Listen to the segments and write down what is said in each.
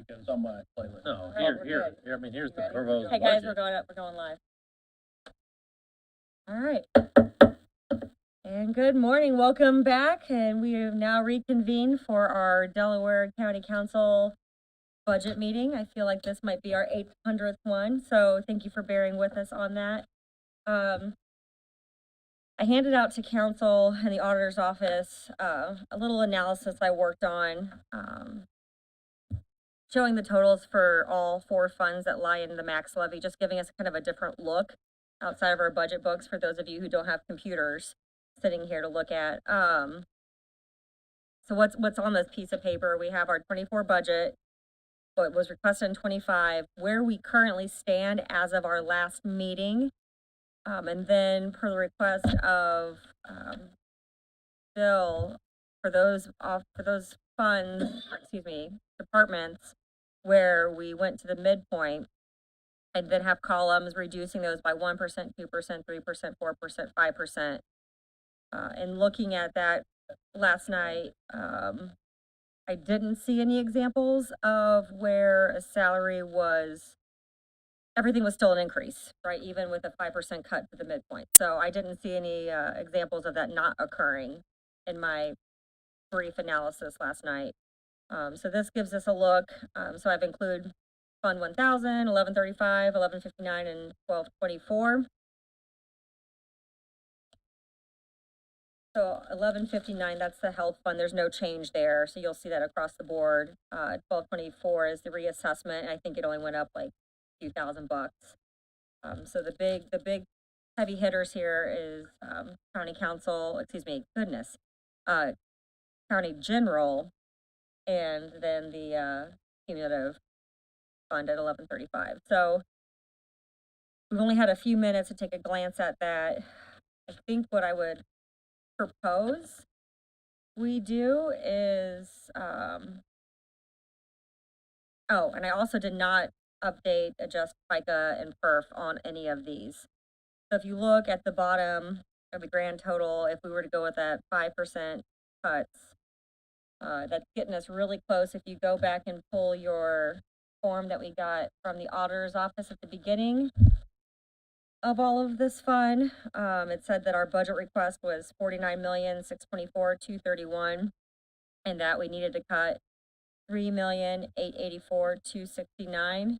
can somebody play with it. No, Oh, here, I mean, here's the proposed Hey guys, budget. we're going live. All right. And good morning, welcome back. And we have now reconvened for our Delaware County Council budget meeting. I feel like this might be our 800th one, so thank you for bearing with us on that. I handed out to council and the auditor's office a little analysis I worked on, showing the totals for all four funds that lie in the max levy, just giving us kind of a different look outside of our budget books for those of you who don't have computers sitting here to look at. So what's on this piece of paper? We have our 24 budget, what was requested in 25, where we currently stand as of our last meeting. And then per the request of Bill, for those funds, departments where we went to the midpoint, and then have columns reducing those by 1%, 2%, 3%, 4%, 5%. And looking at that last night, I didn't see any examples of where a salary was, everything was still an increase, right? Even with a 5% cut to the midpoint. So I didn't see any examples of that not occurring in my brief analysis last night. So this gives us a look. So I've included Fund 1000, 1135, 1159, and 1224. So 1159, that's the health fund. There's no change there. So you'll see that across the board. 1224 is the reassessment. I think it only went up like a few $1,000. So the big heavy hitters here is county council, county general, and then the cumulative fund at 1135. So we've only had a few minutes to take a glance at that. I think what I would propose we do is, and I also did not adjust FICA and PERF on any of these. So if you look at the bottom of the grand total, if we were to go with that 5% cuts, that's getting us really close. If you go back and pull your form that we got from the auditor's office at the beginning of all of this fund, it said that our budget request was $49,624,231, and that we needed to cut $3,884,269.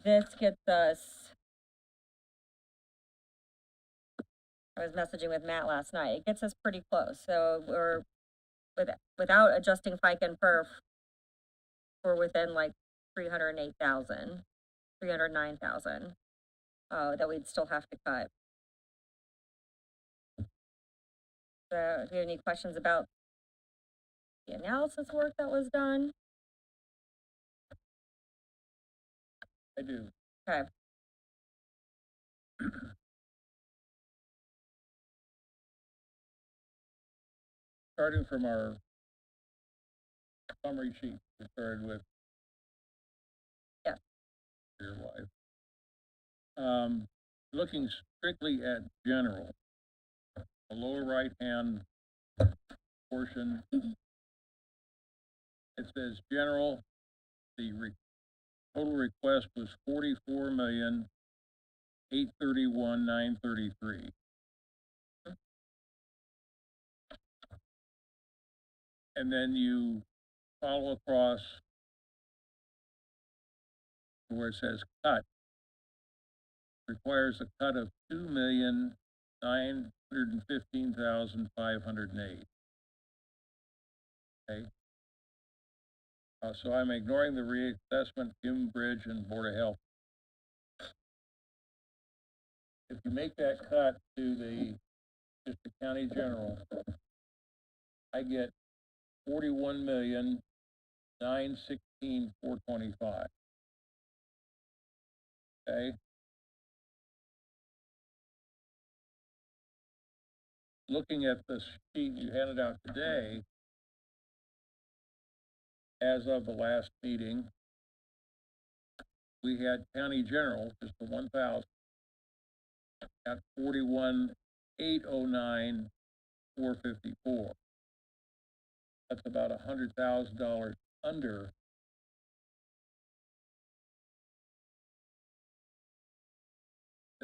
This gets us, I was messaging with Matt last night, it gets us pretty close. So we're, without adjusting FICA and PERF, we're within like 309,000 that we'd still have to cut. So do you have any questions about the analysis work that was done? I do. Okay. Starting from our summary sheet we started with. Yeah. Your life. Looking strictly at general, the lower right hand portion, it says general, the total request was $44,831,933. And then you follow across where it says cut, requires a cut of $2,915,508. Okay. So I'm ignoring the reassessment, Human Bridge, and Board of Health. If you make that cut to just the county general, I get $41,916,425. Okay. Looking at the sheet you handed out today, as of the last meeting, we had county general, just the 1,000, at $41,809,454. That's about $100,000 under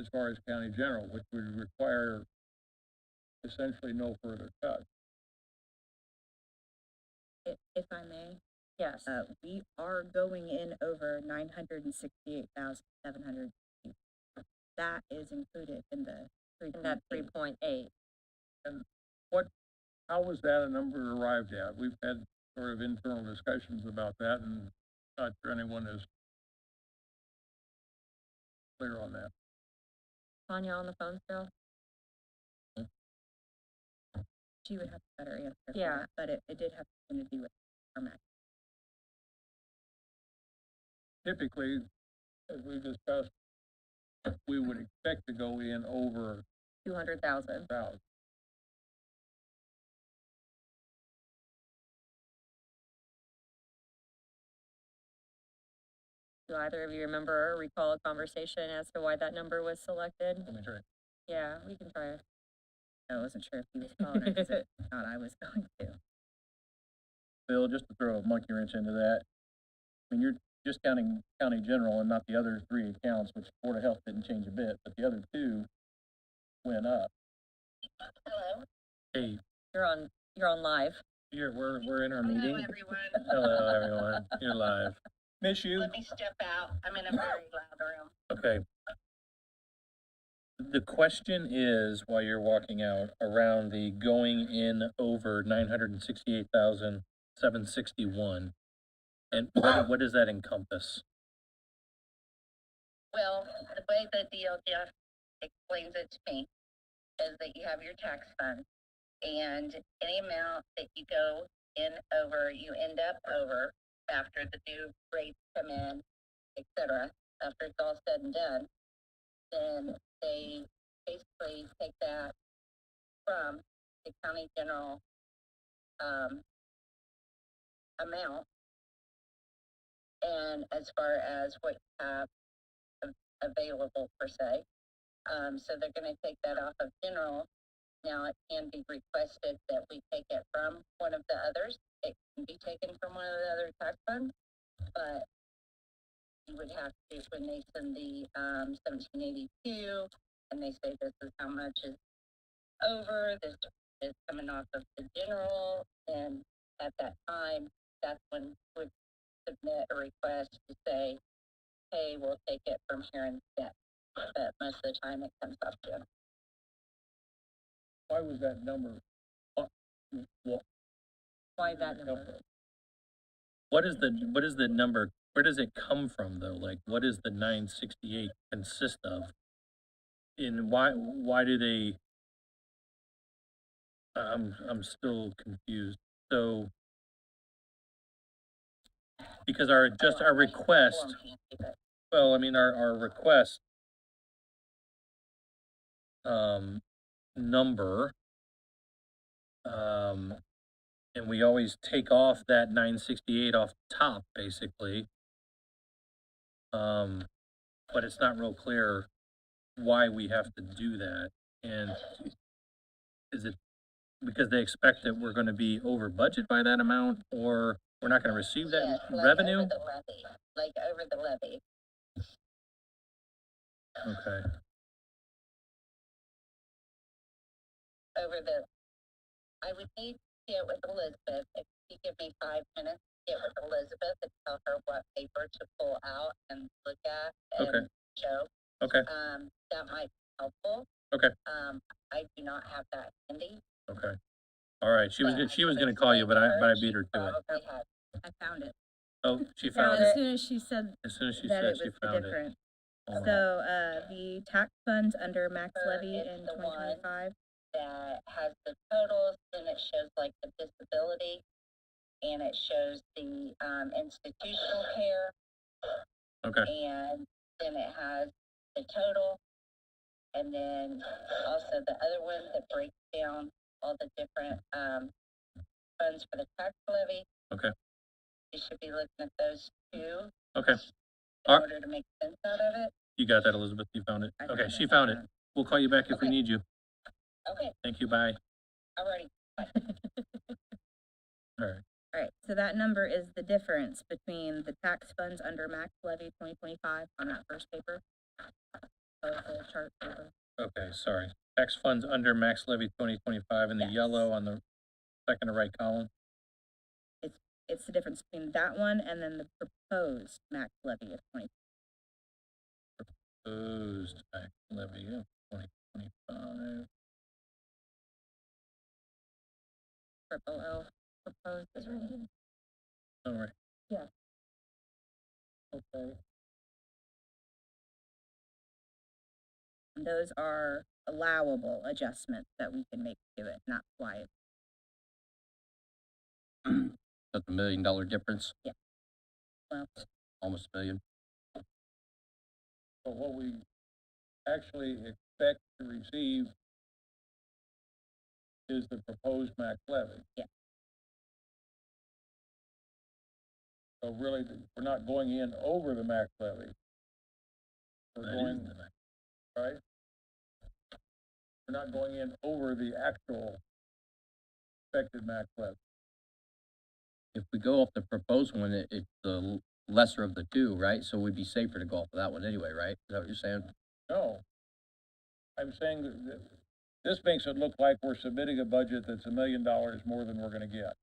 as far as county general, which would require essentially no further cuts. If I may, Yes, we are going in over 968,700. That is included in the in that 3.8. And how was that a number arrived at? We've had sort of internal discussions about that, and not sure anyone is clear on that. Tanya on the phone still? She would have a better answer for Yeah. that, but it did have something to do with our match. Typically, as we discussed, we would expect to go in over 200,000. 1,000. Do either of you remember or recall a conversation as to why that number was selected? Let me try. Yeah, we can try it. I wasn't sure if he was calling her, because I thought I was going to. Bill, just to throw a monkey wrench into that, I mean, you're just counting county general and not the other three accounts, which Board of Health didn't change a bit, but the other two went up. Hello. Hey, You're on live. we're in our Hello, meeting. everyone. Hello, everyone. You're live. Miss you. Let me step out. I'm in a very loud room. Okay. The question is, while you're walking out, around the going in over 968,761, and what does that encompass? Well, the way that DLGF explains it to me is that you have your tax fund, and any amount that you go in over, you end up over after the new rates come in, et cetera, after it's all said and done, then they basically take that from the county general amount. And as far as what you have available per se, so they're going to take that off of general. Now it can be requested that we take it from one of the others. It can be taken from one of the other tax funds, but you would have to, when they send the 1782 and they say this is how much is over, this is coming off of the general, and at that time, that's when we would submit a request to say, hey, we'll take it from here instead. But most of the time it comes off general. Why was that number? Why that number? What is the number? Where does it come from though? Like, what does the 968 consist of? And why do they? I'm still confused. So, because our request, well, I mean, our request number, and we always take off that 968 off the top, basically. But it's not real clear why we have to do that. And is it because they expect that we're gonna be over budget by that amount, or we're not gonna receive that Yes, like revenue? over the levy, like over the levy. Okay, Over the, I would need to get with Elizabeth, if you give me 5 minutes, get with Elizabeth and tell her what paper to pull out and look at Okay. and show. okay, That might be helpful. Okay. I do not have that handy. okay. All right, she was but gonna call you, but I beat her to it. Probably had. I found it. Oh, she Found found it. it. As soon as she said As soon as she that said it she was the found it. difference. Oh, So, the tax funds under max levy It's in the one. 2025, That has the totals, then it shows like the disability, and it shows the institutional care, Okay, and then it has the total, and then also the other one that breaks down all the different funds for the tax levy. Okay. You should be looking at those two okay. in Alright. order to make sense out of it. You got that, Elizabeth? You found it? I Okay, found she it. found it. We'll call you back if we Okay. need you. Okay, Thank you, bye. alrighty. All right. all right, so that number is the difference between the tax funds under max levy 2025 on that first paper proposal chart paper. Okay, sorry. Tax funds under max levy 2025 in the Yes. yellow on the second to right column. It's the difference between that one and then the proposed max levy of 20. Proposed tax levy of 2025. Triple O proposed is right here. All right. Yeah. Okay. And those are allowable adjustments that we can make to it, not why. That's $1 million difference, Well, almost $1 million. So what we actually expect to receive is the proposed max levy. Yeah. So really, we're not going in over the max levy. We're That going, is the max. right? We're not going in over the actual expected max levy. If we go off the proposed one, it's the lesser of the two, right? So we'd be safer to go off of that one anyway, right? Is that what you're saying? No. I'm saying that this makes it look like we're submitting a budget that's $1 million more than we're gonna get.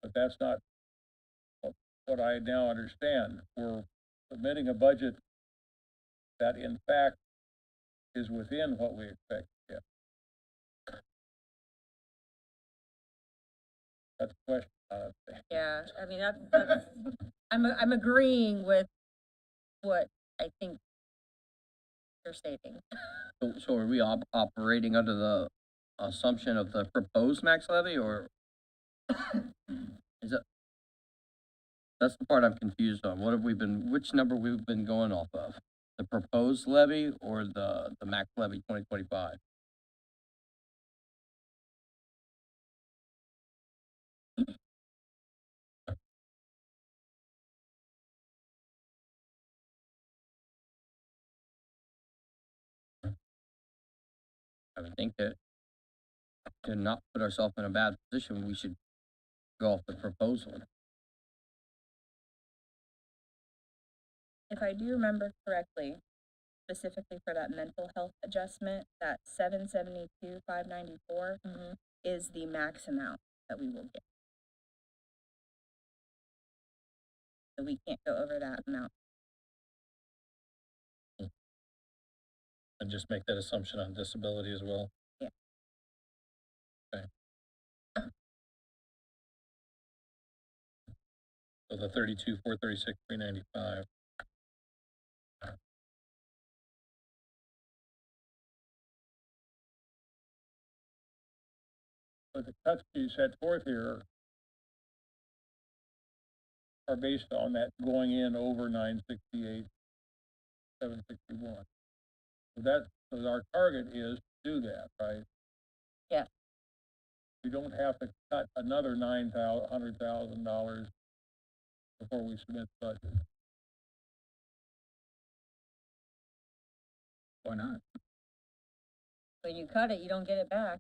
But that's not what I now understand. We're submitting a budget that in fact is within what we expect to get. That's the question. Yeah, I mean, that's, I'm agreeing with what I think you're stating. So are we operating under the assumption of the proposed max levy, or is it? That's the part I'm confused on. What have we been, which number we've been going off of? The proposed levy or the max levy 2025? I would think that to not put ourselves in a bad position, we should go off the proposal. if I do remember correctly, specifically for that mental health adjustment, that 772,594 is the max amount that we will get. So we can't go over that amount. And just make that assumption on disability as well. Yeah. Okay. So the 32, 436, 395. But the cuts you set forth here are based on that going in over 968, 761. So our target is to do that, right? Yeah. We don't have to cut another $900,000 before we submit the budget. Why not? When you cut it, you don't get it back.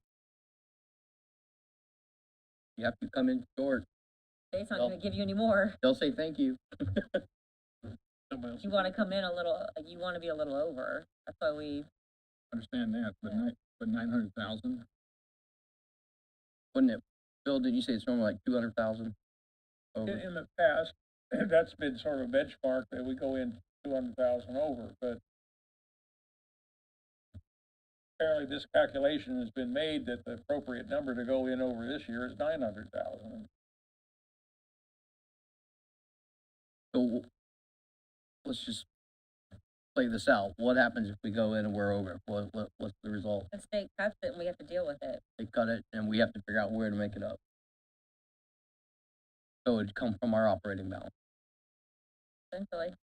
You have to come in short. State's not Well- gonna give you any more. They'll say thank you. Somebody else You wanna come in a little, you wanna be a little over. That's why we, understand that, but Yeah. but 900,000? Wouldn't it? Bill, did you say it's normally like 200,000? In the past, that's been sort of a benchmark that we go in 200,000 over, but apparently this calculation has been made that the appropriate number to go in over this year is 900,000. So let's just play this out. What happens if we go in and we're over? What's the result? the state cuts it and we have to deal with it. They cut it and we have to figure out where to make it up. So it'd come from our operating balance. Essentially,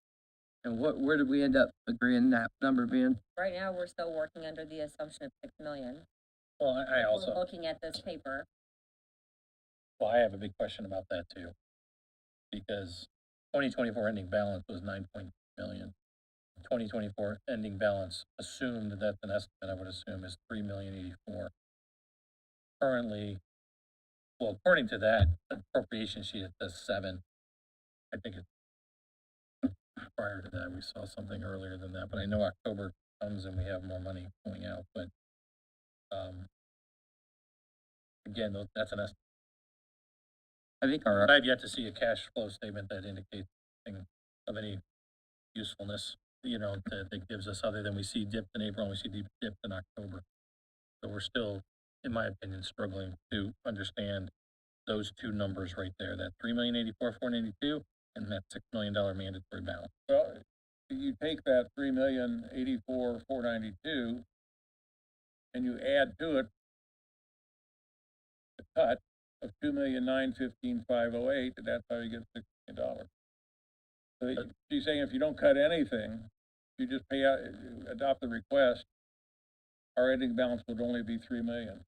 And where did we end up agreeing that number being? right now, we're still working under the assumption of 6 million. Well, I We're also, looking at this paper. well, I have a big question about that too. Because 2024 ending balance was 9 million. 2024 ending balance assumed that's an estimate, I would assume, is 3,084,000. Currently, well, according to that appropriation sheet, it says 7. I think it's prior to that, we saw something earlier than that, but I know October comes and we have more money going out, but, again, that's an estimate. I think our, I've yet to see a cash flow statement that indicates anything of any usefulness, that gives us, other than we see dipped in April and we see dipped in October. So we're still, in my opinion, struggling to understand those two numbers right there, that 3,084,492 and that $6 million mandatory balance. Well, you take that 3,084,492 and you add to it the cut of 2,915,508, and that's how you get $6 million. So she's saying if you don't cut anything, you just pay out, adopt the request, our ending balance would only be 3 million.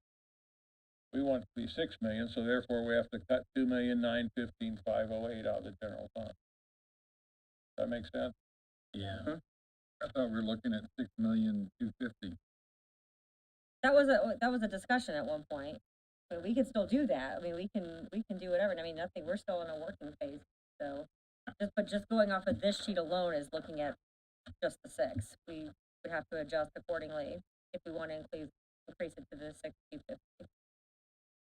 We want it to be 6 million, so therefore we have to cut 2,915,508 out of the general fund. Does that make sense? Yeah. I thought we were looking at 6,250,000. That was a discussion at one point, but we can still do that. I mean, we can do whatever. And I mean, nothing, we're still in a working phase, so. Just going off of this sheet alone is looking at just the 6. We would have to adjust accordingly if we want to increase it to the 6,250.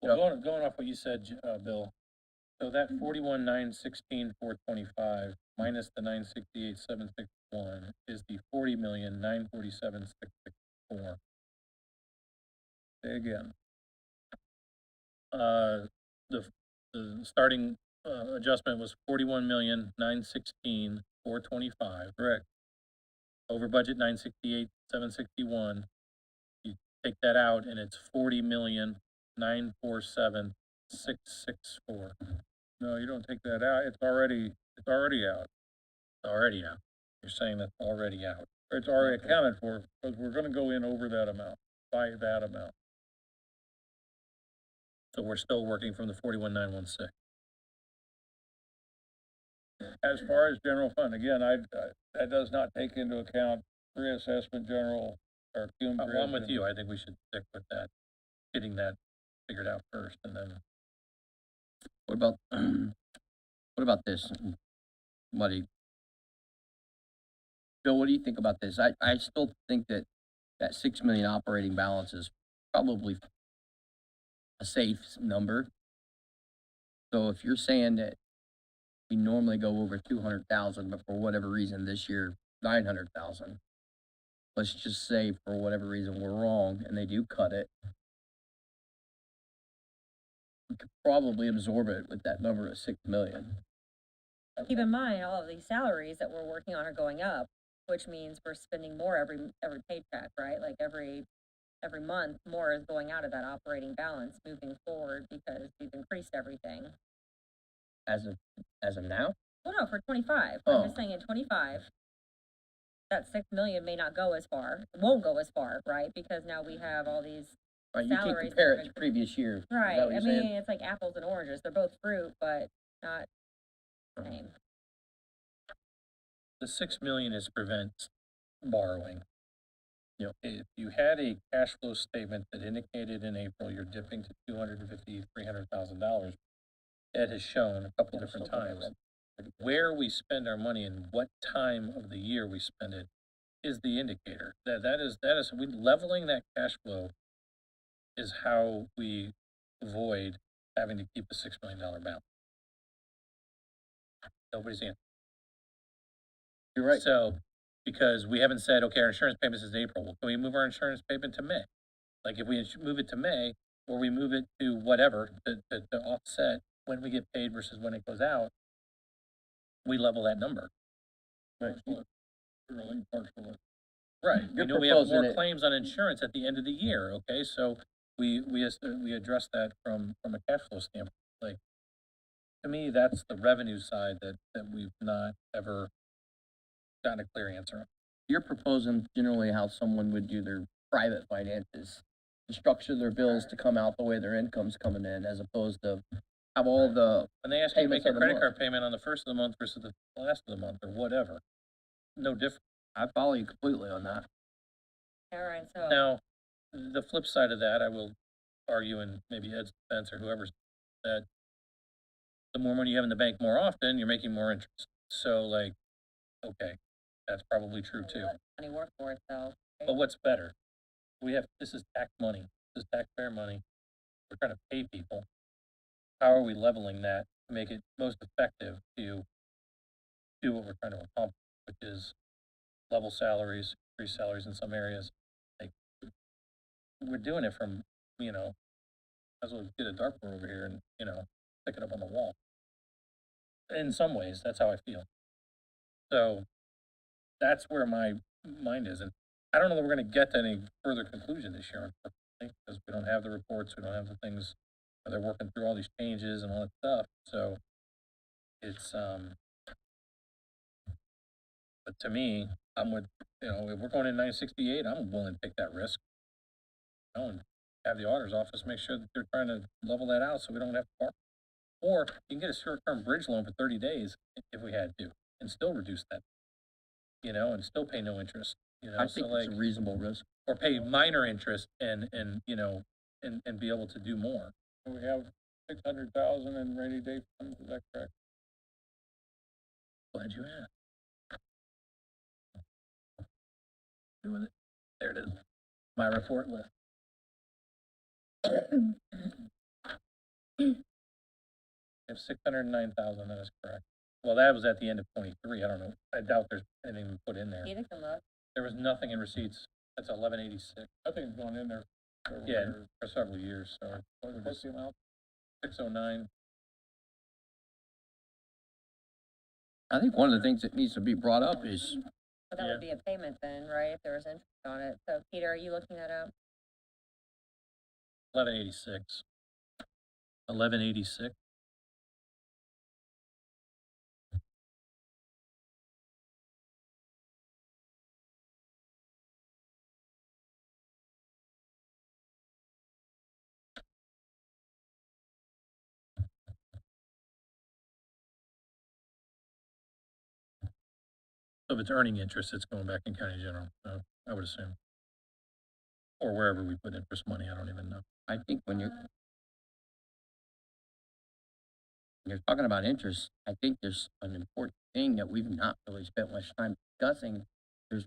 Well, going off what you said, Bill, so that 41,916,425 minus the 968,761 is the 40,947,664. Say again. The starting adjustment was 41,916,425. Correct. Over budget 968,761. You take that out and it's 40,947,664. No, you don't take that out. It's already out. Already out. You're saying that's already out. It's already accounted for, because we're gonna go in over that amount, by that amount. So we're still working from the 41,916. As far as general fund, again, that does not take into account reassessment general or cum. Well, I'm with you. I think we should stick with that, getting that figured out first, and then. what about, what about this, Muddy? Bill, what do you think about this? I still think that 6 million operating balance is probably a safe number. So if you're saying that we normally go over 200,000, but for whatever reason this year, 900,000. Let's just say for whatever reason we're wrong and they do cut it. We could probably absorb it with that number of 6 million. Keep in mind, all of these salaries that we're working on are going up, which means we're spending more every paycheck, right? Like every month, more is going out of that operating balance moving forward because we've increased everything. As of now? Well, no, for 25. Oh. I'm just saying in 25, that 6 million may not go as far. It won't go as far, right? Because now we have all these Right, you can salaries compare that it to previous years. Is that right. what I you're mean, saying? it's like apples and oranges. They're both fruit, but not the same. The 6 million is prevent borrowing. If you had a cash flow statement that indicated in April you're dipping to $250,000-$300,000, Ed has shown a couple different times where we spend our money and what time of the year we spend it is the indicator. That is leveling that cash flow is how we avoid having to keep a $6 million balance. Nobody's answer. You're right. So, because we haven't said, okay, our insurance payment is April, well, can we move our insurance payment to May? Like if we move it to May, or we move it to whatever, to offset when we get paid versus when it goes out, we level that number. Right. Really partial. Right, we You're know we have proposing more it- claims on insurance at the end of the year, okay, so we address that from a cash flow standpoint. Like, to me, that's the revenue side that we've not ever gotten a clear answer on. You're proposing generally how someone would do their private finances, to structure their bills to come out the way their income's coming in, as opposed to have all the, When they ask you to make Payments your of the credit month. card payment on the first of the month versus the last of the month, or whatever, no different. I follow you completely on that. All right, so Now, the flip side of that, I will argue, in maybe Ed's defense or whoever's, that the more money you have in the bank more often, you're making more interest. So like, okay, that's probably true too. money work for it, so But what's better? This is tax money, this is taxpayer money, we're trying to pay people. How are we leveling that to make it most effective to do what we're trying to accomplish, which is level salaries, increase salaries in some areas? Like, we're doing it from, you know, might as well get a dartboard over here and, you know, stick it up on the wall. In some ways, that's how I feel. So, that's where my mind is, and I don't know that we're gonna get to any further conclusion this year, unfortunately, because we don't have the reports, we don't have the things, they're working through all these changes and all that stuff, so it's, but to me, I'm with, you know, if we're going in 968, I'm willing to take that risk. You know, and have the auditor's office make sure that they're trying to level that out so we don't have to borrow. Or you can get a short-term bridge loan for 30 days if we had to, and still reduce that, you know, and still pay no interest, you know, I so think like, it's a reasonable risk. or pay minor interest and, you know, and be able to do more. We have 600,000 in rainy day funds, is that correct? Glad you asked. Do with it. There it is. My report list. We have 609,000, that is correct. Well, that was at the end of 23, I don't know, I doubt there's anything put in there. Either can look. There was nothing in receipts, that's 1186. Nothing's going in there. Yeah, for several years, so. What's the amount? 609. I think one of the things that needs to be brought up is, But that Yeah. would be a payment then, right, if there was interest on it. So Peter, are you looking that up? 1186. 1186. So if it's earning interest, it's going back in county general, so I would assume. Or wherever we put interest money, I don't even know. I think when you're talking about interest, I think there's an important thing that we've not really spent much time discussing. It's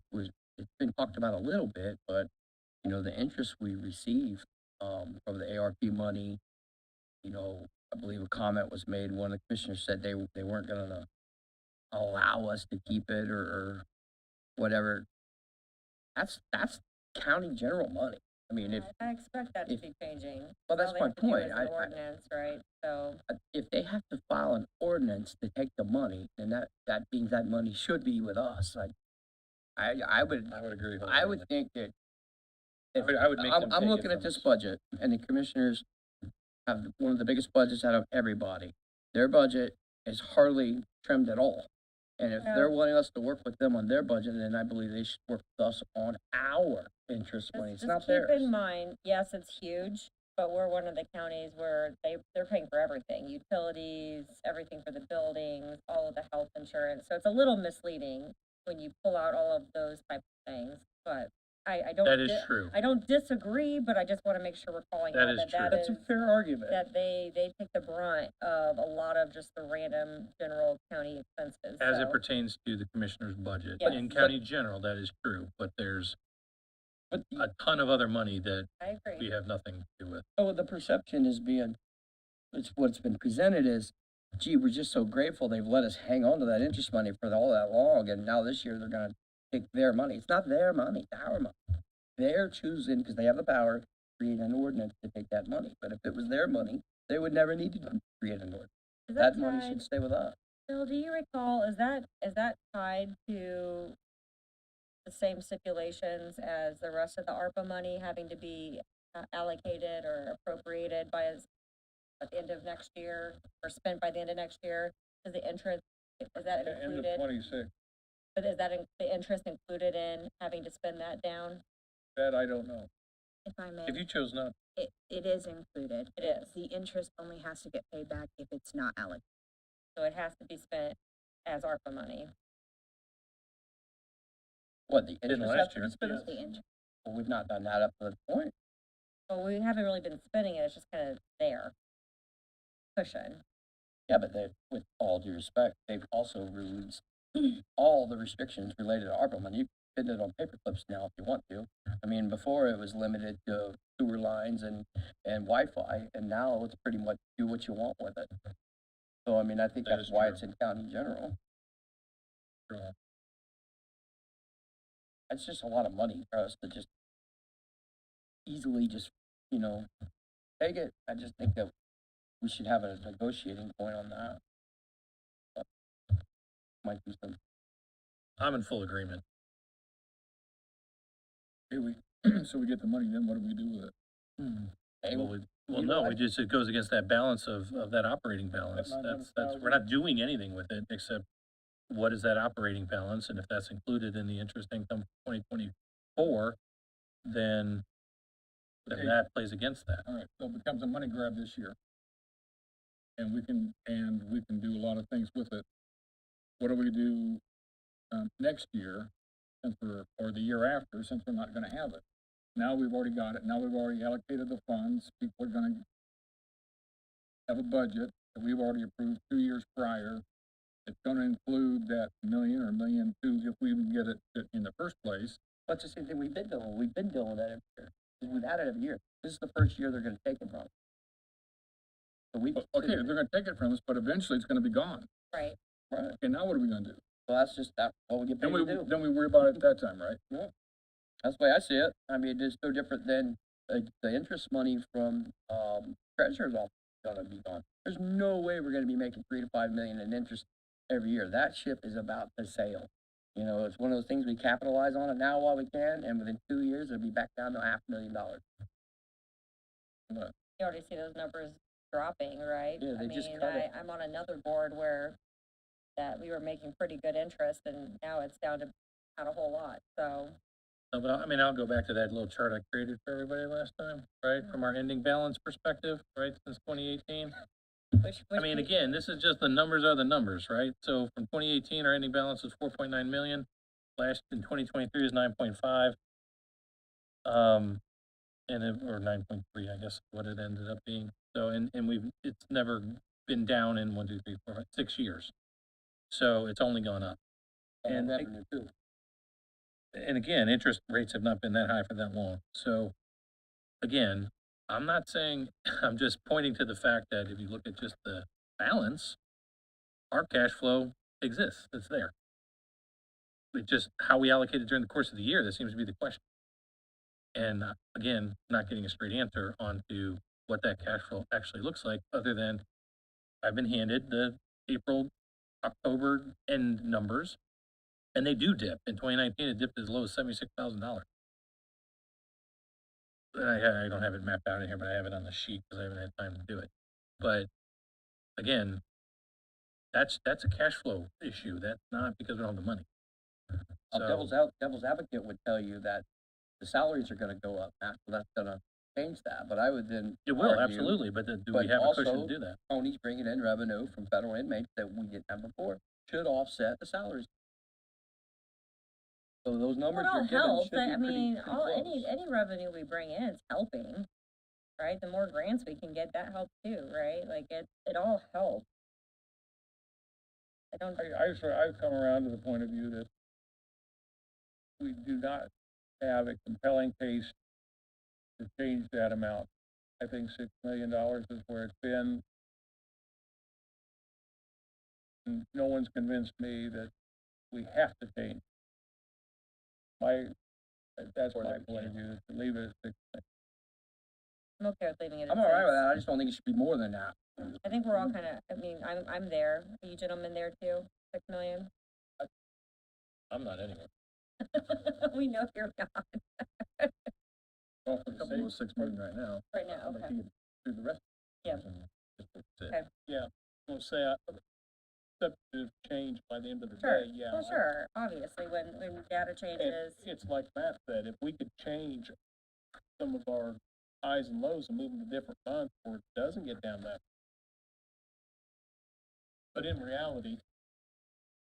been talked about a little bit, but, you know, the interest we receive, from the ARP money, you know, I believe a comment was made, one of the commissioners said they weren't gonna allow us to keep it or whatever. That's county general money. I mean, I expect that to if- be changing. well, that's All they my have to do point. is an ordinance, right? So, If they have to file an ordinance to take the money, then that means that money should be with us. I would agree. I would think that if, I would make them I'm take it looking from at this us. budget, and the commissioners have one of the biggest budgets out of everybody. Their budget is hardly trimmed at all. And if they're wanting us to work with them on their budget, then I believe they should work with us on our interest money. It's just not keep theirs. in mind, yes, it's huge, but we're one of the counties where they're paying for everything, utilities, everything for the buildings, all of the health insurance. So it's a little misleading when you pull out all of those type of things, but I don't. That is true. I don't disagree, but I just want to make sure we're calling That out is that true. that That's a is, fair argument. that they take the brunt of a lot of just the random general county expenses. As it So, pertains to the commissioner's budget. Yes. In county general, that is true, but there's But a ton of other money that I we agree. have nothing to do with. so the perception is it's what's been presented is, gee, we're just so grateful they've let us hang on to that interest money for all that long, and now this year they're gonna take their money. It's not their money, it's our money. They're choosing, because they have the power, to create an ordinance to take that money. But if it was their money, they would never need to create an ordinance. Is That money tied- should stay with us. Bill, do you recall, is that tied to the same stipulations as the rest of the ARPA money having to be allocated or appropriated at the end of next year, or spent by the end of next year? Is the interest, is that End of included? 26, But is that the interest included in having to spend that down? that I don't know. If I may, If you chose not, it is included. It is. The interest only has to get paid back if it's not allocated. So it has to be spent as ARPA money. What, the Didn't interest last has to year. be spent? The interest. Well, we've not done that up to the point. Well, we haven't really been spending it, it's just kind of there. Cushion. Yeah, but with all due respect, they've also released all the restrictions related to ARPA money. fit it on paper clips now if you want to. I mean, before it was limited to sewer lines and Wi-Fi, and now it's pretty much do what you want with it. So, I mean, I think That that's is why true. it's in county general. True. It's just a lot of money for us to just easily just, you know, take it. I just think that we should have a negotiating point on that. But might be some. I'm in full agreement. Okay, so we get the money, then what do we do with it? Hey, Well, you no, know, we just, it goes against that balance of that operating balance. That That's, we're not doing anything with it except what is that operating balance? And if that's included in the interest income 2024, then Okay. that plays against that. All right, so it becomes a money grab this year. And we can do a lot of things with it. What do we do, next year, or the year after, since we're not gonna have it? Now we've already got it, now we've already allocated the funds, people are gonna have a budget that we've already approved 2 years prior. It's gonna include that $1 or $1.2 million if we even get it in the first place. That's the same thing we've been doing. We've been doing that every year. We've had it every year. This is the first year they're gonna take it from us. So we. Okay, they're gonna take it from us, but eventually it's gonna be gone. Right. Right. Okay, now what are we gonna do? So that's just that, what we get paid to do. Then we worry about it at that time, right? That's the way I see it. I mean, it's no different than the interest money from, treasurer's office is gonna be gone. There's no way we're gonna be making 3 to 5 million in interest every year. That ship is about to sail. You know, it's one of those things we capitalize on it now while we can, and within 2 years, it'll be back down to $500,000. You already see those numbers dropping, right? Yeah, they I just mean, cut it. I'm on another board where that we were making pretty good interest and now it's down to not a whole lot, so. No, but I mean, I'll go back to that little chart I created for everybody last time, right? From our ending balance perspective, right, since 2018. I mean, again, this is just the numbers are the numbers, right? So from 2018, our ending balance was 4.9 million. Last in 2023 is 9.5. Or 9.3, I guess, what it ended up being. So, and it's never been down in 1, 2, 3, 4, 5, 6 years. So it's only gone up. And And revenue too. And again, interest rates have not been that high for that long. So again, I'm not saying, I'm just pointing to the fact that if you look at just the balance, our cash flow exists, it's there. It's just how we allocate it during the course of the year, that seems to be the question. And again, not getting a straight answer onto what that cash flow actually looks like, other than I've been handed the April, October end numbers, and they do dip. In 2019, it dipped as low as $76,000. I don't have it mapped out in here, but I have it on the sheet because I haven't had time to do it. But again, that's a cash flow issue. That's not because we don't have the money. A devil's advocate would tell you that the salaries are gonna go up, Matt, so that's gonna change that, but I would then. It will, argue, absolutely, but do but we have a cushion also, to do that? Tony's bringing in revenue from federal inmates that we didn't have before, should offset the salaries. So those numbers Well, you're it given helps, should be I pretty mean, close. any revenue we bring in is helping, right? The more grants we can get, that helps too, right? Like it all helps. I don't, I've come around to the point of view that we do not have a compelling case to change that amount. I think $6 million is where it's been. And no one's convinced me that we have to change. That's my point of view, is to leave it at 6 million. I'm okay with leaving it at I'm all right with 6. that, I just don't think it should be more than that. I think we're all kinda, I mean, I'm there. Are you gentlemen there too? 6 million? I'm not anywhere. We know you're not Well, for the sake of 6 million right now. right now, But okay. you do the rest. Yeah. Okay. Yeah, we'll say, substantive change by the end of the Sure, day, yeah. well, sure, obviously, when data changes, It's like Matt said, if we could change some of our highs and lows and move them to different months where it doesn't get down that. But in reality,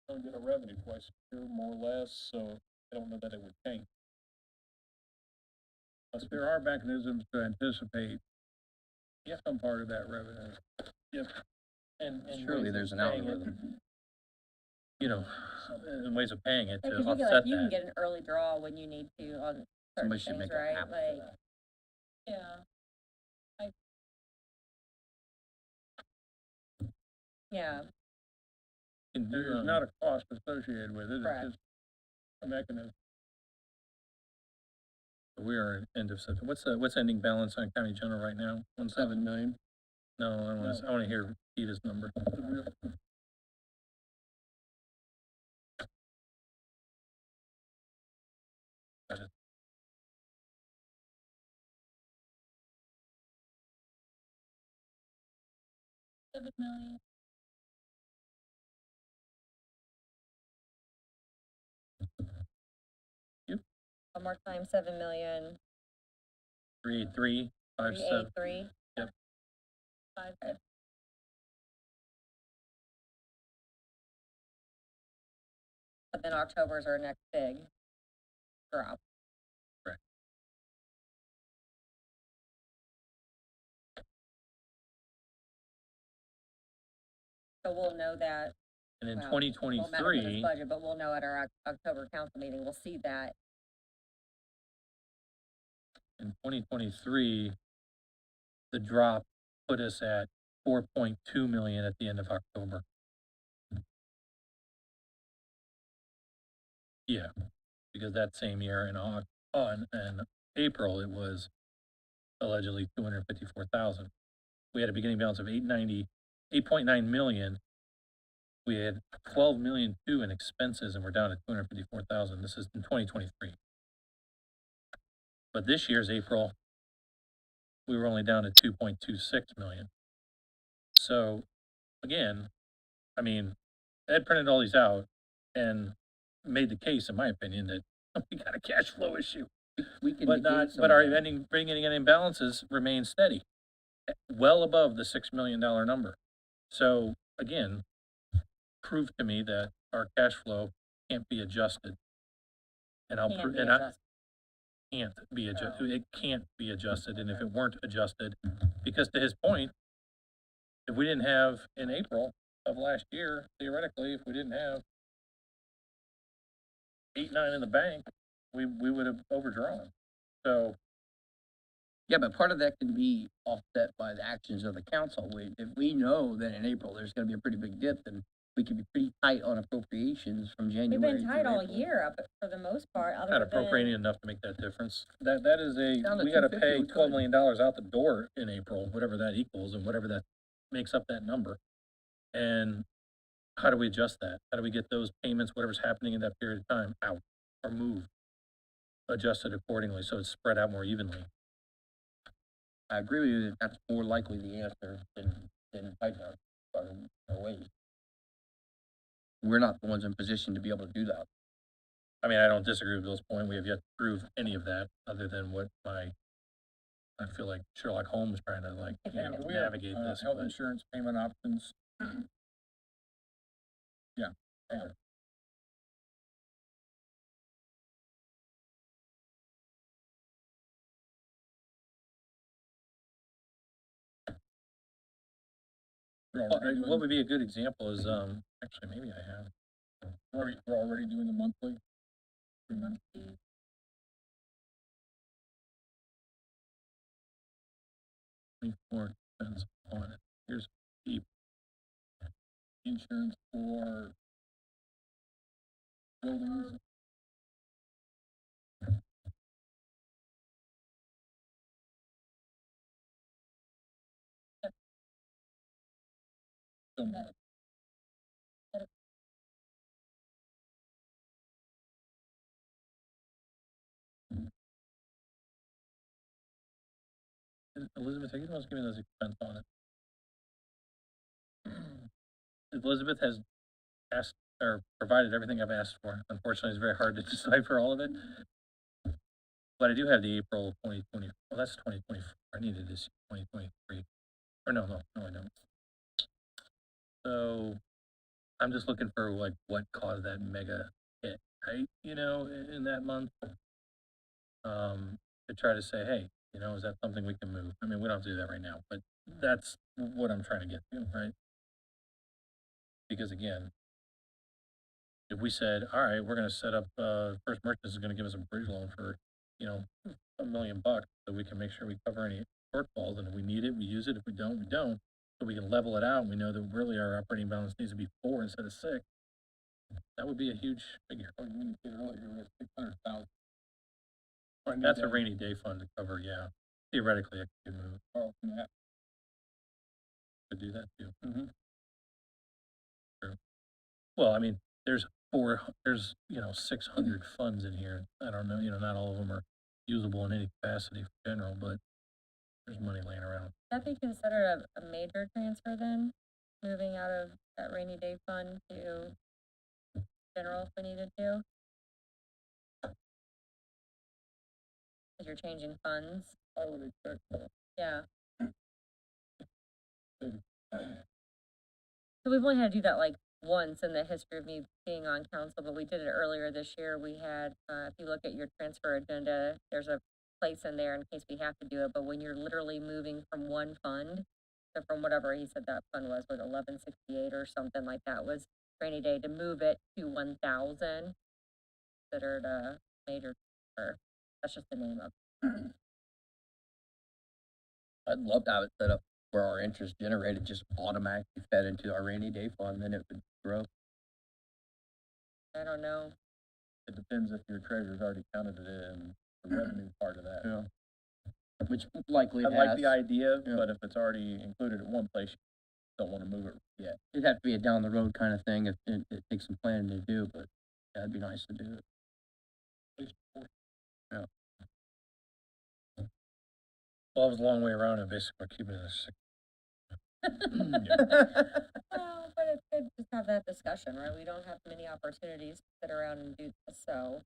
don't get a revenue question, more or less, so I don't know that it would change. Plus, there are mechanisms to anticipate some part of that revenue. And Surely ways of there's an paying it. algorithm. you know, ways of paying it Yeah, to 'cause you can, offset like, you can that. get an early draw when you need to on certain Somebody should things, make a right? app for Like, that. Yeah. yeah, Can do, There's not a cost associated with it, it's Correct. just a mechanism. we are at end of September. What's ending balance on county general right now? 7 million. No, I wanna hear Peter's number. Got it. $7 million. one more time, 7,000,000, 383, 57. 383. Yep. 5. But then October's our next big drop. Correct. So we'll know that, And in well, twenty won't matter for this twenty-three, budget, but we'll know at our October council meeting, we'll see that. the drop put us at 4.2 million at the end of October. Yeah, because that same year in April, it was allegedly 254,000. We had a beginning balance of 8.9 million. We had 12 million two in expenses and we're down to 254,000. This is in 2023. But this year's April, we were only down to 2.26 million. So again, I mean, Ed printed all these out and made the case, in my opinion, that we got a cash flow issue. We can But negate some but of our that. bringing in imbalances remain steady, well above the $6 million number. So again, prove to me that our cash flow can't be adjusted. And I'll, Can be and I adjusted. can't be adjusted, it can't be adjusted, and if it weren't adjusted, because to his point, if we didn't have in April of last year, theoretically, if we didn't have 8-9 in the bank, we would have overdrawn. So Yeah, but part of that can be offset by the actions of the council. If we know that in April there's gonna be a pretty big dip, then we can be pretty tight on appropriations from We've January been through tight all April. year up for the most part, not other appropriating than, enough to make that difference. That is Down to we gotta 250, pay we could. $12 million out the door in April, whatever that equals, and whatever that makes up that number. And how do we adjust that? How do we get those payments, whatever's happening in that period of time, out or moved? Adjusted accordingly, so it's spread out more evenly. I agree with you that that's more likely the answer than tighten our ways. We're not the ones in position to be able to do that. I mean, I don't disagree with Bill's point. We have yet to prove any of that, other than what I feel like Sherlock Holmes trying to like, Yeah, we have, navigate this. health but- insurance payment options. Yeah. What would be a good example is, actually, maybe I have. We're already doing the monthly. More expense on it. Here's the Insurance for buildings. Some- Elizabeth, are you the ones giving those expense on it? Elizabeth has asked or provided everything I've asked for. Unfortunately, it's very hard to decipher all of it. But I do have the April 2020, well, that's 2024. I needed this 2023. Or no, I don't. So I'm just looking for like what caused that mega hit, right? You know, in that month. To try to say, hey, you know, is that something we can move? I mean, we don't have to do that right now, but that's what I'm trying to get to, right? Because again, if we said, all right, we're gonna set up, First Merchants is gonna give us a bridge loan for, you know, $1 million, so we can make sure we cover any shortfalls, and if we need it, we use it, if we don't, we don't. So we can level it out, and we know that really our operating balance needs to be 4 instead of 6. That would be a huge figure. Or you indicated earlier, we had 600,000. That's a rainy day fund to cover, yeah. Theoretically, it could move, Borrow from that. could do that too. Mhm. Well, I mean, there's 600 funds in here. I don't know, not all of them are usable in any capacity for general, but there's money laying around. Would that be considered a major transfer then? Moving out of that rainy day fund to general if we needed to? Cause you're changing funds, I would expect so. yeah. Maybe. So we've only had to do that like once in the history of me being on council, but we did it earlier this year. We had, if you look at your transfer agenda, there's a place in there in case we have to do it, but when you're literally moving from one fund, so from whatever he said that fund was 1168 or something like that was rainy day, to move it to 1,000, considered a major transfer. That's just the name of it. I'd love to have it set up where our interest generated just automatically fed into our rainy day fund, then it would grow. I don't know. It depends if your treasurer's already counted it in the revenue part of that. Yeah. Which likely I it like has. the idea, Yeah. but if it's already included at one place, you don't wanna move it yet. It'd have to be a down the road kind of thing. It takes some planning to do, but that'd be nice to do it. Well, it was a long way around, and basically we're keeping it at 6. Well, but it's good to just have that discussion, right? We don't have many opportunities to sit around and do this, so.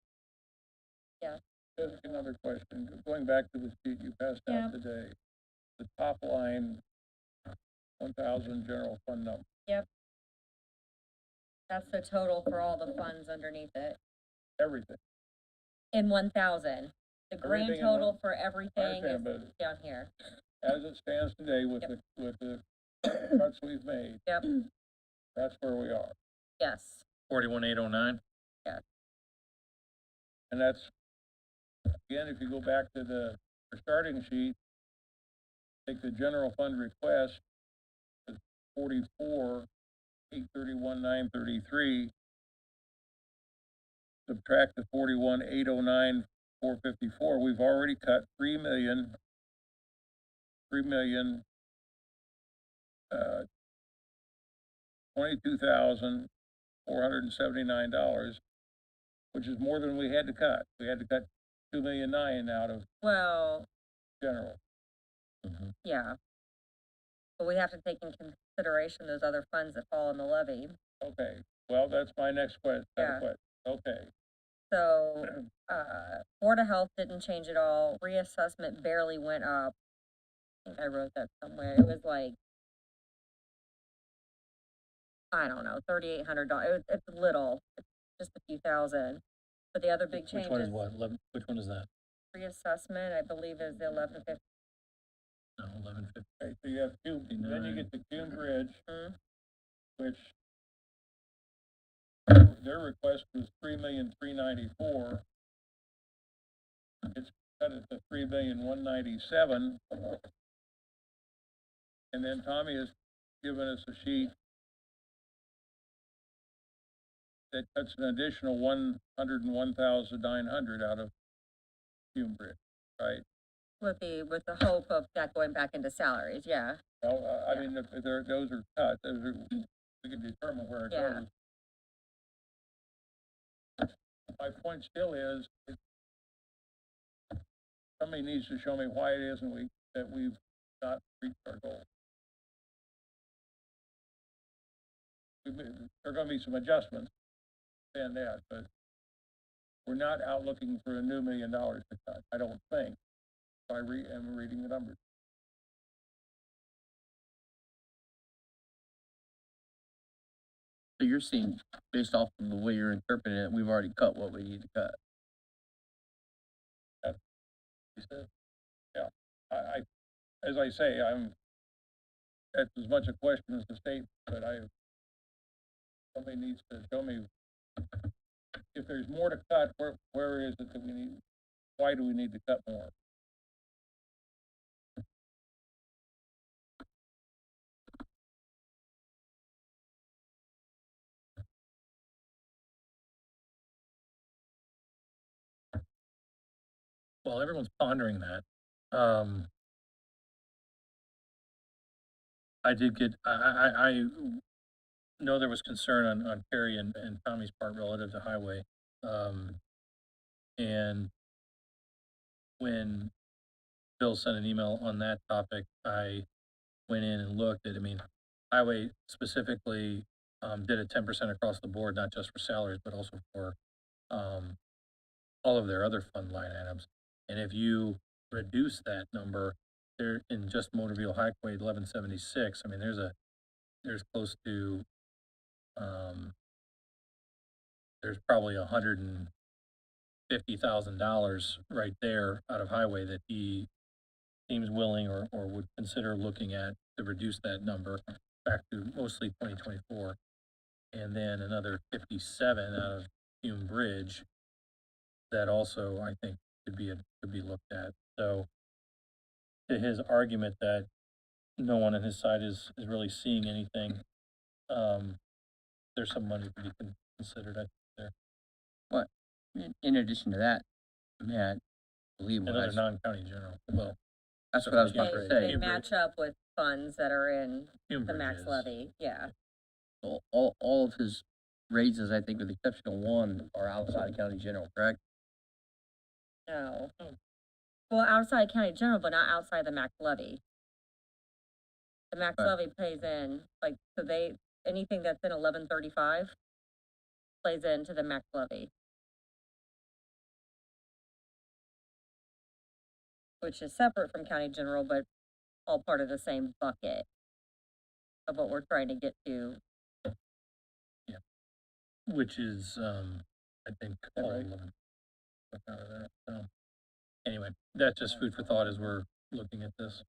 Just another question, going back to the sheet you passed Yeah. out today, the top line, 1,000 general fund number, That's the total for all the funds underneath it. everything. In 1,000. The grand Everything in total one- for I everything is understand, but down here. as it stands today with Yep. the cuts we've made, Yep, that's where we are. yes, 41,809. And that's, again, if you go back to the starting sheet, take the general fund request, it's 44,831,933. Subtract the 41,809,454, we've already cut 3,000,000, $22,479, which is more than we had to cut. We had to cut 2,000,009 out of well, general. yeah. But we have to take in consideration those other funds that fall in the levy. Okay, well, that's my next Yeah. question. Okay, So, Board of Health didn't change at all, reassessment barely went up. I think I wrote that somewhere, it was like, I don't know, $3,800, it's little, it's just a few thousand. But the other big Which one is changes, what? Which one is that? reassessment, I believe is the 1150. No, 1150. okay, so you have Cume, then you get the Cume Bridge, Mhm. which their request was 3,394,000. It's cut it to 3,197,000. And then Tommy has given us a sheet that cuts an additional 101,900 out of Cume Bridge, right? With the hope of that going back into salaries, yeah. Well, I Yeah. mean, if those are cut, we can determine where it Yeah. goes. My point still is, somebody needs to show me why it is that we've not reached our goal. There are gonna be some adjustments, and that, but we're not out looking for a new $1 million to cut, I don't think. Am reading the numbers. So you're seeing, based off of the way you're interpreting it, we've already cut what we need to cut. He said, yeah, as I say, that's as much a question as the state, but somebody needs to show me if there's more to cut, where is it that we need, why do we need to cut more? Well, everyone's pondering that. I did get, I know there was concern on Perry and Tommy's part relative to highway. And when Bill sent an email on that topic, I went in and looked at, I mean, highway specifically, did a 10% across the board, not just for salaries, but also for, all of their other fund line items. And if you reduce that number, there in just motor vehicle highway 1176, I mean, there's close to, there's probably $150,000 right there out of highway that he seems willing or would consider looking at to reduce that number back to mostly 2024. And then another 57 out of Hume Bridge that also I think could be looked at. So to his argument that no one on his side is really seeing anything, there's some money to be considered, I think, there. What, in addition to that, Matt, believe what I, Another non-county general, well, that's what I was about They, to they say. Hume match up with funds that are in Hume the Bridge max is. levy, yeah. All of his raises, I think with the exception of one, are outside county general, correct? No. Oh. Well, outside county general, but not outside the max levy. The max Right. levy plays in, like, so they, anything that's in 1135 plays into the max levy. Which is separate from county general, but all part of the same bucket of what we're trying to get to. Which is, I think, all Right. of them. Out of that, so. Anyway, that's just food for thought as we're looking at this.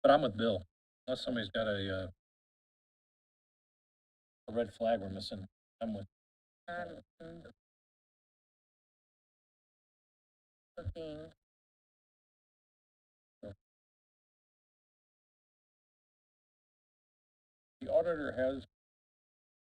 But I'm with Bill, unless somebody's got a red flag we're missing, I'm with. Mm, looking, The auditor has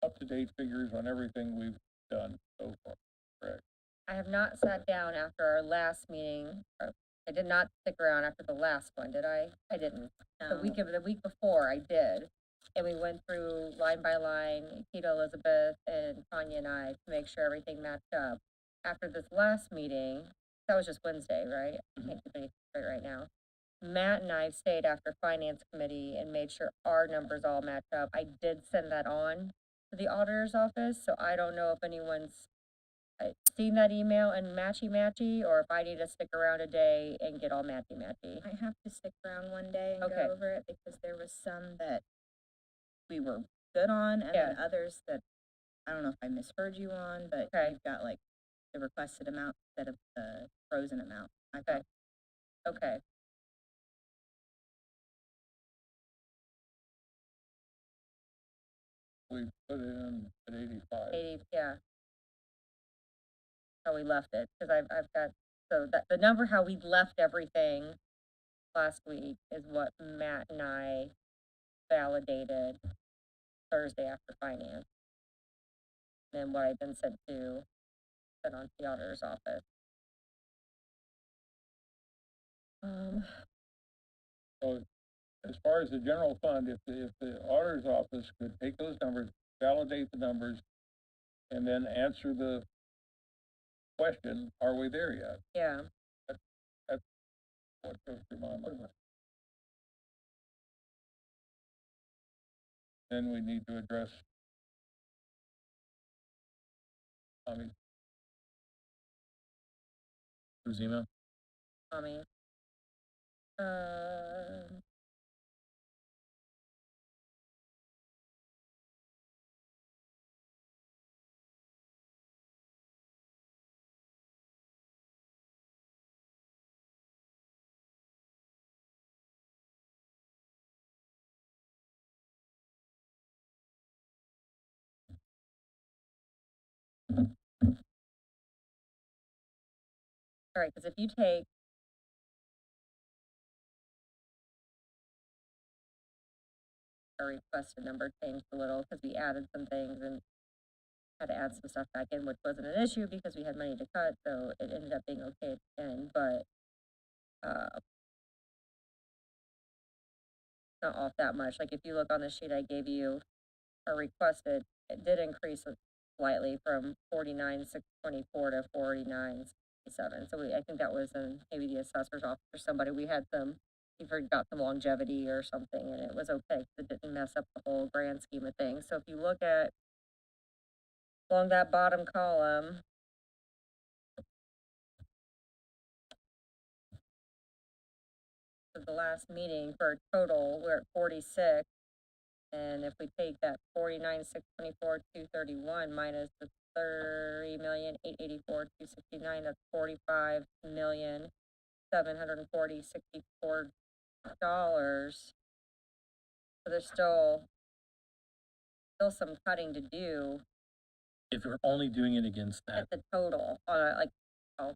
up-to-date figures on everything we've done so far, correct? I have not sat down after our last meeting. I did not stick around after the last one, did I? I didn't. The week before I did. And we went through line by line, Keto, Elizabeth, and Tanya and I, to make sure everything matched up. After this last meeting, that was just Wednesday, right? I can't keep anything straight right now. Matt and I stayed after finance committee and made sure our numbers all match up. I did send that on to the auditor's office, so I don't know if anyone's seen that email and matchy, or if I need to stick around a day and get all matchy. I have to stick around one day and Okay. go over it because there was some that we were good on and then others that, I don't know if I misheard you on, but Okay. you've got like the requested amount instead of the frozen amount. Okay. Okay. We put it in at 85. 80, yeah. How we left it, because I've got, so that, the number how we left everything last week is what Matt and I validated Thursday after finance. And what I've been sent on to the auditor's office. So as far as the general fund, if the auditor's office could take those numbers, validate the numbers, and then answer the question, are we there yet? Yeah, What goes through my mind. Then we need to address, I mean, Whose email? Tommy. right, cause if you take our requested number changed a little, cause we added some things and had to add some stuff back in, which wasn't an issue because we had money to cut, so it ended up being okay at the end, but, not off that much. Like, if you look on the sheet I gave you, or requested, it did increase it slightly from 49,624 to 49,657. So I think that was in maybe the assessor's office or somebody. We had some, we got some longevity or something, and it was okay, 'cause it didn't mess up the whole grand scheme of things. So if you look at along that bottom column, for the last meeting, for a total, we're at 46. And if we take that 49,624,231 minus the 30,884,269, that's $45,740,064. So there's still some cutting to do If we're only doing it against that, at the total, on a, like, oh,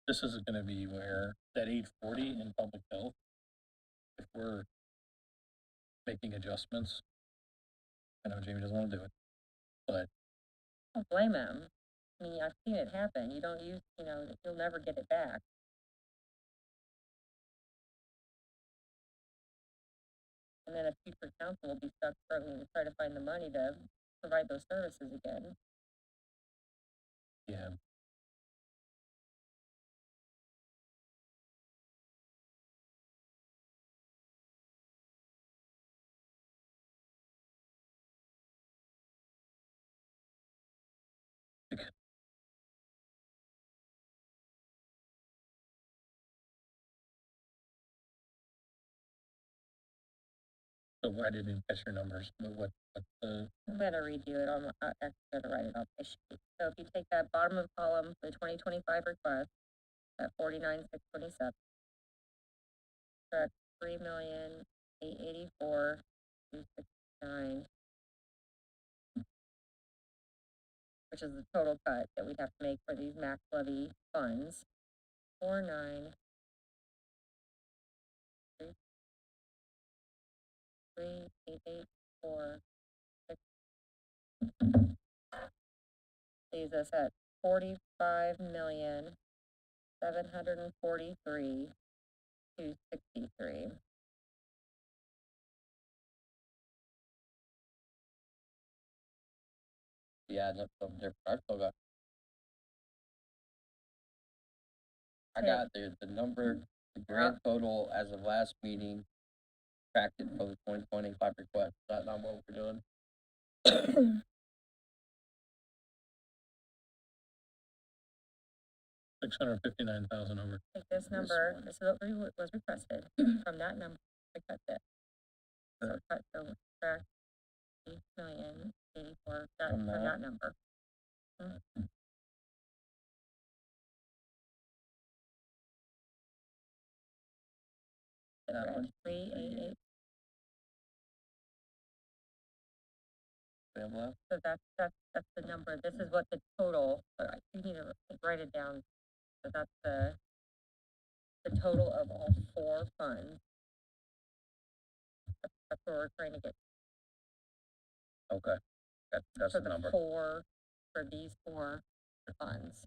this is gonna be where that 840 in public health, if we're making adjustments, I know Jamie doesn't wanna do it, but don't blame him. I mean, I've seen it happen. You don't use, you'll never get it back. And then a future council will be stuck struggling to try to find the money to provide those services again. yeah. So I didn't catch your numbers, but what the, I'm gonna redo it on, I'm gonna write it on my sheet. So if you take that bottom of column, the 2025 request, at 49,627, correct, 3,884,269, which is the total cut that we'd have to make for these max levy funds. 49,388,4 leaves us at 45,743,263. Yeah, that's something different. I still got. I Okay. got the number, the grand total as of last meeting, tracked it for the 2025 request. Is that not what we're doing? 659,000 over. Take this number, this is what was requested, from that number, I cut it. So cut the subtract 8,084, that, From from that? that number. That one? 388, We have left? so that's the number, this is what the total, you need to write it down. So that's the total of all four funds. That's what we're trying to get, Okay. That's for the the number. four, for these four funds.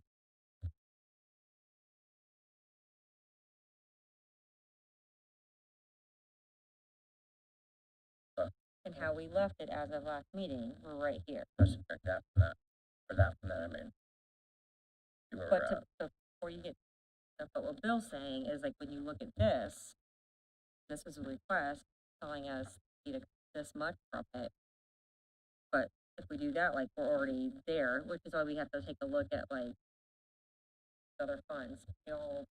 Okay. And how we left it as of last meeting, we're right here. Let's subtract that from that. Or that from that, I mean. See where But we're at. so before you get, but what Bill's saying is, like, when you look at this was a request telling us you to cut this much from it. But if we do that, like, we're already there, which is why we have to take a look at, like, other funds. They all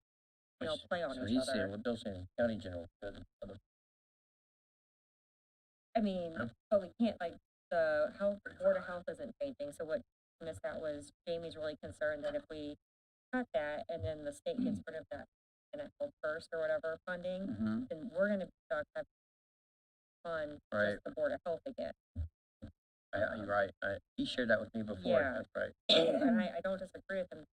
play on So each he's saying, other. what Bill's saying, county general, good, other- I mean, Yeah. but we can't, like, the health, Board of Health isn't changing, so what missed that was Jamie's really concerned that if we cut that and then the state gets rid of that, and health first or whatever funding, Mhm. then we're gonna be stuck at on Right. just the Board of Health again. You're right, he shared that with me before, Yeah. that's right. And I don't disagree with him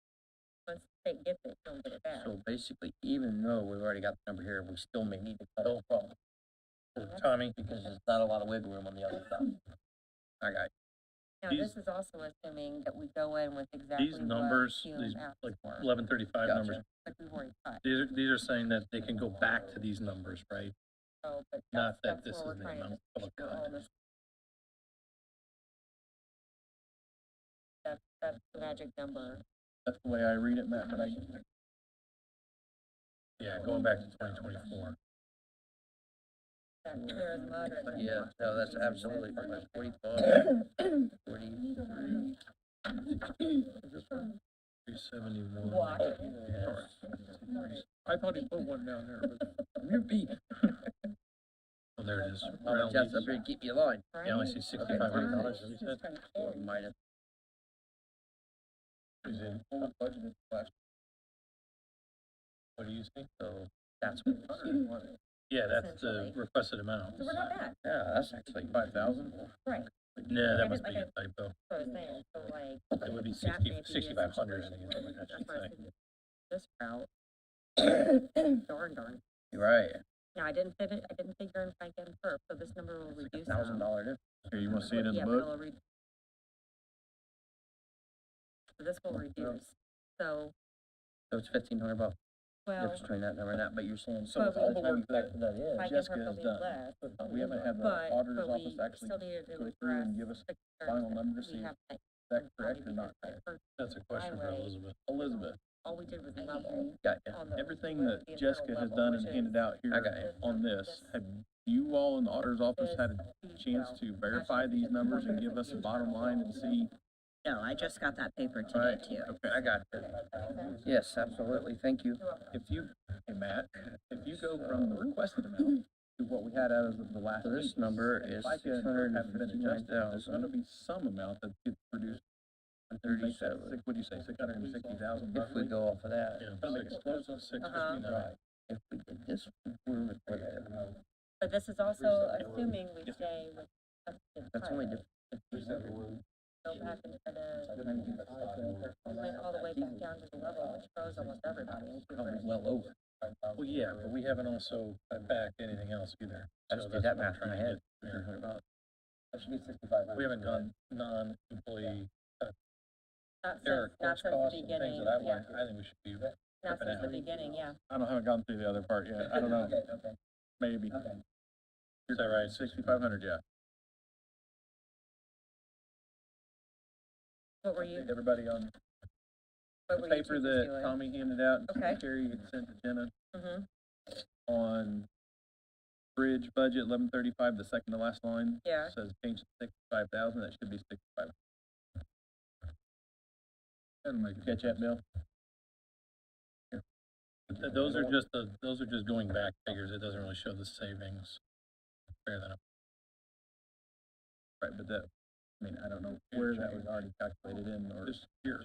basically, even though we've already got the number here, we still may need to cut it from, Tommy, because there's not a lot of wiggle room on the other stuff. I got Now, These- this is also assuming that we go in with exactly these what numbers, Hume these asked like for, 1135 Gotcha. numbers, like we've already cut. these are saying that they can go back to these numbers, right? So, but Not that that's this where is we're the trying to amount just of a figure all cut. this. That's the magic number. That's the way I read it, Matt, but Yeah, going back to 2024. That clear as mud. or- it. Yeah, no, that's absolutely, like 45, 43. 371. Watch. I thought he put one down there, but You beat. Oh, there it is. I'll just up here to keep you in line. Yeah, I only see $6,500, you said? Or minus. Is it- budgeted last. What do you see? So that's what. Yeah, that's the Essentially. requested amount. So we're not bad, Yeah, that's actually 5,000? right, Yeah, that I must did be a like typo. that's what I was saying, so like. It would be that may be a 6,500, I situation. think, is what I That's should why I say. said this route. Darn. You're right. Now, I didn't figure in FICA perp, so this number will reduce. some. $1,000 difference. Here, you wanna see it in the Yeah, but book? it'll so this will reduce, so, So it's $1,500 well, difference between that number and that, but you're saying, So so with all the time work you factor that in. FICA Jessica perp will has be done. less, We haven't had the but auditor's we office actually still needed to go through address and give us the final concerns number to that we see have if that that's how correct we or did not. that first. That's a question for Highway. Elizabeth. Elizabeth, All we did was level Got ya. on the. everything with that the Jessica internal has level, done which and handed is out here I got you. on this, have you all in the auditor's office had a chance to verify these numbers and give us a bottom line and see? No, I just got that paper today Right, too. okay. I got you. Yes, absolutely. Thank you. If you, hey Matt, if you go from the requested amount to what we had out of the last. So this meeting, number is FICA haven't been adjusted, there's gonna be some amount that gets produced. and make that 37. six- What'd you say, 660,000 If we go off of that, Yeah, Gonna make it close to 659. Right. if we did this, we're with that. But this is also assuming we stay with. That's only different. Go back and try to, went all the way back down to the level, which throws almost everybody. Probably well over. Well, yeah, but we haven't also cut back anything else either. I So just did that's that what I'm math in my trying to head. get there. $300. That should be 6,500. We haven't gone non-employee, Not there are since, not course since the costs and things beginning, of that yeah, one. I think we should be, not tripping since the out. beginning, yeah. I haven't gone through the other part yet, I don't know, maybe. is that right? 6,500, yeah. What were you, Everybody on what the were you paper two that doing? Tommy handed out, Okay. and Carrie had sent to Jenna Mm-hmm, on bridge budget 1135, the second to last line. yeah, Says change to 65,000, that should be 65. Catch that, Bill? Those are just going back figures. It doesn't really show the savings. Fair enough. Right, but that, I mean, I don't know where that was already calculated in, or. Just here.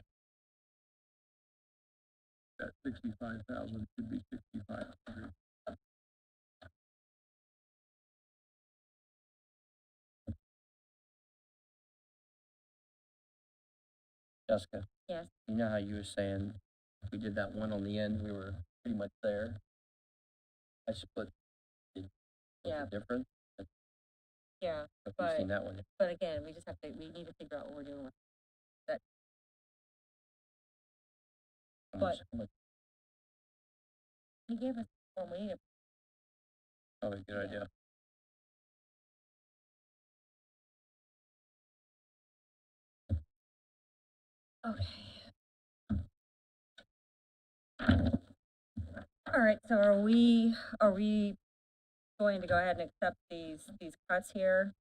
That 65,000 should be 6,500. Jessica? Yes. You know how you were saying, if we did that one on the end, we were pretty much there? I split the Yeah. difference. yeah, Have you but- seen that one? but again, we just have to, we need to figure out what we're doing with. How But- much? He gave us, well, we need to, Probably a good idea. okay. All right, so are we going to go ahead and accept these cuts here?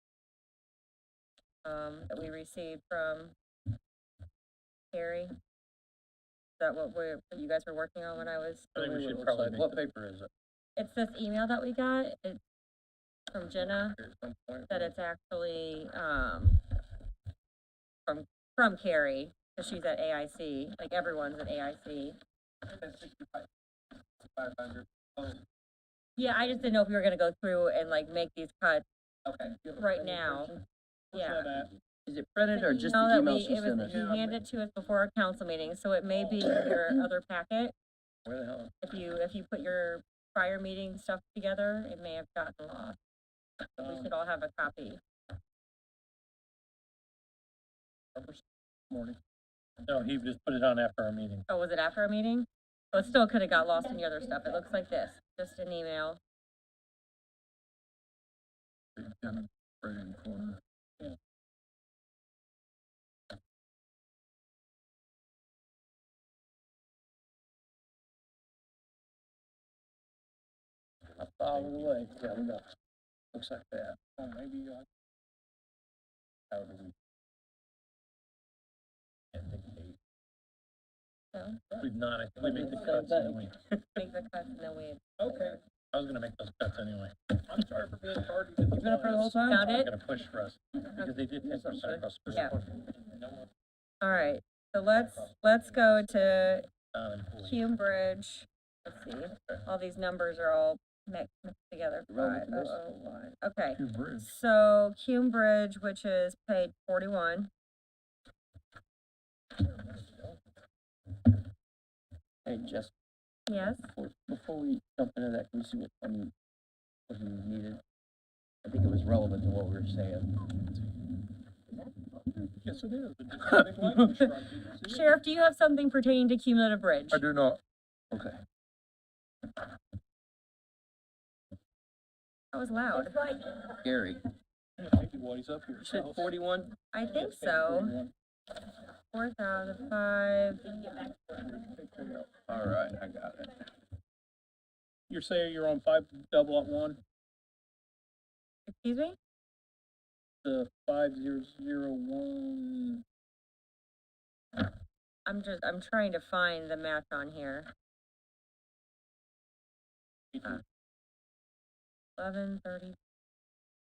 That we received from Carrie? Is that what you guys were working on when I was? I think we should Looks probably like- make What the- paper is it? It's this email that we got, it's from Jenna, Here at some point? that it's actually, from Carrie, cause she's at AIC, like everyone's at AIC. 500. Yeah, I just didn't know if we were gonna go through and like make these cuts Okay. right now. Yeah. Is it printed or just the No, that email we- she it was- sent us? He handed it to us before our council meeting, so it may be in your other packet. Where the hell? If you put your prior meeting stuff together, it may have gotten lost. We should all have a copy. Morning. No, he just put it on after our meeting. Oh, was it after our meeting? Oh, it still could have got lost in the other stuff. It looks like this, just an email. Right in the corner. Yeah. Up all the way. Yeah, we got, looks like that. Oh, maybe, how do we? Can't think of eight. So, We've not, I think we made the cuts anyway. make the cuts and then we. Okay, I was gonna make those cuts anyway. I'm sorry for being tardy. You've been up there the whole time? Found They're it? gonna push for us, because they did 10% across the Yeah. board. All right, so let's go to Employees. Hume Bridge. Let's see, all these numbers are all mixed together. Relevant to this? 5001. Okay, Two bridge. so Hume Bridge, which is page 41. Hey, Jess, Yes, before we jump into that, can we see what funding was needed? I think it was relevant to what we were saying. Yes, it is. It's a big lightning strike. Did you see it? Sheriff, do you have something pertaining to cumulative bridge? I do not. Okay. That was loud. Gary, Maybe while he's up here. you said 41? I think so. 4,005. All right, I got it. You're saying you're on 5-1, Excuse me? the 5001. I'm trying to find the match on here. 1130.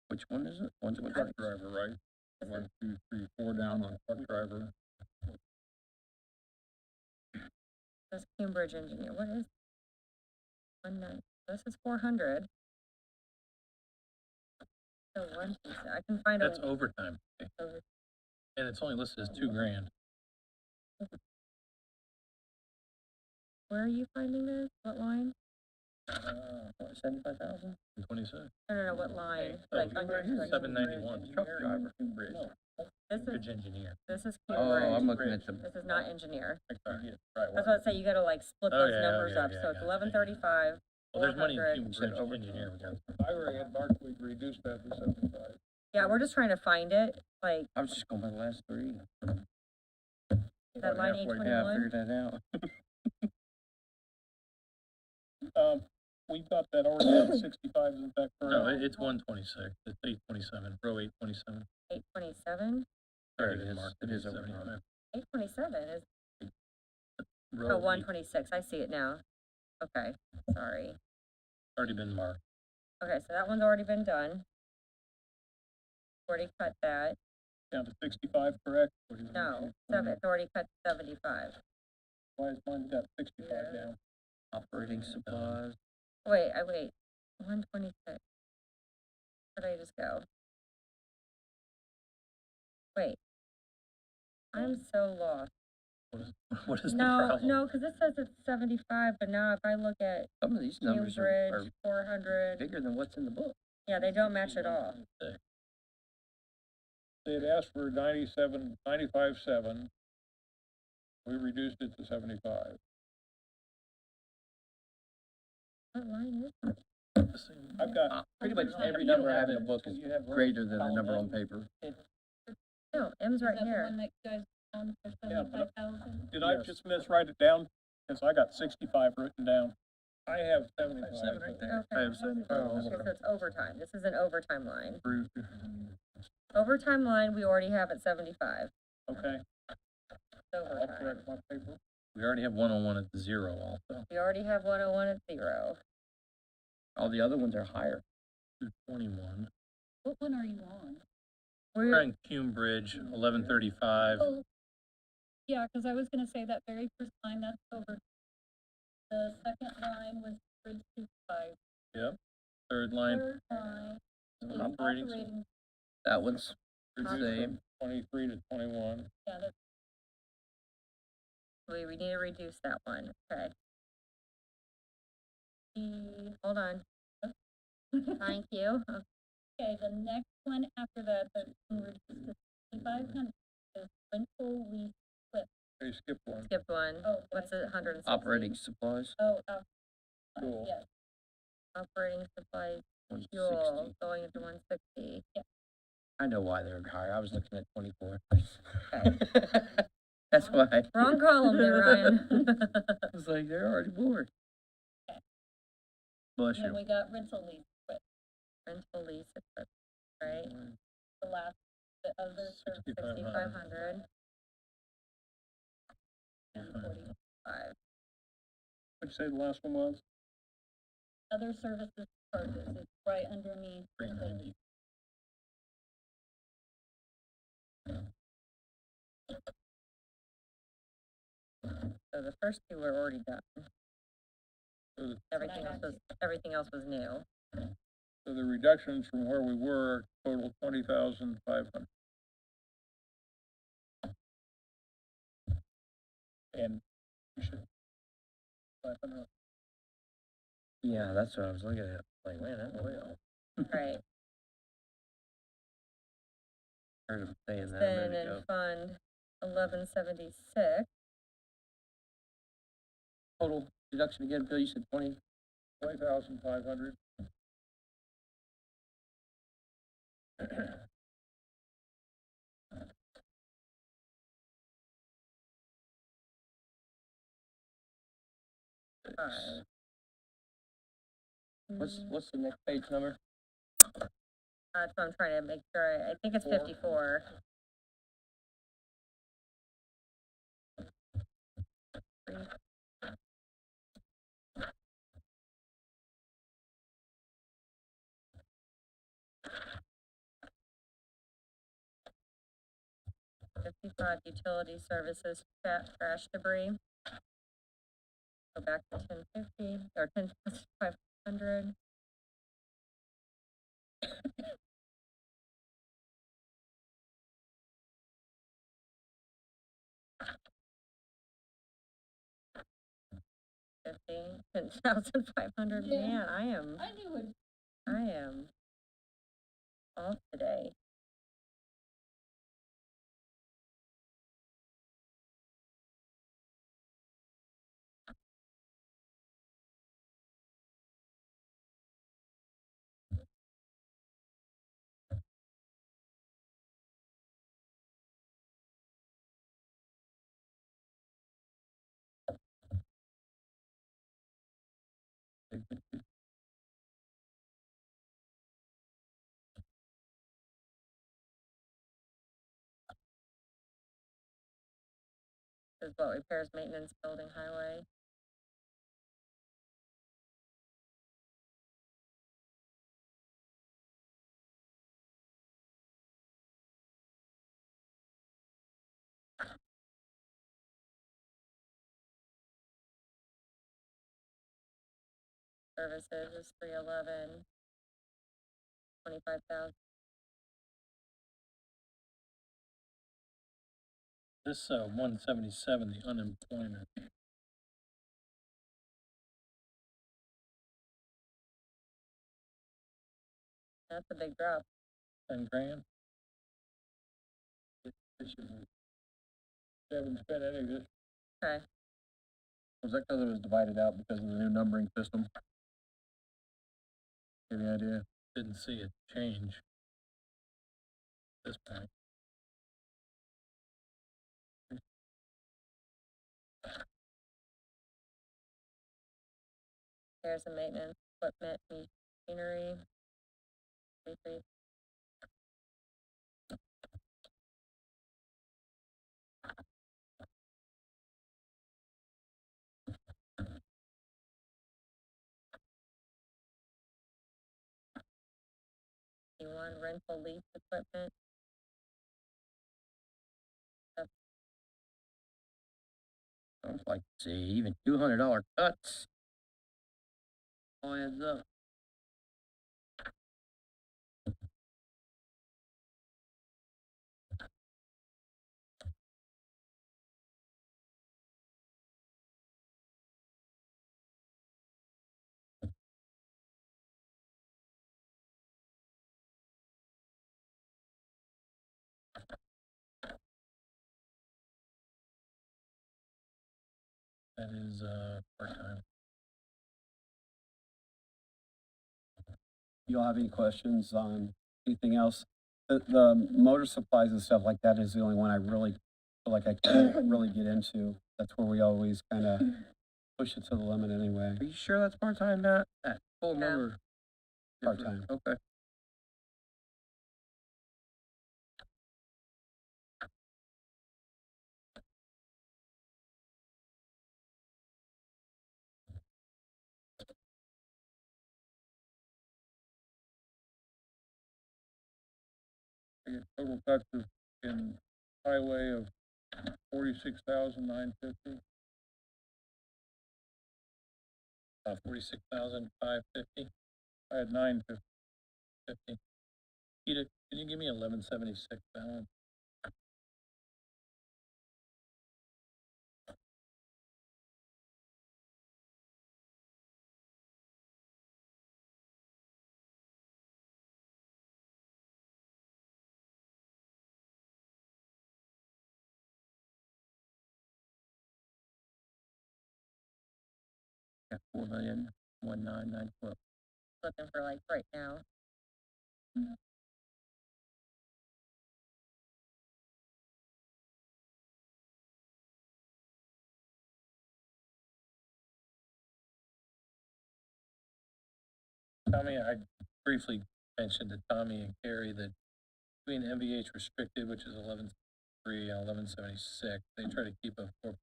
Which one is it? One's with Truck driver, right? 1, 2, 3, 4 down on truck driver. That's Cambridge engineer. What is? 19. This is 400. So one piece. I can find That's a. overtime, over- and it's only listed as $2,000. Where are you finding this? What line? 75,000? 26. No. What line? Oh, Like under. Like, 791. Truck driver. Bridge. this is Bridge engineer. Oh, Cambridge. I'm looking at the, This is not engineer. Right. That's what I say. You got to like split Oh, those yeah, numbers yeah, up. yeah, So it's yeah. 1135. Well, there's money in 400. Hume Bridge engineer. We got. I already had marked, we'd reduce that to 75. Yeah, we're just trying to find it. Like I was just going by the last three. that line Halfway. 821. Yeah, I figured that out. We got that already at 65, isn't that correct? No, it's 126. It's 827. Row 827. 827. Sorry, There it is. marked It is 875. 827 is. Row Oh, 8 126. I see it now. Okay, sorry. already been marked. Okay, so that one's already been done. Already cut that. Down to 65, correct? No, it's already cut to 75. Why is mine got 65 down? Operating supplies. Wait. 126. Where did I just go? Wait. I'm so lost. What is the No, problem? no, because it says it's 75, but now if I look at Some of these Hume numbers are Bridge, 400, bigger than what's in the book. yeah, they don't match at all. They had asked for 95.7. We reduced it to 75. What line is it? I've got, Pretty much every number I have in the book is greater than the number on paper. No, M's right here. yeah, but did I just miswrite it down? Because I got 65 written down. I have 75. right there. Okay. I have 75 Okay, also. so it's overtime. This is an overtime line. Approved. Overtime line, we already have at 75. Okay, I'll Overtime. correct my paper. We already have 101 at 0 also. We already have 101 at 0. All the other ones are higher. 221. What one are you on? We're We're, on Hume Bridge, 1135. Oh, yeah, because I was gonna say that very first line, that's over. The second line was bridge 25. Yep. Third line, Third line is operating. operating, That one's the Reduced same. from 23 to 21. yeah, that's we need to reduce that one. Okay. hold on. Thank you. Okay, the next one after that, we're just to 500 is rental lease. They skipped one. Skipped one. Oh, What's it, 160? Operating supplies, Cool. yes. Operating supplies, fuel, 160. going into 160. I know why they're higher. I was looking at 24. Okay. That's why. Wrong column there, Ryan. I was like, they're already more. Bless And then you. we got rental lease, Rental lease equipment, right? the last, the other service 6,500. and 40. 5. What'd you say the last one was? Other services charges, it's right underneath. rental lease. So the first two were already done. So Everything else was new. so the reductions from where we were total 20,500. And we should. 500. Yeah, that's what I was looking at. Like, man, that's way off. Right. Heard him saying that a Then minute in ago. fund 1176, Total deduction again, Bill, you said 20? 20,500. What's the next page number? that's what I'm trying to make sure. I think it's 54. $55 utility services, trash debris. Go back to 1050 or 10,500. $50, 10,500. Yeah. Man, I knew it. I am off today. Is what repairs, maintenance, building, highway. Services is 311. 25,000. This, 177, the unemployment, That's a big drop. 10 grand? Haven't spent any of this. Okay. Was that because it was divided out because of the new numbering system? Give you an idea? Didn't see it change at this point. Repairs and maintenance, equipment, machinery. 33. One rental lease equipment. I was like, see, even $200 cuts. All adds up. That is, part-time. You all have any questions on anything else? The motor supplies and stuff like that is the only one I really feel like I can't really get into. That's where we always kind of push it to the limit anyway. Are you sure that's part-time, Matt? I full Yeah. remember. Part-time. Okay. The total cuts in highway of 46,950. 46,550. I had 950. Peter, can you give me 1176 balance? Yeah, 4,19912. Looking for like right now. Tommy, I briefly mentioned to Tommy and Carrie that between MVH restricted, which is 11.3 and 1176, they try to keep a 4.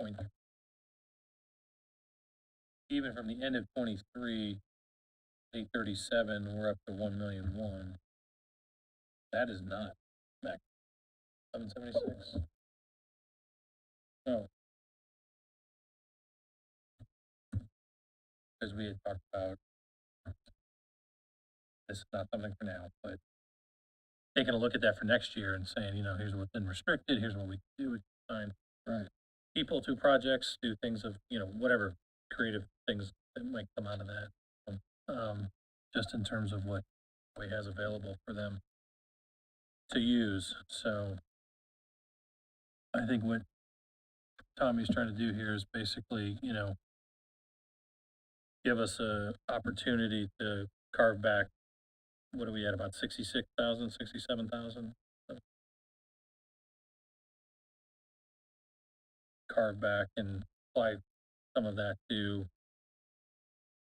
Even from the end of 23, 837, we're up to 1,000,001. That is not back 1176. No, Because we had talked about this is not something for now, but taking a look at that for next year and saying, here's what's been restricted, here's what we can do, it's fine. Right. People to projects, do things of, whatever creative things that might come out of that. Just in terms of what we has available for them to use. So I think what Tommy's trying to do here is basically, give us a opportunity to carve back, what are we at, about 66,000, 67,000? Carve back and apply some of that to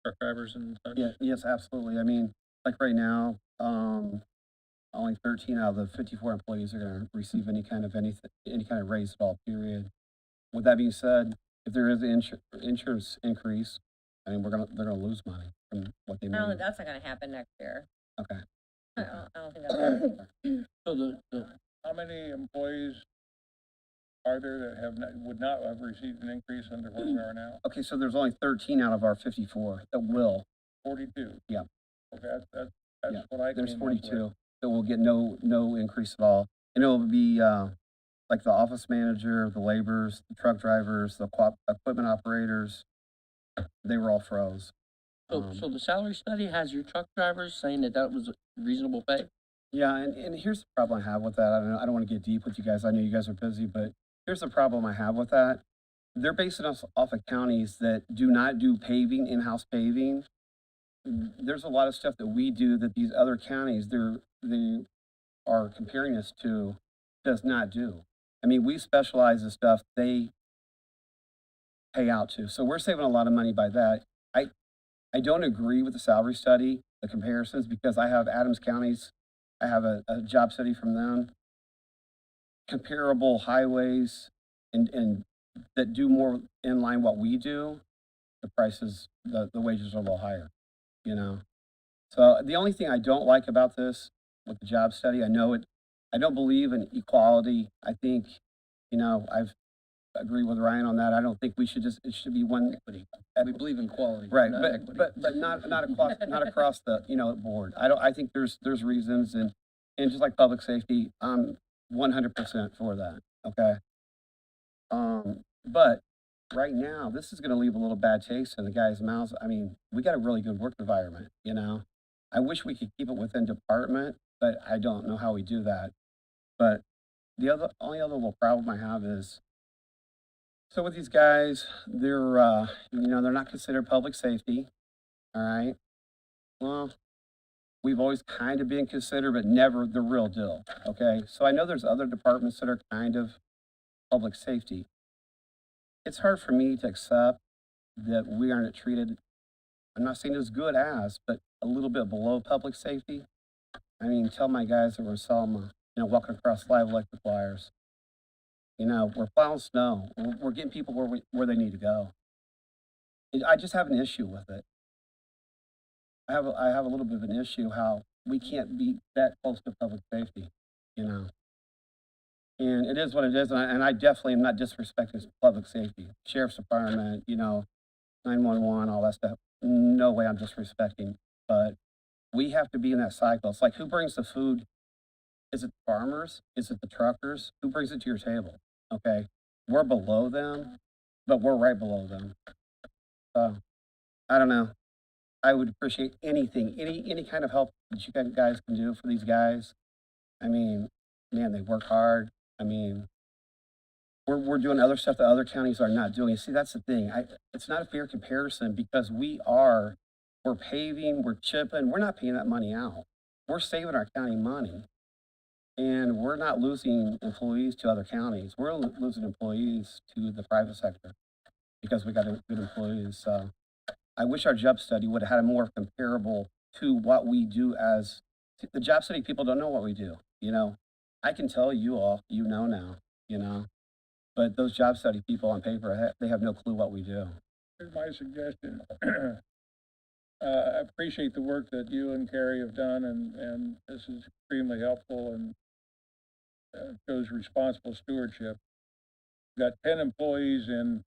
truck drivers and such. Yeah, yes, absolutely. I mean, like right now, only 13 out of the 54 employees are gonna receive any kind of raise at all, period. With that being said, if there is an insurance increase, I mean, they're gonna lose money from what they I don't think made. that's not gonna happen next year. Okay. I don't think that's gonna happen. So the how many employees are there that would not have received an increase under where we are now? Okay, so there's only 13 out of our 54 that will. 42. Yeah. Okay, that's Yeah, what I There's came up with. 42 that will get no increase at all. And it'll be, like the office manager, the laborers, the truck drivers, the equipment operators, they were all froze. so the salary study has your truck drivers saying that was reasonable pay? Yeah, and here's the problem I have with that. I don't want to get deep with you guys. I know you guys are busy, but here's the problem I have with that. They're basing us off of counties that do not do paving, in-house paving. There's a lot of stuff that we do that these other counties they are comparing us to does not do. I mean, we specialize in stuff they pay out to. So we're saving a lot of money by that. I don't agree with the salary study, the comparisons, because I have Adams counties, I have a job study from them. Comparable highways and that do more in line what we do, the prices, the wages are a little higher, you know? So the only thing I don't like about this with the job study, I don't believe in equality. I think, I've agreed with Ryan on that. I don't think it should be one equity. We believe in quality, Right, not but, equity. but not across the, board. I think there's reasons and just like public safety, I'm 100% for that, okay? But right now, this is gonna leave a little bad taste in the guys' mouths. I mean, we got a really good work environment, you know? I wish we could keep it within department, but I don't know how we do that. But only other little problem I have is So with these guys, they're, they're not considered public safety, all right? Well, we've always kind of been considered, but never the real deal, okay? So I know there's other departments that are kind of public safety. It's hard for me to accept that we aren't treated, I'm not saying as good as, but a little bit below public safety. I mean, tell my guys that we're Selma, walking across live electric wires. We're plowing snow. We're getting people where they need to go. I just have an issue with it. I have a little bit of an issue how we can't be that close to public safety, you know. And it is what it is, and I definitely am not disrespecting public safety, sheriff's department, 911, all that stuff. No way I'm disrespecting, but we have to be in that cycle. It's like, who brings the food? Is it the farmers? Is it the truckers? Who brings it to your table? Okay, we're below them, but we're right below them. So I don't know. I would appreciate anything, any kind of help that you guys can do for these guys. I mean, man, they work hard. I mean, we're doing other stuff that other counties are not doing. See, that's the thing. It's not a fair comparison because we're paving, we're chipping, we're not paying that money out. We're saving our county money, and we're not losing employees to other counties. We're losing employees to the private sector because we got good employees. So I wish our job study would have had a more comparable to what we do as the job study people don't know what we do. I can tell you all, now, but those job study people on paper, they have no clue what we do. Here's my suggestion. I appreciate the work that you and Carrie have done, and this is extremely helpful and shows responsible stewardship. We've got 10 employees in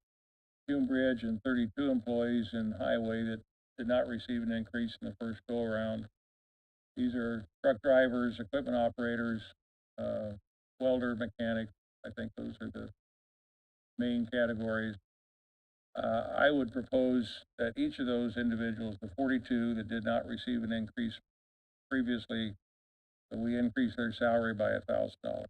Hume Bridge and 32 employees in Highway that did not receive an increase in the first go-around. These are truck drivers, equipment operators, welder, mechanic. I think those are the main categories. I would propose that each of those individuals, the 42 that did not receive an increase previously, that we increase their salary by $1,000.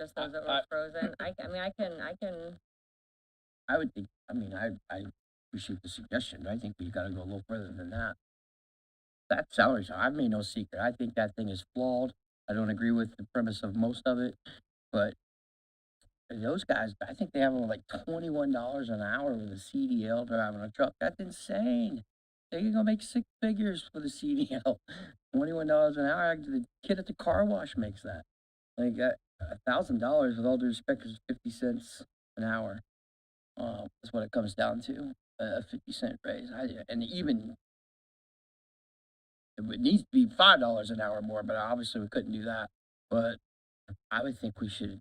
Just those that were frozen. I mean, I can, I would think, I appreciate the suggestion, but I think we gotta go a little further than that. That salary, I've made no secret. I think that thing is flawed. I don't agree with the premise of most of it, but those guys, I think they have like $21 an hour with a CDL driving a truck. That's insane. They're gonna make 6 figures for the CDL. $21 an hour. The kid at the car wash makes that. Like $1,000, with all due respect, is 50 cents an hour. That's what it comes down to. A 50-cent raise. And even it needs to be $5 an hour more, but obviously we couldn't do that. But I would think we should.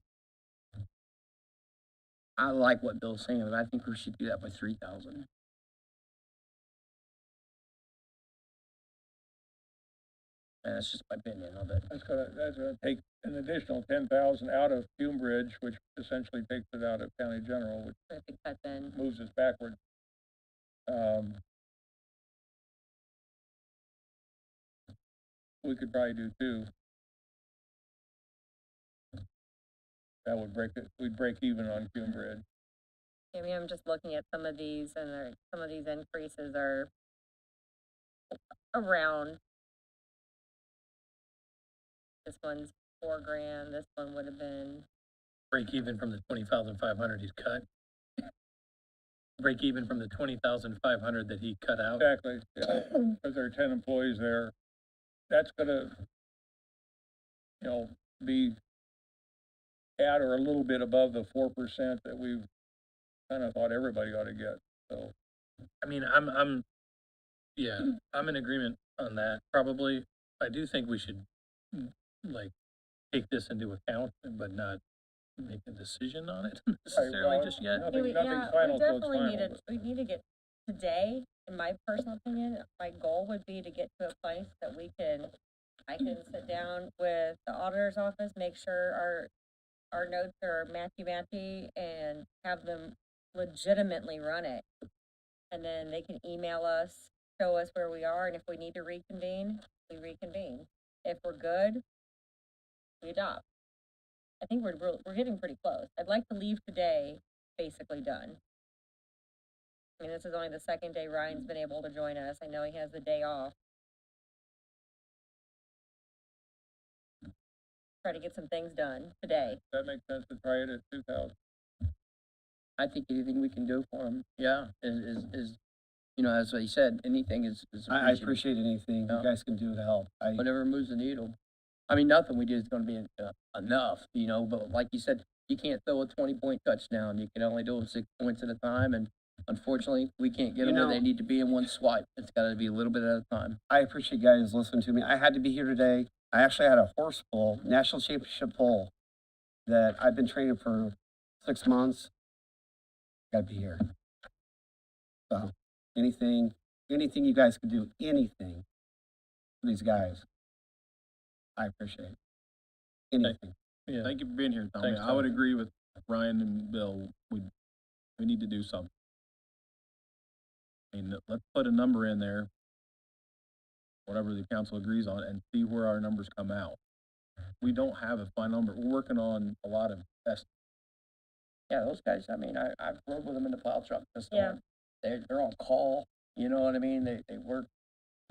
I like what Bill's saying, but I think we should do that by 3,000. And that's just my opinion of it. That's gonna take an additional 10,000 out of Hume Bridge, which essentially takes it out of County General, which I think that's in. moves us backward. We could probably do 2. That would break it. We'd break even on Hume Bridge. I mean, I'm just looking at some of these, and some of these increases are around. This one's $4,000. This one would have been. Break even from the 20,500 he's cut. Break even from the 20,500 that he cut out. Exactly, yeah, because there are 10 employees there. That's gonna, be at or a little bit above the 4% that we've kind of thought everybody ought to get, so. I mean, I'm in agreement on that, probably. I do think we should, like, take this into account, but not make a decision on it necessarily just yet. Nothing's We final till it's definitely final. we need to get today, in my personal opinion, my goal would be to get to a place that I can sit down with the auditor's office, make sure our notes are matchy, and have them legitimately run it. And then they can email us, show us where we are, and if we need to reconvene, we reconvene. If we're good, we adopt. I think we're getting pretty close. I'd like to leave today basically done. I mean, this is only the second day Ryan's been able to join us. I know he has the day off. Try to get some things done today. That makes sense to try it at 2,000. I think anything we can do for them, yeah, is, you know, as I said, anything is I appreciated. appreciate anything Yeah. you guys can do to help. Whatever moves the needle. I mean, nothing we do is gonna be enough, you know, but like you said, you can't throw a 20-point touchdown. You can only do it 6 points at a time, and unfortunately, we can't get You them where know- they need to be in one swipe. It's gotta be a little bit at a time. I appreciate you guys listening to me. I had to be here today. I actually had a horse pull, national championship pull, that I've been training for 6 months. Gotta be here. So, anything you guys can do, anything for these guys, I appreciate. Anything. Yeah. Thank you for being here, Tommy. Thanks, I would Tommy. agree with Ryan and Bill. We need to do something. I mean, let's put a number in there, whatever the council agrees on, and see where our numbers come out. We don't have a final number. We're working on a lot of tests. Yeah, those guys, I mean, I've rode with them in the plow truck this Yeah. time. They're on call, you know what I mean? They work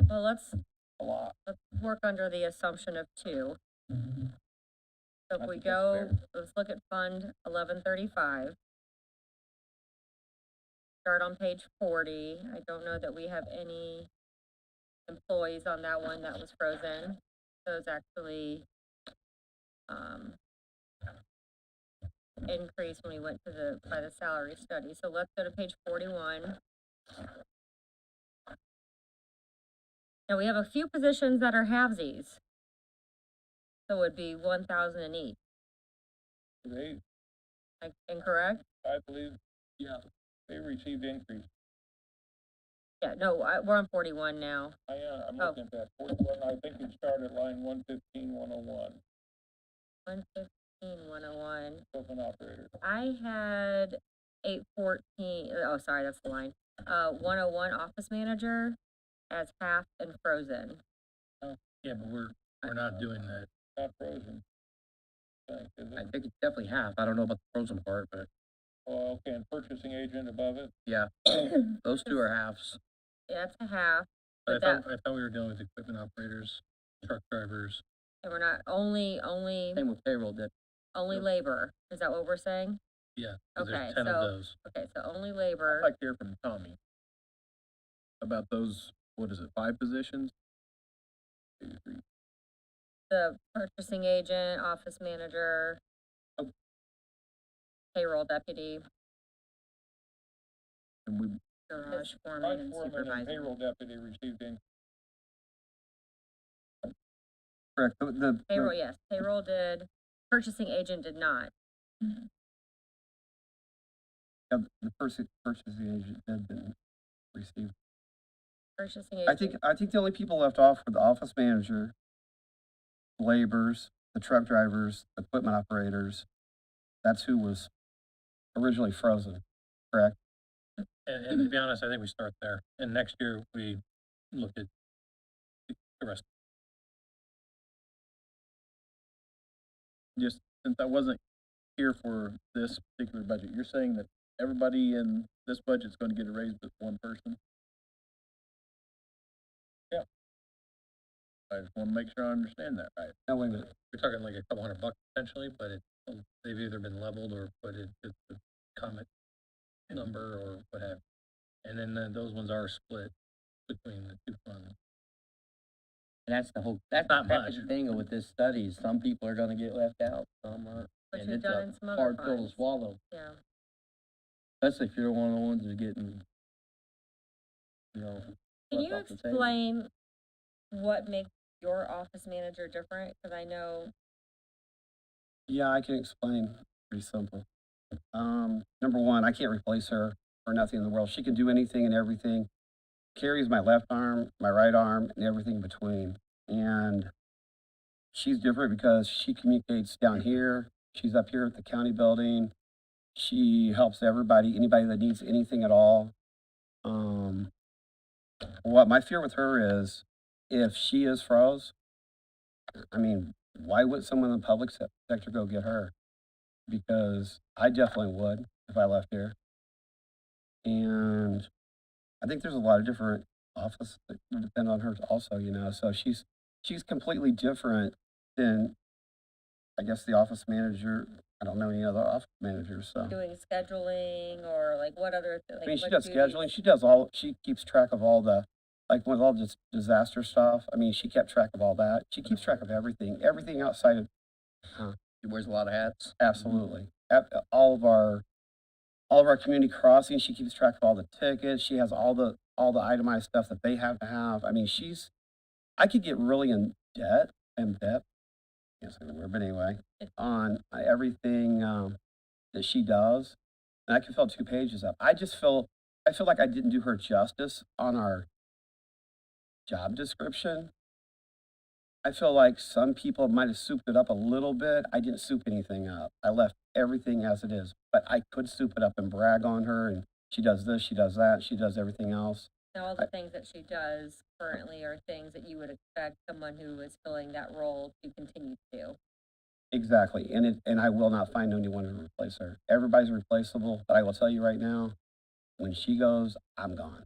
Well, let's a lot. work under the assumption of 2. So if I we think that's go, fair. let's look at Fund 1135. Start on page 40. I don't know that we have any employees on that one that was frozen. Those actually, increased when we went to by the salary study. So let's go to page 41. Now we have a few positions that are halvesies. So it would be 1,000 in each. They, Incorrect? I believe, yeah, they received increase. Yeah, no, we're on 41 now. I'm Oh. looking at that 41, I think it started at line 115, 101, 115, 101. equipment operator. I had 814, oh, sorry, that's the line. 101 office manager as half and frozen. Yeah, but we're not doing that. Not frozen. Thank you. Is I it? think it's definitely half. I don't know about the frozen part, but Oh, okay, and purchasing agent above it? yeah, those two are halves. Yeah, that's a half. I But thought we were dealing with equipment operators, truck drivers. and we're not, only Same with payroll dip. labor. Is that what we're saying? Yeah, 'cause Okay, there's 10 of so- those. Okay, so only I'd labor. like to hear from Tommy about those, what is it, 5 positions? The purchasing agent, office manager, payroll deputy. And we, Garage My foreman and foreman and supervisor. payroll deputy received increase. Correct. The Payroll, yes, payroll did. Purchasing agent did not. the purchasing agent didn't receive. Purchasing I agent. think the only people left off were the office manager, laborers, the truck drivers, the equipment operators. That's who was originally frozen, correct? And to be honest, I think we start there. And next year, we look at the rest. just, since I wasn't here for this particular budget, you're saying that everybody in this budget's gonna get a raise but one person? Yeah. I just wanna make sure I understand that right. Now, wait a minute. We're talking like a couple $100 potentially, but they've either been leveled or put into the comet number or what have. And then those ones are split between the two funds. And that's that's Not the much. thing with this study. Some people are gonna get left out, some aren't. Which And we've it's done a in some other hard pill to funds. swallow, Yeah. especially if you're one of the ones who's getting, you know. Can left you off the table. explain what makes your office manager different? Because I know, Yeah, I can explain. Pretty simple. Number one, I can't replace her for nothing in the world. She can do anything and everything. Carries my left arm, my right arm, and everything between. And she's different because she communicates down here. She's up here at the county building. She helps everybody, anybody that needs anything at all. What my fear with her is if she is froze, I mean, why would someone in the public sector go get her? Because I definitely would if I left here. And I think there's a lot of different offices that depend on her also, you know, so she's completely different than, I guess, the office manager. I don't know any other office managers, so. Doing scheduling or like what other, I mean, she what does duties? scheduling, she keeps track of all the, like with all this disaster stuff, I mean, she kept track of all that. She keeps track of everything outside of, He wears a lot of hats. absolutely. All of our community crossings, she keeps track of all the tickets, she has all the itemized stuff that they have to have. I mean, I could get really in debt, can't say the word, but anyway, on everything, that she does. And I could fill 2 pages up. I feel like I didn't do her justice on our job description. I feel like some people might have souped it up a little bit. I didn't soup anything up. I left everything as it is, but I could soup it up and brag on her, and she does this, she does that, she does everything else. Now, all the things that she does currently are things that you would expect someone who is filling that role to continue to do. Exactly, and I will not find anyone to replace her. Everybody's replaceable, but I will tell you right now, when she goes, I'm gone.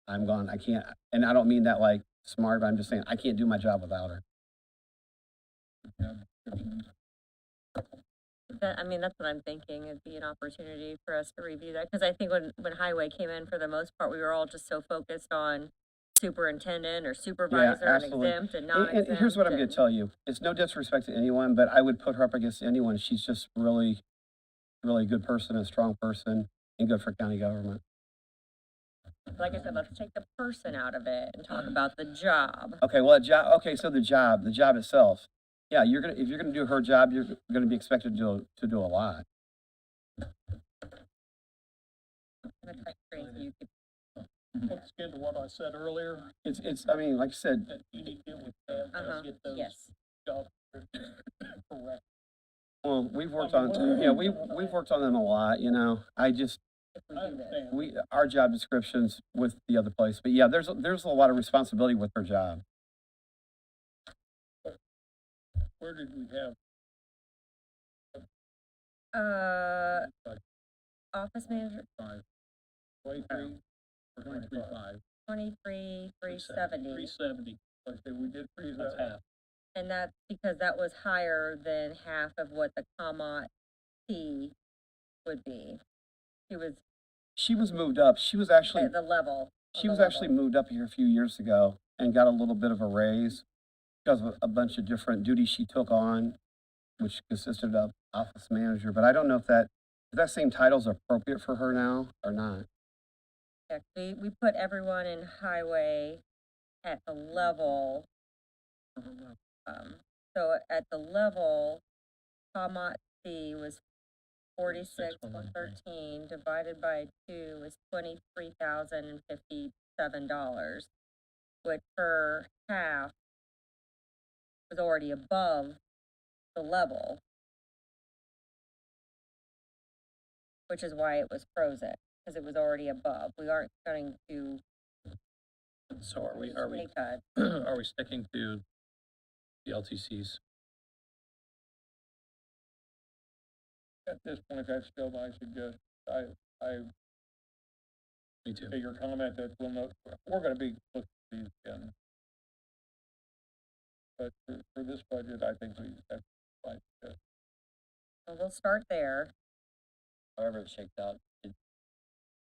I'm gone. I can't, and I don't mean that like smart, but I'm just saying I can't do my job without her. I mean, that's what I'm thinking, it'd be an opportunity for us to review that, because I think when highway came in, for the most part, we were all just so focused on superintendent or supervisor and absolutely. exempt and And non-exempt. here's what I'm gonna and- tell you. It's no disrespect to anyone, but I would put her up against anyone. She's just really, really good person, a strong person, and good for county government. Like I said, let's take the person out of it and talk about the job. Okay, well, so the job itself. Yeah, if you're gonna do her job, you're gonna be expected to do a lot. Let's get to what I said earlier, I mean, like I said, that you need to get with Pam, Uh-huh, get those yes. job descriptions correct. well, we've worked on them a lot, you know. If we I do this. understand. Our job descriptions with the other place, but yeah, there's a lot of responsibility with her job. Where did we have, Office manager, 23, or 23.5? 23,370. 370, okay, we did freeze that. That's half. And that's because that was higher than half of what the comma T would be. She was moved up. She was actually At the level. She was actually moved up here a few years ago and got a little bit of a raise because of a bunch of different duties she took on, which consisted of office manager. But I don't know if that same title is appropriate for her now or not. Yeah, we put everyone in highway at the level. So at the level, comma C was 46,113 divided by 2 is $23,057, which her half was already above the level, which is why it was frozen, because it was already above. We aren't going to So are we pay cut. are we sticking to the LTCs? At this point, that's still my suggestion. I Me too. take your comment that we're gonna be looking at these again. But for this budget, I think that's fine. Yeah. So we'll start there. However it shakes out, it's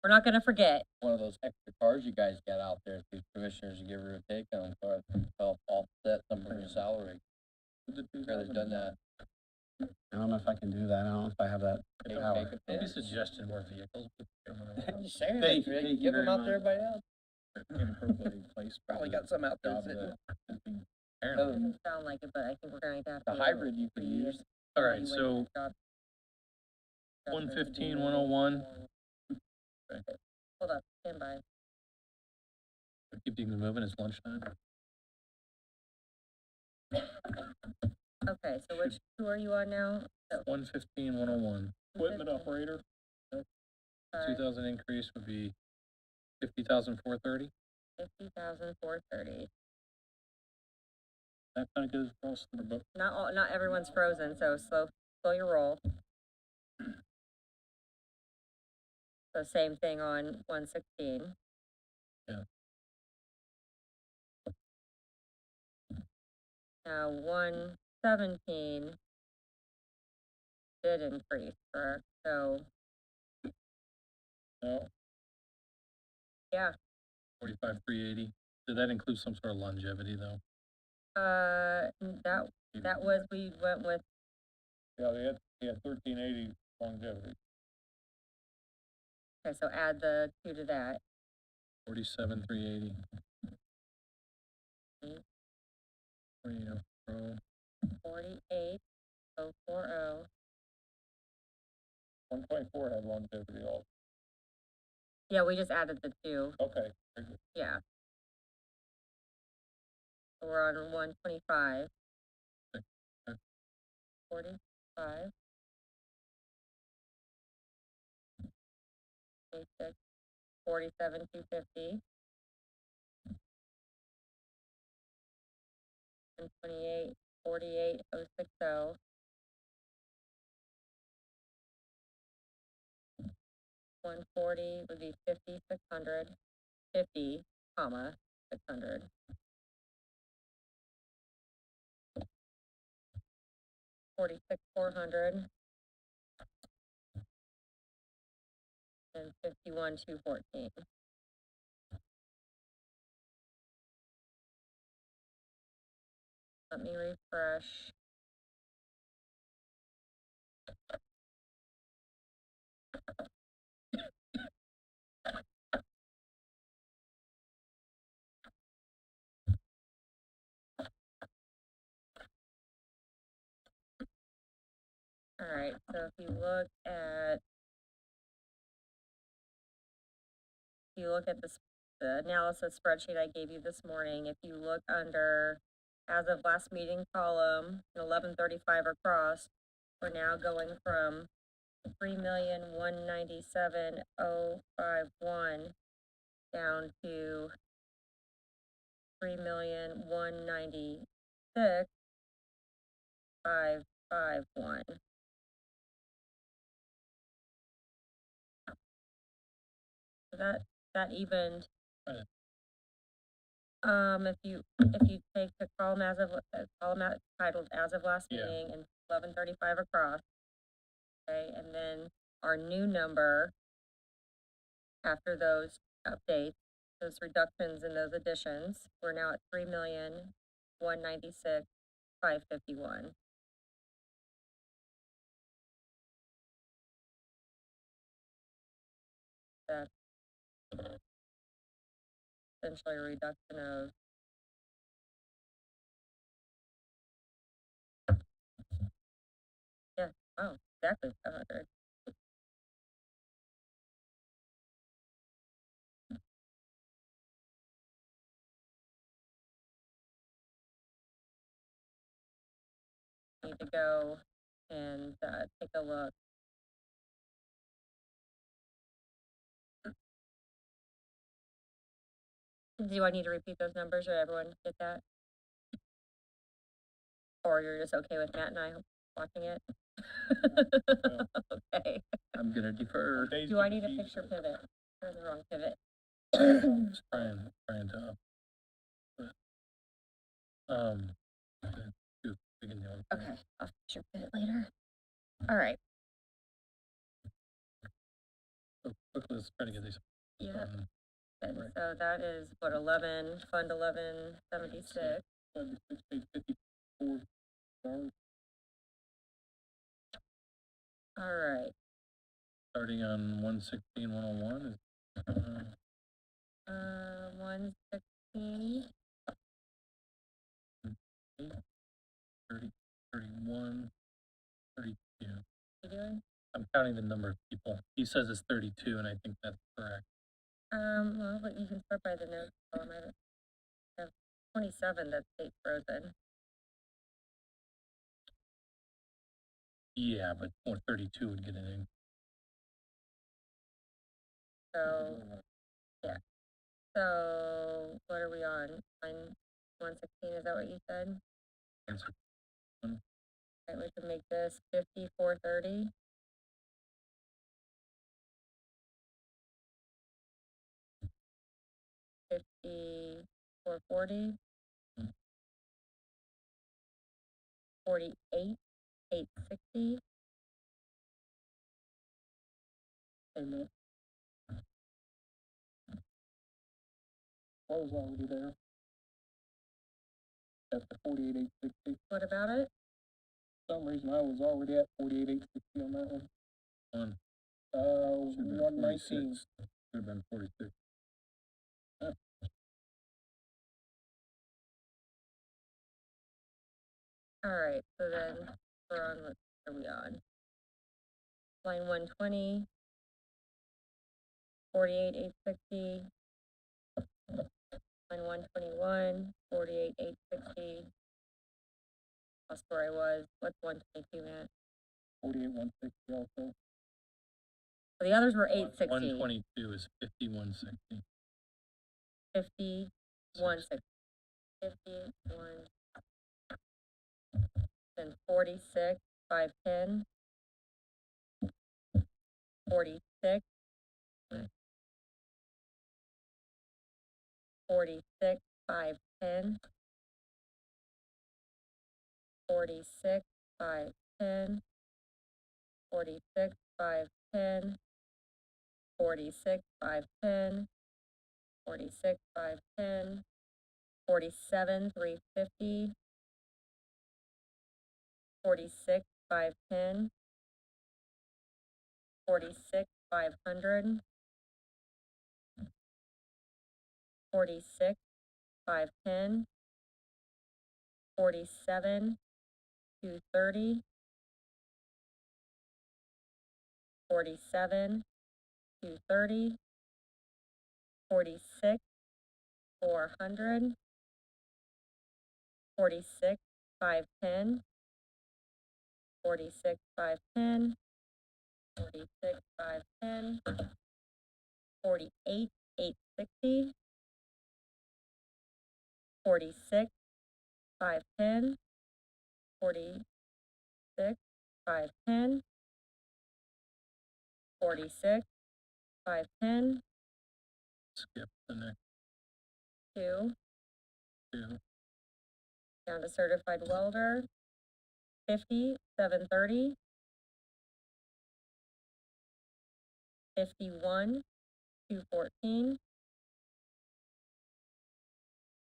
We're not gonna forget. one of those extra cars you guys got out there, if commissioners give her a take on, so I think help offset some of your salary. Rather done that. I don't know if I can do that. I don't know if I have that power. Maybe suggesting more vehicles. I'm just saying, Thank if you give them very out much. to everybody else. Inappropriately placed. Probably got some out there Job sitting. that is being Apparently. Doesn't sound like it, but I think we're going to have The to. hybrid you could use. All right, so 115, 101, Hold up, stand by. keep things moving, it's lunchtime. Okay, so who are you on now? So, 115, 101, Equipment operator, 2,000 increase would be 50,430. 50,430. That kind of goes across the book. Not everyone's frozen, so slow your roll. So same thing on 116. Yeah. Now 117 did increase, correct? So, No, yeah, 45,380. Did that include some sort of longevity though? that was, we went with, yeah, they had 1380 longevity. okay, so add the 2 to that. 47,380. Mm. Yeah, pro. 48,040. 124 had longevity also. Yeah, we just added the 2, Okay, very good. yeah. So we're on 125. Okay. 45. 46, 47,250. And 28, 48,060. 140 would be 50,600. 50, comma, 600. 46,400. And 51,214. Let me refresh. All right, so if you look at the analysis spreadsheet I gave you this morning, if you look under as of last meeting column, 1135 across, we're now going from 3,197,051 down to 3,196,551. So that evened. If you take the column titled as of last Yeah. meeting and 1135 across, okay, and then our new number after those updates, those reductions and those additions, we're now at 3,196,551. That's essentially a reduction of exactly 500. Need to go and take a look. Do I need to repeat those numbers or everyone get that? Or you're just okay with Matt and I watching it? Okay. I'm gonna defer. Do I need a picture pivot? Or the wrong pivot? Just trying to. We can do it. Okay, I'll picture pivot later. All right. So quickly, let's try to get these. Yeah. And right. so that is what, 11, Fund 1176. 54. All right. Starting on 116, 101 is. 116. 30, 31, 32. You doing? I'm counting the number of people. He says it's 32, and I think that's correct. Well, but you can start by the notes column. I have 27 that's state frozen. Yeah, but 32 would get it in. So, yeah. So, what are we on? Line 116, is that what you said? Right, we can make this 5430. $54.40. 48,860. Amen. What was already there? At the 48,860. What about it? For some reason, I was already at 48,860 on that one. One. Should've been 119. 46. Should've been 46. Alright, so then we're on, what are we on? Line 120. 48,860. Line 121. 48,860. That's where I was. What's 122 at? 48,160 also. The others were 860. 122 is 5160. 5160. 51. Then 46, 510. 46. 46, 510. 46, 510. 46, 510. 46, 510. 46, 510. 47, 350. 46, 510. 46, 500. 46, 510. 47, 230. 47, 230. 46, 400. 46, 510. 46, 510. 46, 510. 48, 860. 46, 510. 46, 510. 46, 510. Skip the next 2. two. Down to certified welder. 50, 730. 51, 214.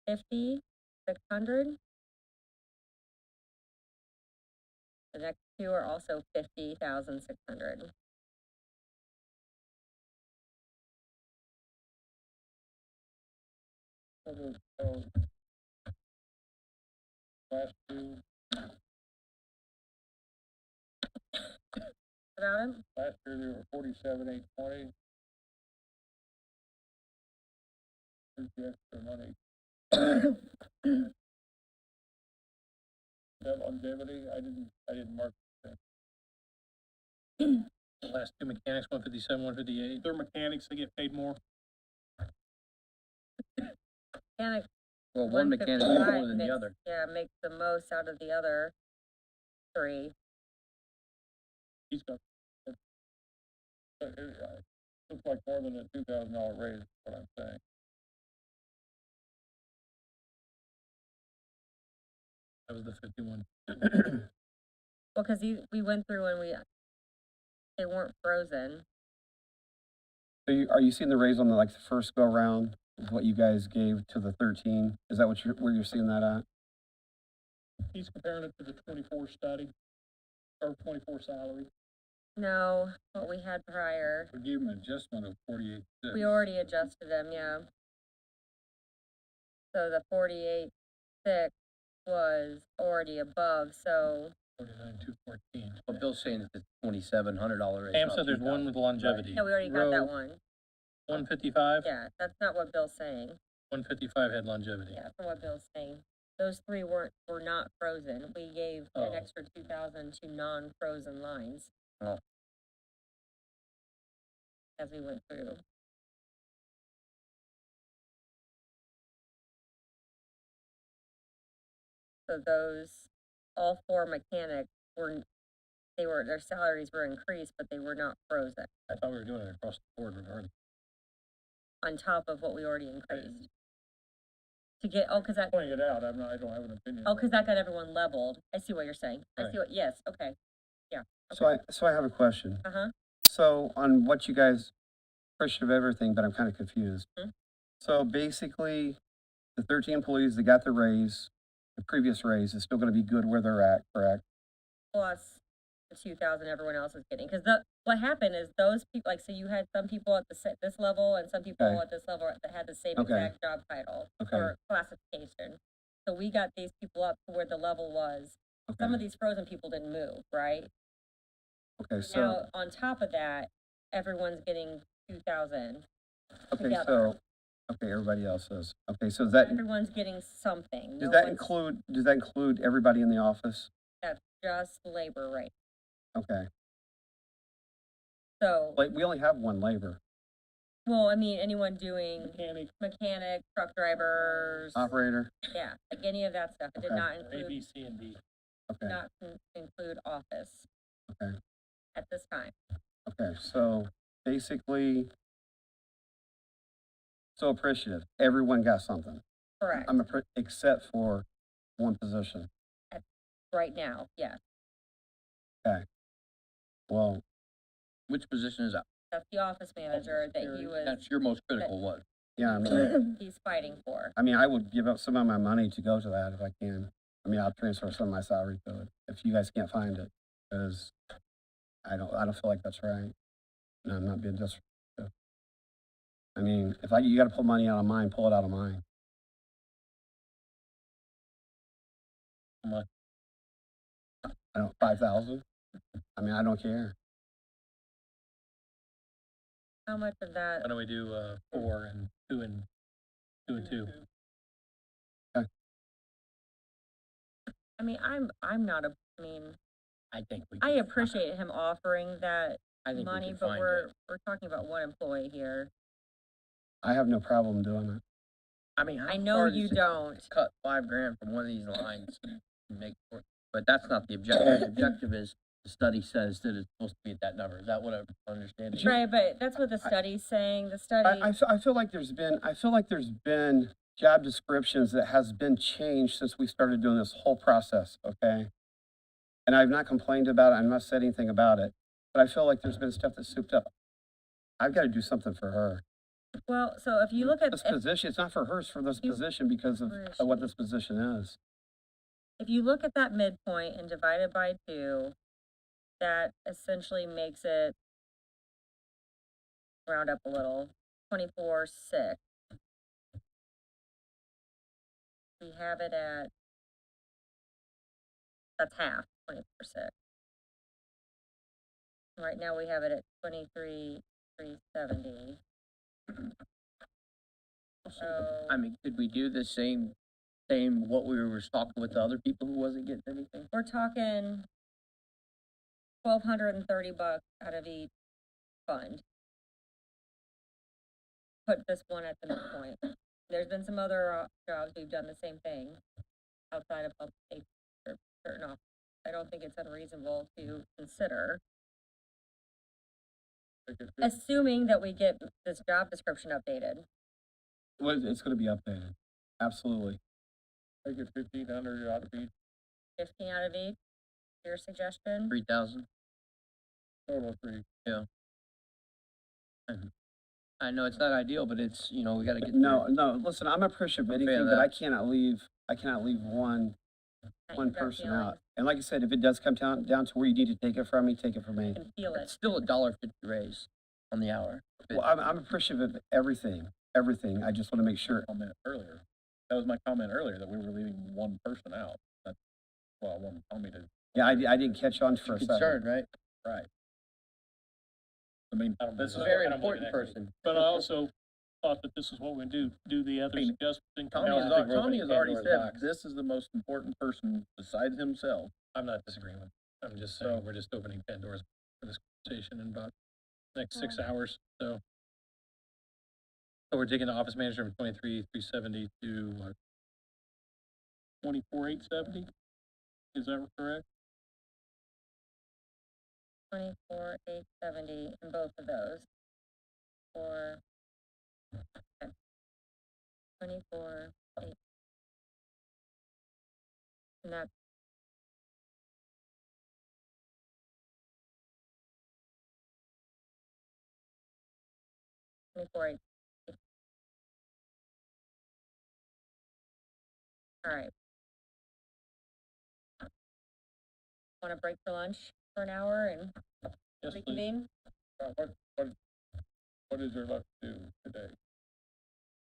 50, 600. The next two are also 50,600. Last two, About it? last year they were 47,820. Here's the extra money. That longevity, I didn't mark that. The last two mechanics, 157, 158. They're mechanics, they get paid more. Mechanic, Well, one mechanic is more 155 than the makes- other. Yeah, makes the most out of the other 3. He's got, looks like more than a $2,000 raise, is what I'm saying. That was the 51. Well, cause we went through and they weren't frozen. So are you seeing the raise on the, like, the first go round, is what you guys gave to the 13? Is that where you're seeing that at? He's comparing it to the 24 study, or 24 salary. No, what we had prior. We gave them an adjustment of 48,600. We already adjusted them, yeah. So the 48.6 was already above, so 49,214. But Bill's saying it's $2,700 raise. Pam not said there's one with longevity. yeah, we already got that Row one. 155, Yeah, that's not what Bill's saying. 155 had longevity. Yeah, from what Bill's saying. Those 3 were not frozen. We gave an Oh. extra 2,000 to non-frozen lines. Oh. As we went through. So those, all four mechanics their salaries were increased, but they were not frozen I thought we were doing it across the board regardless. on top of what we already increased. To get, cause that, Pointing it out, I don't have an opinion. cause that got everyone leveled. I see what you're saying. I Right. see what, yes, okay. So I have a question. Uh-huh. So on what you guys, appreciative of everything, but I'm kind of confused. Mhm. So basically, the 13 employees that got the raise, the previous raise is still gonna be good where they're at, correct? Plus the 2,000 everyone else is getting. Cause what happened is those people, like, so you had some people at this level and some people Okay. at this level that had the same Okay. exact job title Okay. or classification. So we got these people up to where the level was. Some of Okay, these frozen people didn't move, right? okay, so, Now, on top of that, everyone's getting 2,000. okay, together. so, okay, everybody else is, okay, so that, Everyone's getting something. does No that one's- include everybody in the office? That's just labor rate. Okay, So, like, we only have one labor, well, I mean, anyone doing Mechanic, truck drivers, operator, yeah, like any of that stuff. It did Okay. not A, B, include, C, and D. okay, include office okay, at this time. okay, so basically, so appreciative, everyone got something. Correct. Except for one position. Right now, yes. Well, Which position is that? That's the office manager that he was, That's your most critical one. yeah, I mean, he's fighting for. I would give up some of my money to go to that if I can. I mean, I'll transfer some of my salary to it if you guys can't find it, because I don't feel like that's right. And I'm not being disrespectful. I mean, you gotta pull money out of mine, pull it out of mine. How much? I don't, 5,000? I mean, I don't care. How much of that? Why don't we do, 4 and 2 and 2 and 2? I mean, I'm not I mean, I think we. I could- appreciate him offering that I think we money, could but find we're it. talking about one employee here. I have no problem doing it. I mean, how I know hard you is it don't. to cut $5,000 from one of these lines and make, but that's not the objective. The objective is, the study says that it's supposed to be at that number. Is that what I'm understanding? Right, but that's what the study's saying. The study, I feel like there's been job descriptions that has been changed since we started doing this whole process, okay? And I've not complained about it, I've not said anything about it, but I feel like there's been stuff that's souped up. I've gotta do something for her. well, so if you look at, This position, it's not for her, it's for this You- position because of Where is what she? this position is. if you look at that midpoint and divide it by 2, that essentially makes it, round up a little, 24,600. We have it at, that's half, 24,600. Right now, we have it at 23,370. So, I mean, could we do the same, what we were talking with the other people who wasn't getting anything? we're talking $1,230 out of each fund. Put this one at the midpoint. There's been some other jobs we've done the same thing outside of public safety or certain offices. I don't think it's unreasonable to consider, assuming that we get this job description updated. It's gonna be updated, absolutely. make it 1,500 out of each, 15 out of each, your suggestion? 3,000? total 3. I know it's not ideal, but it's, we gotta get. No, listen, I'm appreciative of Okay, anything, but that- I cannot leave one You've got person feelings. out. And like I said, if it does come down to where you need to take it from me, take it from me. I can feel It's it. still $1.50 raise on the hour. Well, I'm appreciative of everything. I just wanna make sure. Comment earlier. That was my comment earlier, that we were leaving one person out. That's, well, I wanted Tommy to, Yeah, I didn't catch on for a second. Concerned, right? right. I mean, This It's is a very I don't believe important it. person. But I also thought that this is what we do the other I mean, adjustments. and Tommy No, I has, think we're Tommy opening has already Pandora's said, box. this is the most important person besides himself. I'm not disagreeing with, I'm just saying, we're just opening Pandora's for this conversation in about next 6 hours, so. So we're taking the office manager from 23,370 to, 24,870. Is that correct? 24,870 in both of those. For, okay. 24, 8. And that's 24, 8. All right. Want to break for lunch for an hour and Yes, please. reconvene? What is there left to do today?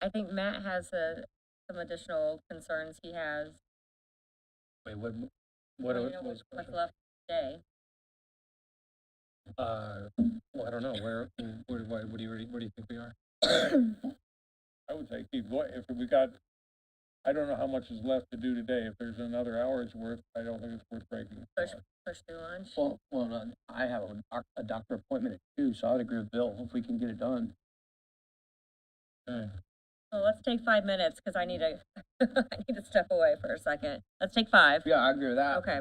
I think Matt has some additional concerns he has. Wait, Well, you what know, was the what's question? left today. Well, I don't know, what do you think we are? I would say keep going, if we got, I don't know how much is left to do today, if there's another hour's worth, I don't think it's worth breaking. Push through lunch. Well, I have a doctor appointment at 2, so I would agree with Bill, if we can get it done. Okay. Well, let's take 5 minutes because I need to, I need to step away for a second. Let's take 5. Yeah, I agree with that. Okay.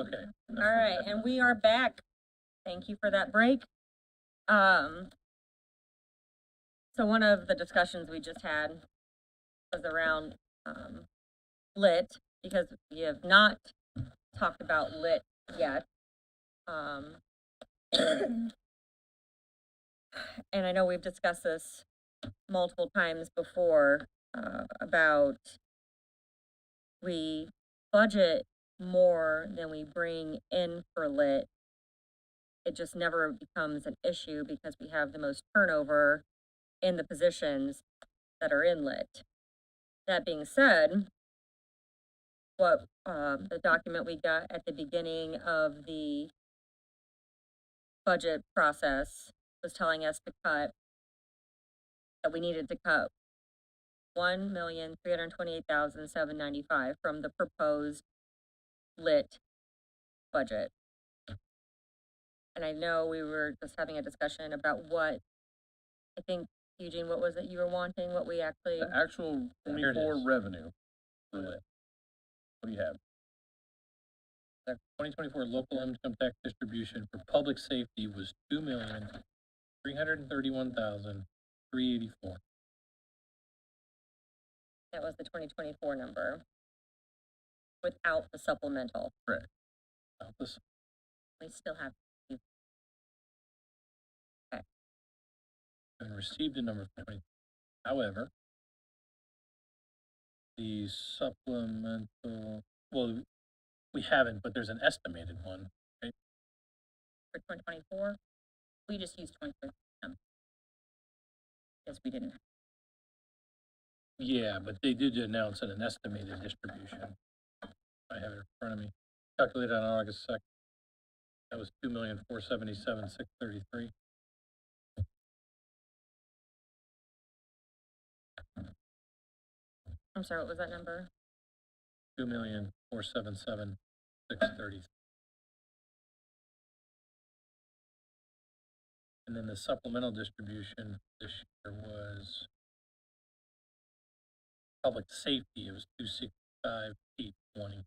Okay. All right, and we are back. Thank you for that break. So one of the discussions we just had was around, lit, because we have not talked about lit yet. And I know we've discussed this multiple times before, about we budget more than we bring in for lit. It just never becomes an issue because we have the most turnover in the positions that are in lit. That being said, what, the document we got at the beginning of the budget process was telling us that we needed to cut 1,328,795 from the proposed lit budget. And I know we were just having a discussion about what, I think, Eugene, what was it you were wanting, what we actually, The actual Here it 24 is. revenue for lit. What do you have? That 2024 local income tax distribution for public safety was 2,331,384. that was the 2024 number without the supplemental. Correct. This We still have, and received a number for 20. However, the supplemental, well, we haven't, but there's an estimated one. For 2024, we just used 2023. Because we didn't. Yeah, but they did announce an estimated distribution. I have it in front of me. Calculated on August 2nd. That was 2,477,633. I'm sorry, what was that number? 2,477,633. And then the supplemental distribution this year was public safety, it was 265,820.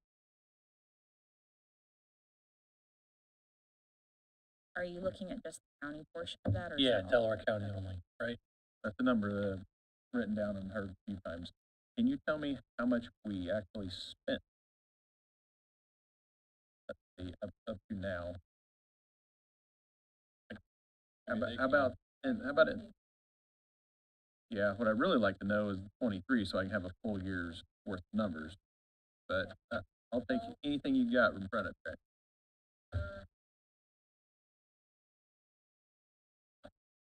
Are you looking at just the county portion of that or? Yeah, general? Delaware County only, right? That's the number that I've written down and heard a few times. Can you tell me how much we actually spent? Up to now? How about it? Yeah, what I'd really like to know is 23, so I can have a full year's worth of numbers. But I'll take anything you got in front of me.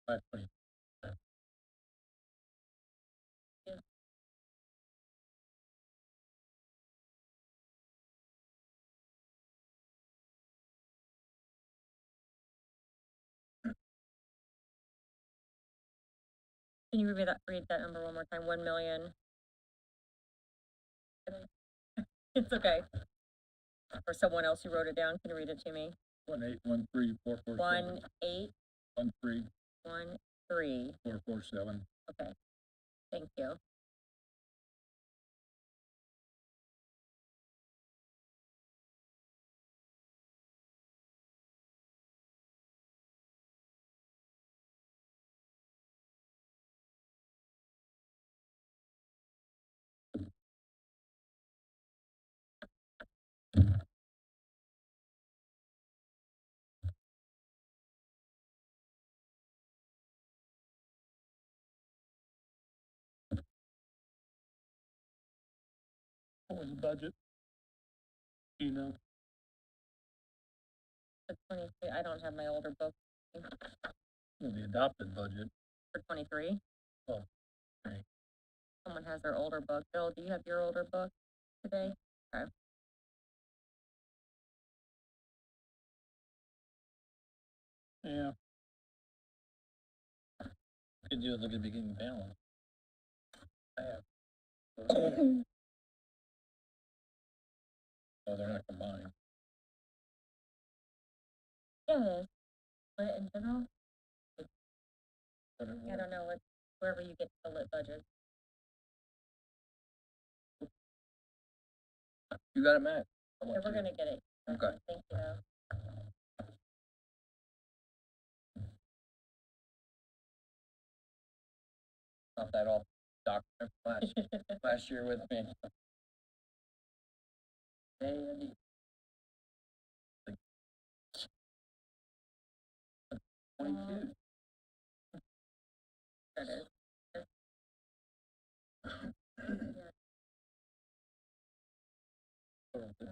520. Can you read that number one more time? 1 million? It's okay. Or someone else who wrote it down, can you read it to me? 1813447. 1813447. 13447. Okay, thank you. What was the budget? Do you know? For 23, I don't have my older book Well, the adopted budget. for 23. Oh, right. Someone has their older book. Bill, do you have your older book today? Okay. Yeah, Could you look at the beginning balance? I have. Oh, they're not combined. Yeah, it is. But in general, But it I don't know what, wherever you get the lit budget. You got it, Matt? Yeah, we're gonna get it. Okay. Thank you. Not that all document last year with me. Hey, Andy. 22. There it is.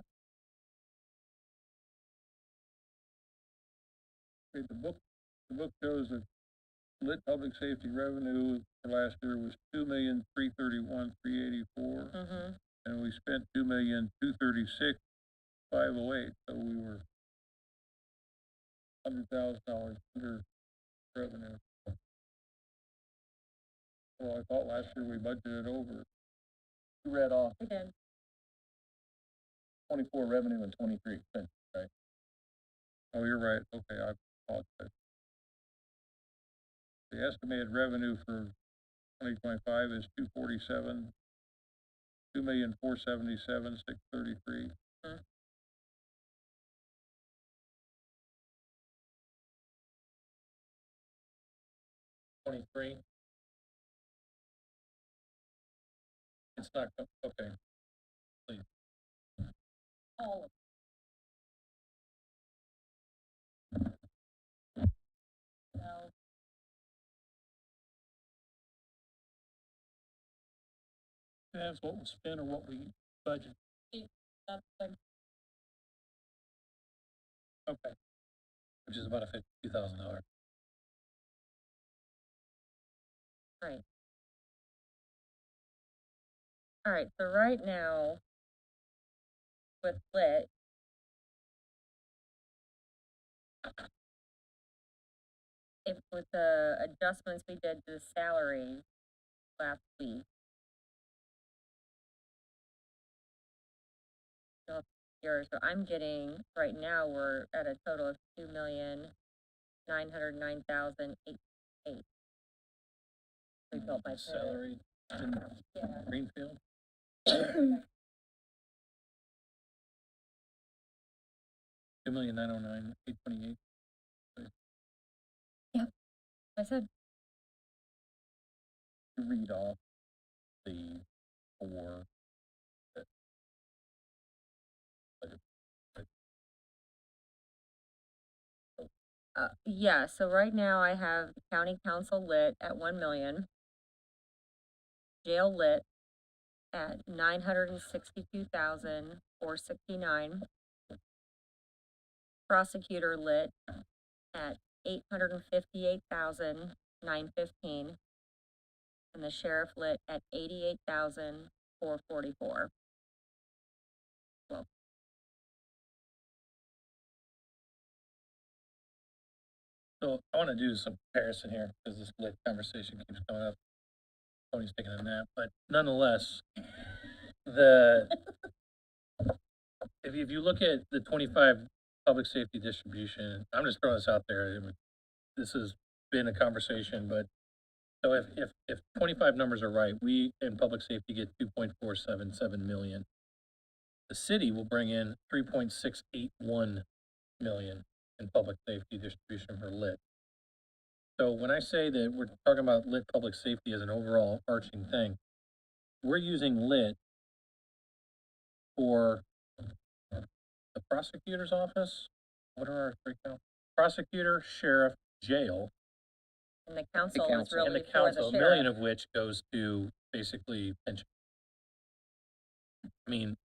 Okay, the book shows that lit public safety revenue for last year was 2,331,384, Mm-hmm. and we spent 2,236,508, so we were $100,000 under revenue. Well, I thought last year we budgeted over. You read off We did. 24 revenue and 23 expense, right? Oh, you're right, okay, I apologize. The estimated revenue for 2025 is 247, 2,477,633. 23. It's not, okay. Please. All of no, That's what was spent or what we budgeted. that's the Okay. Which is about a $52,000. Right. All right, so right now, with lit, if with the adjustments we did to the salary last week, yours, so I'm getting, right now, we're at a total of 2,909,008. We built my pay. Salary in Yeah. Greenfield. $2,909,828. I said, You read off the 4. yeah, so right now I have county council lit at 1 million. Jail lit at 962,469. Prosecutor lit at 858,915. And the sheriff lit at 88,444. Well, So I want to do some comparison here because this lit conversation keeps coming up. Tony's taking a nap, but nonetheless, if you look at the 25 public safety distribution, I'm just throwing this out there. This has been a conversation, but so if 25 numbers are right, we in public safety get 2.477 million. The city will bring in 3.681 million in public safety distribution for lit. So when I say that we're talking about lit public safety as an overall arching thing, we're using lit for the prosecutor's office. What are our three counts? Prosecutor, sheriff, jail, and the council is council. and really the for council, the a million sheriff. of which goes to basically pension. I mean,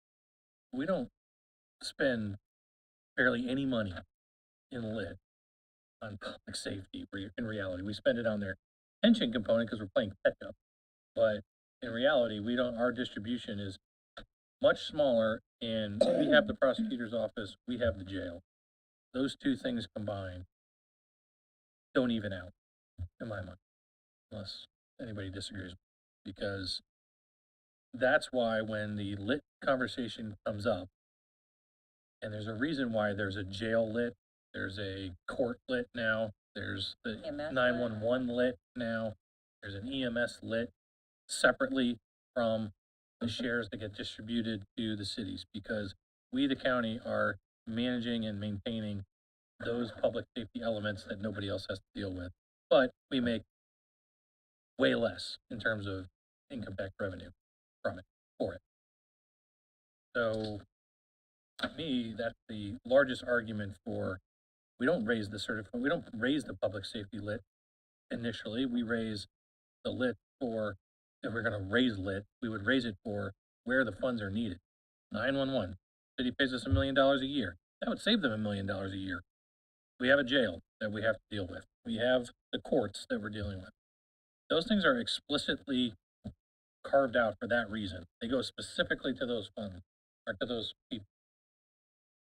we don't spend barely any money in lit on public safety in reality. We spend it on their pension component because we're playing catch up. But in reality, we don't, our distribution is much smaller, and we have the prosecutor's office, we have the jail. Those two things combined don't even out, in my mind, unless anybody disagrees. Because that's why when the lit conversation comes up, and there's a reason why there's a jail lit, there's a court lit now, there's the EMS lit. 911 lit now, there's an EMS lit separately from the shares that get distributed to the cities, because we, the county, are managing and maintaining those public safety elements that nobody else has to deal with. But we make way less in terms of income tax revenue from it, for it. So, to me, that's the largest argument for, we don't raise the public safety lit initially, we raise the lit for, if we're gonna raise lit, we would raise it for where the funds are needed. 911, city pays us $1 million a year, that would save them $1 million a year. We have a jail that we have to deal with, we have the courts that we're dealing with. Those things are explicitly carved out for that reason, they go specifically to those funds, or to those people.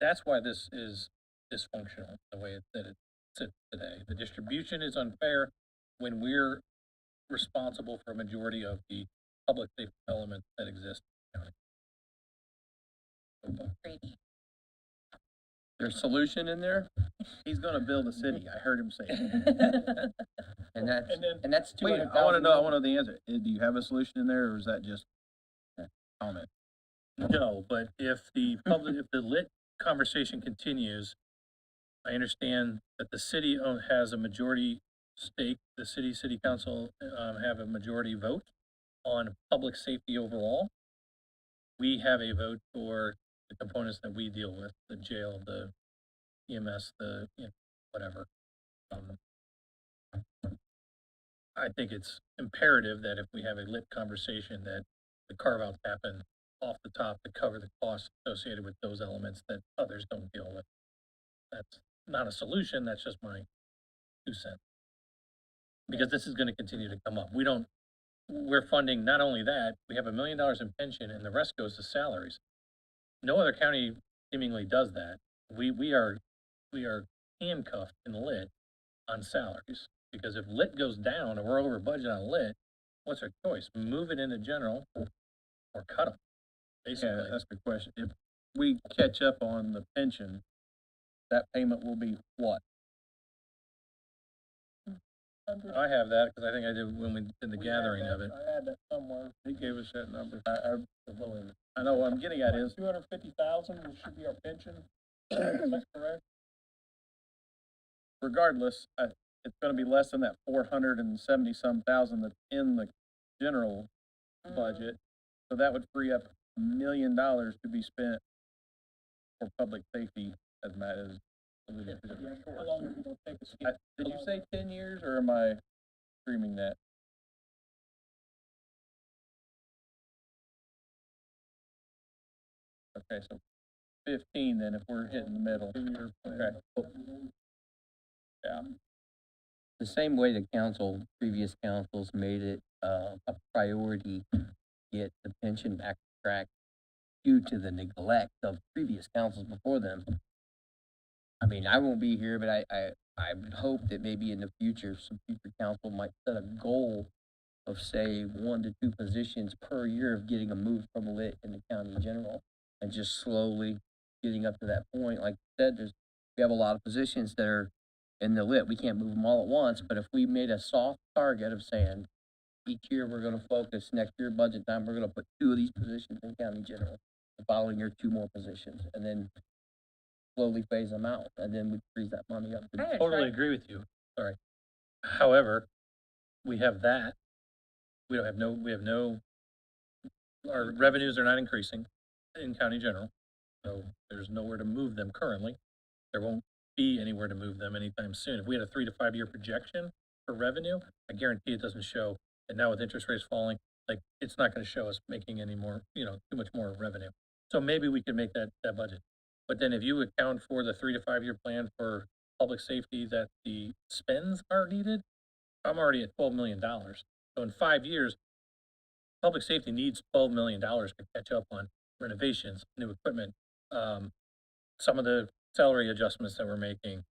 That's why this is dysfunctional, the way that it sits today. The distribution is unfair when we're responsible for a majority of the public safety elements that exist in the county. Preach. There's solution in there? He's gonna build a city, I heard him say it. And that's, And then- and that's Wait, 200,000. I wanna know the answer. Do you have a solution in there, or is that just a comment? No, but if the lit conversation continues, I understand that the city has a majority stake, the city council, have a majority vote on public safety overall. We have a vote for the components that we deal with, the jail, the EMS, whatever. I think it's imperative that if we have a lit conversation, that the carve-outs happen off the top to cover the costs associated with those elements that others don't deal with. That's not a solution, that's just my 2 cents. Because this is gonna continue to come up. We're funding not only that, we have $1 million in pension and the rest goes to salaries. No other county seemingly does that. We are handcuffed in lit on salaries. Because if lit goes down and we're over budget on lit, what's our choice? Move it into general or cut them, Yeah, basically. that's the question. If we catch up on the pension, that payment will be what? I have that, because I think I did when we did the We gathering had of that- it. I had that somewhere, he gave us that number. I know what I'm getting at is, 250,000, which should be our pension, that's correct? regardless, it's gonna be less than that 470-some thousand that's in the general budget. So that would free up $1 million to be spent for public safety, as Matt has alluded to. How long is it gonna take us to get? Did you say 10 years, or am I screaming that? Okay, so 15 then, if we're hitting the middle. Okay. Yeah. The same way the council, previous councils made it, a priority to get the pension back on track due to the neglect of previous councils before them. I mean, I won't be here, but I would hope that maybe in the future, some future council might set a goal of, say, 1 to 2 positions per year of getting them moved from lit in the county in general, and just slowly getting up to that point. Like I said, we have a lot of positions that are in the lit. We can't move them all at once, but if we made a soft target of saying, each year we're gonna focus, next year budget time, we're gonna put 2 of these positions in county general, the following year 2 more positions, and then slowly phase them out, and then we freeze that money up. Right. Totally agree with you, sorry. However, we have that, we have no, our revenues are not increasing in county general. So there's nowhere to move them currently. There won't be anywhere to move them anytime soon. If we had a 3 to 5 year projection for revenue, I guarantee it doesn't show. And now with interest rates falling, like, it's not gonna show us making any more, too much more revenue. So maybe we could make that budget. But then if you account for the 3 to 5 year plan for public safety that the spends are needed, I'm already at $12 million. So in 5 years, public safety needs $12 million to catch up on renovations, new equipment, some of the salary adjustments that we're making,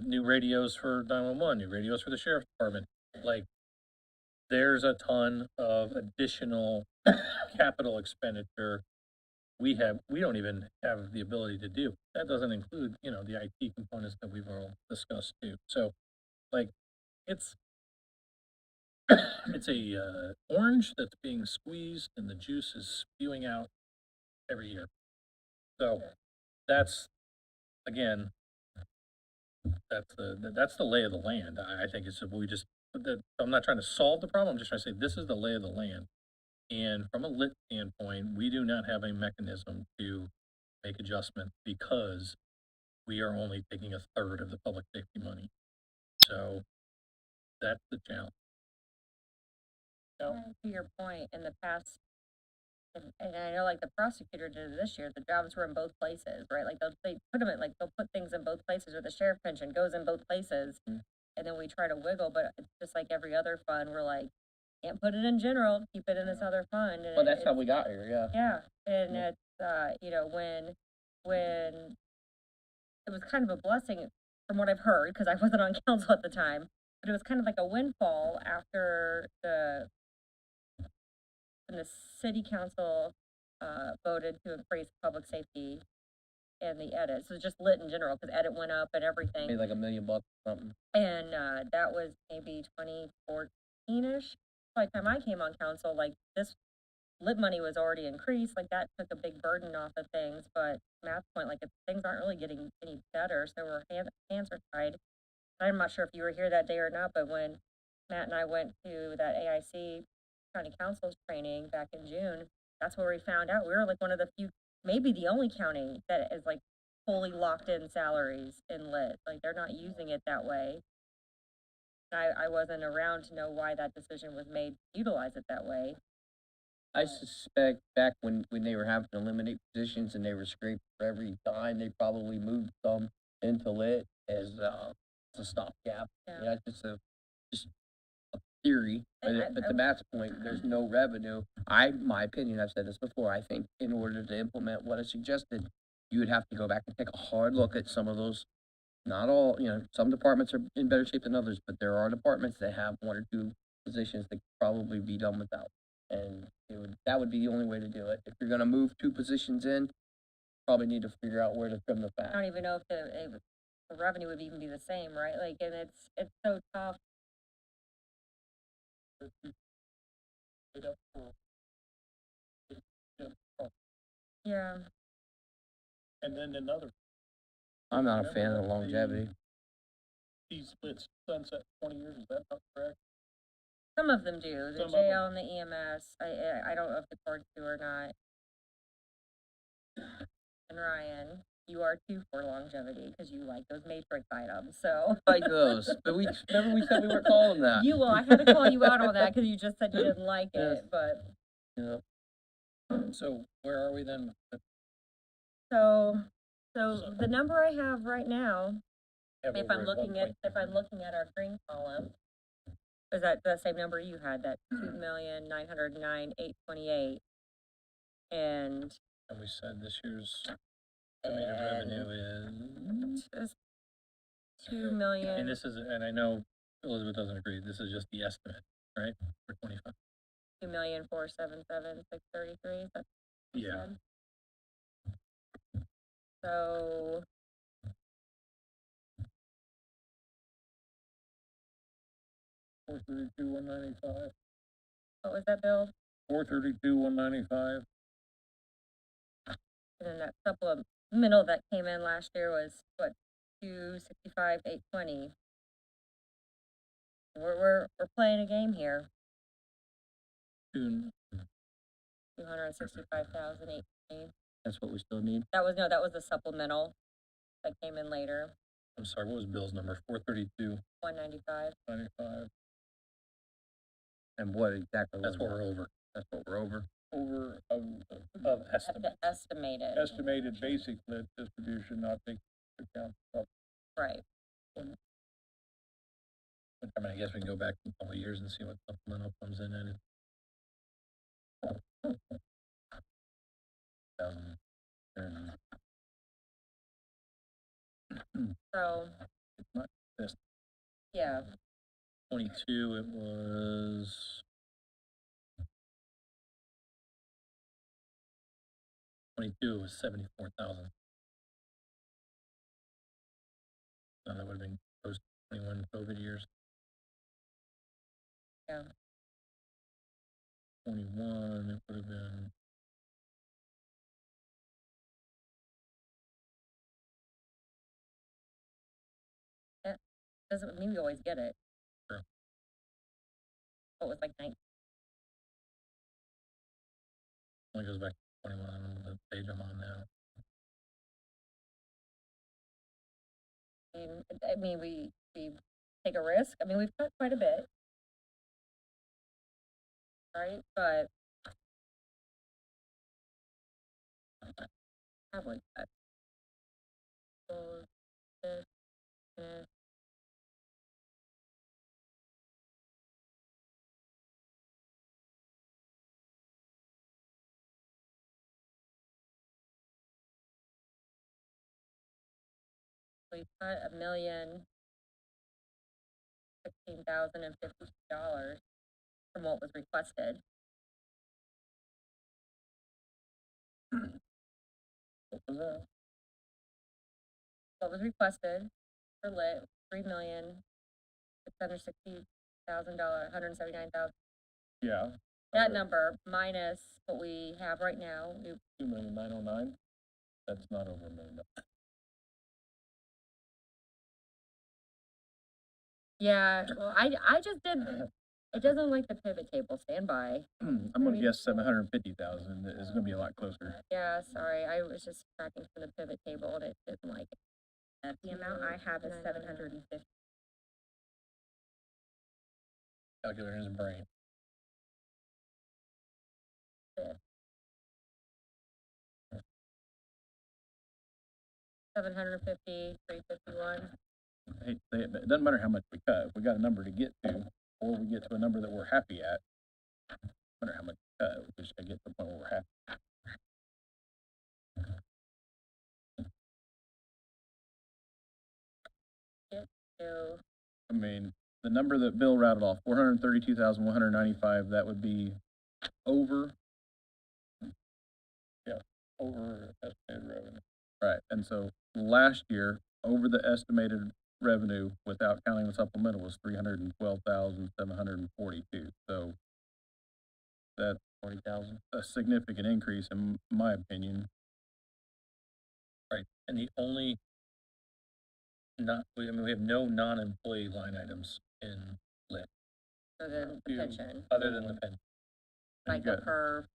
new radios for 911, new radios for the sheriff's department. Like, there's a ton of additional capital expenditure we don't even have the ability to do. That doesn't include, the IT components that we've all discussed too. So, like, it's a orange that's being squeezed and the juice is spewing out every year. So that's again, that's the lay of the land. I think it's, we just, I'm not trying to solve the problem, I'm just trying to say, this is the lay of the land. And from a lit standpoint, we do not have a mechanism to make adjustments because we are only taking a third of the public safety money. So that's the challenge. To your point, in the past, and I know like the prosecutor did it this year, the jobs were in both places, right? Like they put them in, like they'll put things in both places, or the sheriff pension goes in both places. And then we try to wiggle, but it's just like every other fund, we're like, can't put it in general, keep it in this other fund. And Well, that's how it's- we got here, yeah. Yeah, and it's, you know, when it was kind of a blessing from what I've heard, because I wasn't on council at the time, but it was kind of like a windfall after when the city council voted to increase public safety and the edit. So just lit in general, because edit went up and everything. Maybe like $1 million or something. And that was maybe 2014-ish. By the time I came on council, like this lit money was already increased, like that took a big burden off of things. But Matt's point, like if things aren't really getting any better, so we're hands are tied. I'm not sure if you were here that day or not, but when Matt and I went to that AIC county council's training back in June, that's where we found out we were like one of the few, maybe the only county that is like fully locked in salaries in lit. Like they're not using it that way. I wasn't around to know why that decision was made to utilize it that way. I suspect back when they were having to eliminate positions and they were scraped for every dime, they probably moved some into lit as a stopgap. Yeah. Yeah, just a theory, but, And but to Matt's point, there's no revenue. My opinion, I've said this before, I think in order to implement what I suggested, you would have to go back and take a hard look at some of those. Not all, some departments are in better shape than others, but there are departments that have one or two positions that could probably be done without. And that would be the only way to do it. If you're gonna move two positions in, probably need to figure out where to trim the I fat. don't even know if the revenue would even be the same, right? Like, and it's so tough. Yeah. And then another, I'm not a fan of the longevity. these splits sunset 20 years, is that not correct? Some of them do. The Some of jail and the EMS. I don't know if the courts do or not. And Ryan, you are too for longevity because you like those matrix items. So Like those, but remember we said we weren't calling that. you will. I had to call you out on that because you just said you didn't like Yes. it. But Yeah. So where are we then? so the number I have right now, if I'm looking at our green column, is that the same number you had? That 2,909,828. And And we said this year's estimated revenue is, just 2,000,000. and this is, and I know Elizabeth doesn't agree, this is just the estimate, right, for 25? 2,477,633. Is that what you Yeah. said? So $432,195. what was that, Bill? $432,195. And then that supplemental that came in last year was what, 265,820. We're playing a game here. Soon. 265,820. That's what we still need. That was the supplemental that came in later. I'm sorry, what was Bill's number? 432, 195. 95. And what exactly? that's what we're over. That's what we're over. Over Of estimate. Estimated. estimated basic lit distribution, not taking into account. Right. I mean, I guess we can go back a couple of years and see what supplemental comes in at. So It's not this. yeah. 22, it was. 22, it was 74,000. So that would have been post 21 COVID years. Yeah. 21, it would have been. Doesn't mean we always get it. Sure. What was like Only goes back to 21 on the page I'm on now. I mean, we take a risk. I mean, we've cut quite a bit. Right, but probably cut. So, this, this. We cut $1,016,050 from what was requested. What was that? What was requested for lit, $3,660,000, $179,000. Yeah. That number minus what we have right now, 2,909,000, that's not over $1 million. yeah, well, I just did, it doesn't like the pivot table, stand by. I'm gonna guess 750,000 is gonna be a lot closer. Yeah, sorry, I was just tracking from the pivot table and it didn't like it. The amount I have is 750. Calculator in his brain. $750, $351. Hey, it doesn't matter how much we cut, if we got a number to get to, or we get to a number that we're happy at, no matter how much we cut, we just gotta get to the point where we're happy. So, I mean, the number that Bill rattled off, 432,195, that would be over, Over estimated revenue. right, and so last year, over the estimated revenue, without counting the supplemental, was 312,742, so that's 40,000. a significant increase in my opinion. Right, and the only we have no non-employee line items in lit, other than the You- pension, other than the pension. like You the got- curve.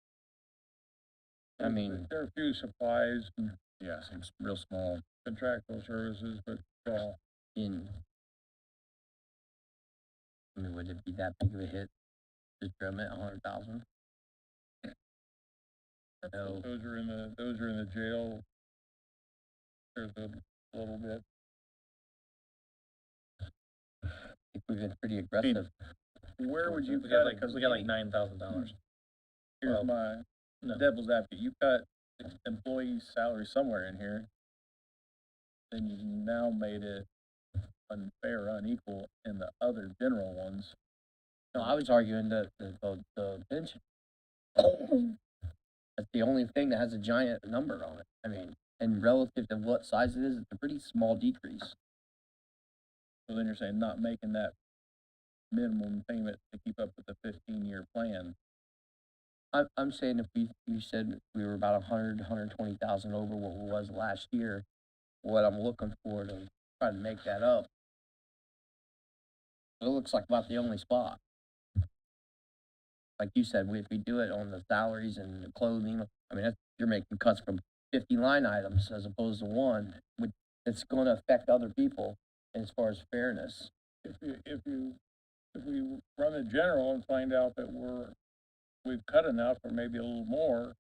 I mean, There are a few supplies and Yeah, seems real small. contractual services, but, well, I mean, would it be that big of a hit to trim it 100,000? No. those are in the jail. There's a little bit. I think we've been pretty aggressive. Where would you We cut got it? Cause like $9,000. here's well, my No, devil's advocate, you cut employee salary somewhere in here, then you now made it unfair, unequal in the other general ones. No, I was arguing the pension. That's the only thing that has a giant number on it. I mean, and relative to what size it is, it's a pretty small decrease. So then you're saying not making that minimum payment to keep up with the 15-year plan. I'm saying if you said we were about 120,000 over what it was last year, what I'm looking for to try to make that up. It looks like about the only spot. Like you said, if we do it on the salaries and the clothing, I mean, you're making cuts from 50 line items as opposed to one, which it's going to affect other people as far as fairness. If we run a general and find out that we've cut enough or maybe a little more,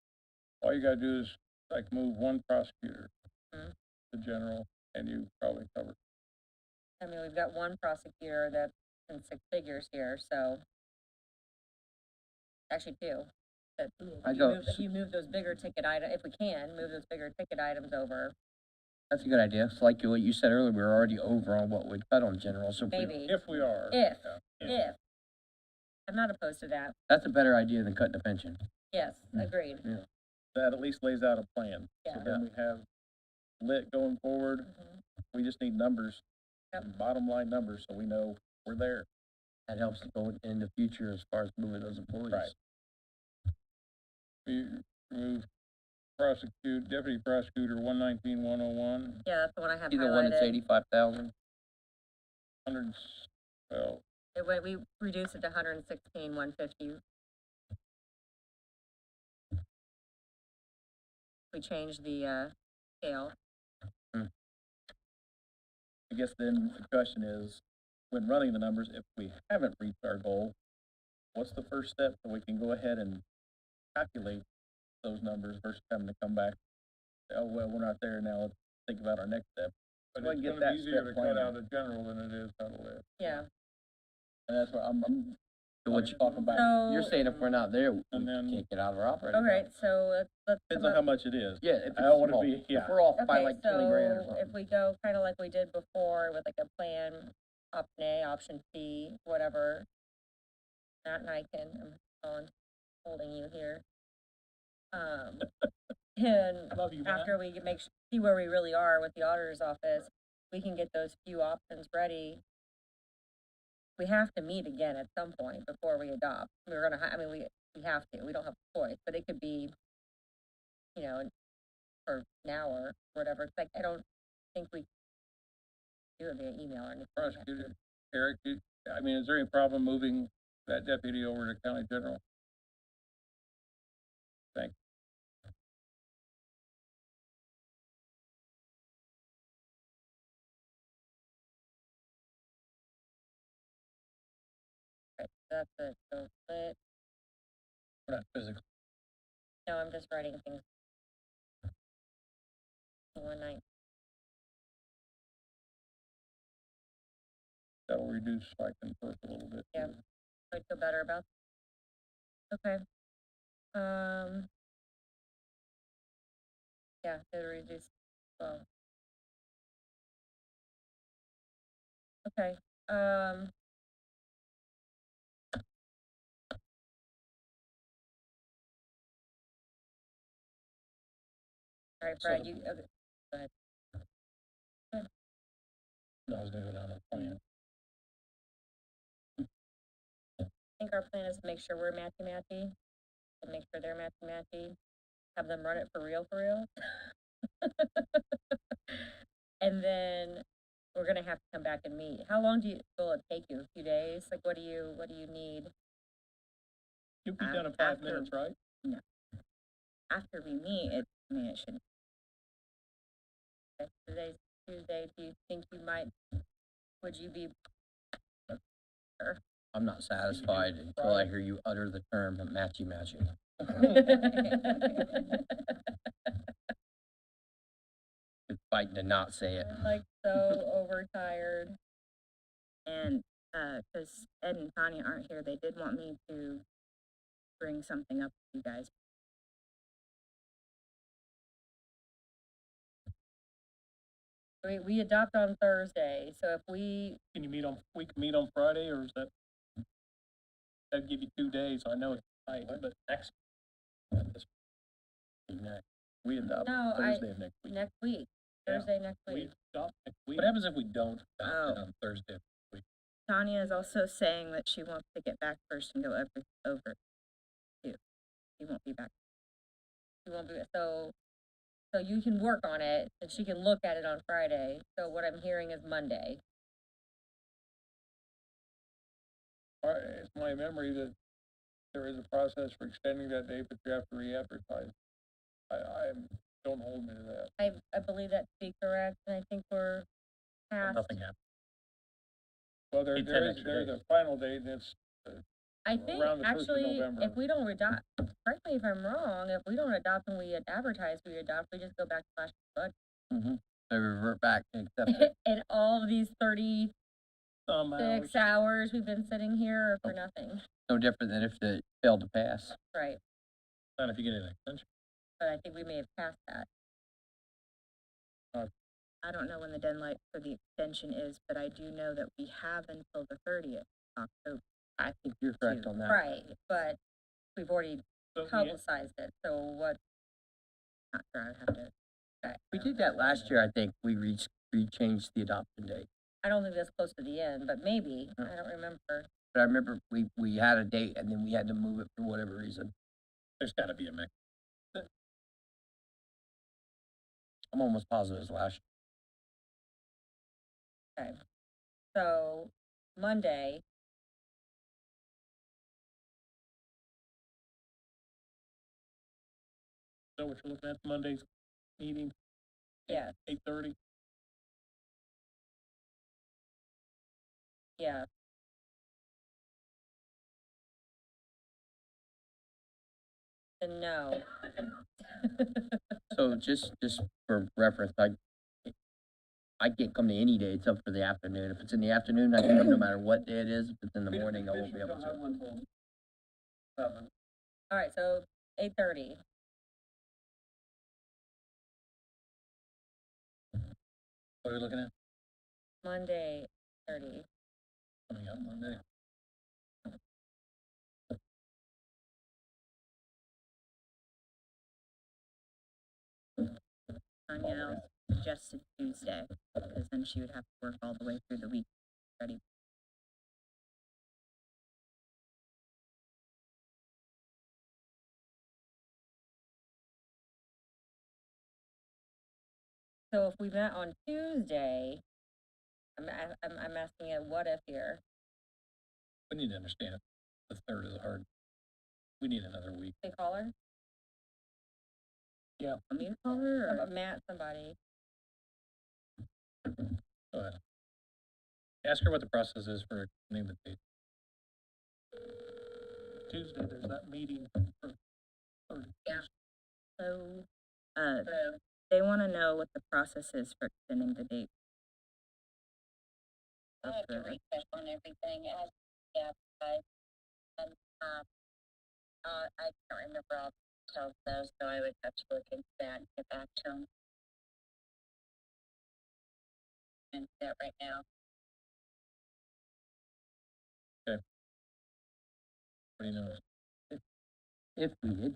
all you gotta do is like move one prosecutor to general and you probably cover. I mean, we've got one prosecutor that's in six figures here, so. Actually two. But if you move those bigger ticket if we can, move those bigger ticket items over, That's a good idea. It's like what you said earlier, we were already over on what we'd cut on general, so maybe, If we are. if, yeah. if. I'm not opposed to that, that's a better idea than cutting the pension. yes, agreed. That at least lays out a plan. So Yeah. then we have lit going forward. Mhm. We just need numbers, Yep. bottom line numbers, so we know we're there. That helps going in the future as far as moving those employees. Right. We remove deputy prosecutor 119,101. Yeah, that's the one I have Either one that's highlighted. 85,000. well, We reduced it to 116,150. We changed the, scale. I guess then the question is, when running the numbers, if we haven't reached our goal, what's the first step so we can go ahead and calculate those numbers versus having to come back? Oh, well, we're not there now, let's think about our next step. but So I it's can get gonna that be easier step to cut planned. out of general than it is out of lit. Yeah. And that's what I'm So what you, talking about. So. you're saying if we're not there, we And then- can't get out of our operating. All right, so let's Depends come on how up- much it is. Yeah, if I don't it's wanna small. be, yeah. If we're off by Okay, like 20 grand or so something. if we go kind of like we did before with like a plan, option A, option C, whatever. Matt and I can, holding you here. And Love you, Matt. after we can see where we really are with the auditor's office, we can get those few options ready. We have to meet again at some point before we adopt. We're gonna, I mean, we have to, we don't have a choice, but it could be, you know, for an hour, whatever. It's like, I don't think we do it via email or anything. Prosecutor, Eric, I mean, is there any problem moving that deputy over to county general? Thanks. Right, that's it, so, but, We're not physically. no, I'm just writing things. 1 night. That'll reduce spike and perk a little bit. Yeah. too. I feel better about. Okay. Yeah, it'll reduce, well. Okay, all right, Fred, you, okay, go ahead. No, I was gonna go down that plan. I think our plan is to make sure we're matchy-matchy, and make sure they're matchy-matchy, have them run it for real, for real. And then we're gonna have to come back and meet. How long will it take you? A few days? Like, what do you need? You'll be done in 5 After- minutes, right? After we meet, it should, Okay, today's Tuesday, do you think would you be? I'm not satisfied until I hear you utter the term matchy-matchy. It's fighting to not say it. I'm like so overtired. and, cause Ed and Tanya aren't here, they did want me to bring something up to you guys. We adopt on Thursday, so if we, Can you meet on, we can meet on Friday, or is that'd give you 2 days? I know it's tight, but Next. Next. We adopt No, Thursday of next week. next week, Yeah. Thursday next we week. adopt next week. What happens if we don't adopt it Oh. on Thursday? Tanya is also saying that she wants to get back first and go over too. She won't be back. You won't be, so you can work on it, and she can look at it on Friday, so what I'm hearing is Monday. It's my memory that there is a process for extending that date, but you have to re-advertise. Don't hold me to that. I believe that to be correct, and I think we're past. Nothing happened. Well, Need 10 there extra is days. a final date, and it's, I think, around the 1st of actually, November. if we don't adopt, correct me if I'm wrong, if we don't adopt and we advertise, we just go back to last year's Mm-hmm. They revert back and accept it. budget. And all of these 36 Some hours. hours we've been sitting here are for nothing, No different than if it failed to pass. right? Not if you get an extension. But I think we may have passed that. I don't know when the deadline for the extension is, but I do know that we have until the 30th of October. I think you're correct on that. Right, but we've already But we- publicized it, so what, Not sure, I'd have to. We did that last year, I think. We changed the adoption date. I don't think that's close to the end, but maybe, I don't remember. But I remember we had a date and then we had to move it for whatever reason. There's gotta be a mix. I'm almost positive it was last year. Okay. So Monday, So what you're looking at, Monday's meeting, yeah, 8:30? yeah. And no. So just for reference, I can't come to any day except for the afternoon. If it's in the afternoon, I can come no matter what day it is. If it's in the morning, I won't be able to. All right, so 8:30. What are we looking at? Monday, 30. Coming up Monday. Tanya suggested Tuesday, because then she would have to work all the way through the week ready. So if we met on Tuesday, I'm asking a what if here. We need to understand, the third is hard. We need another week. Hey, caller? Yeah. Want me to call her, or? Matt, somebody. Go ahead. Ask her what the process is for extending the date. Tuesday, there's that meeting for 30. So, they wanna know what the process is for extending the date. I have to recheck on everything as, yeah, and, I can't remember all the details though, so I would have to look into that and get back to him. And that right now. What do you know? If we did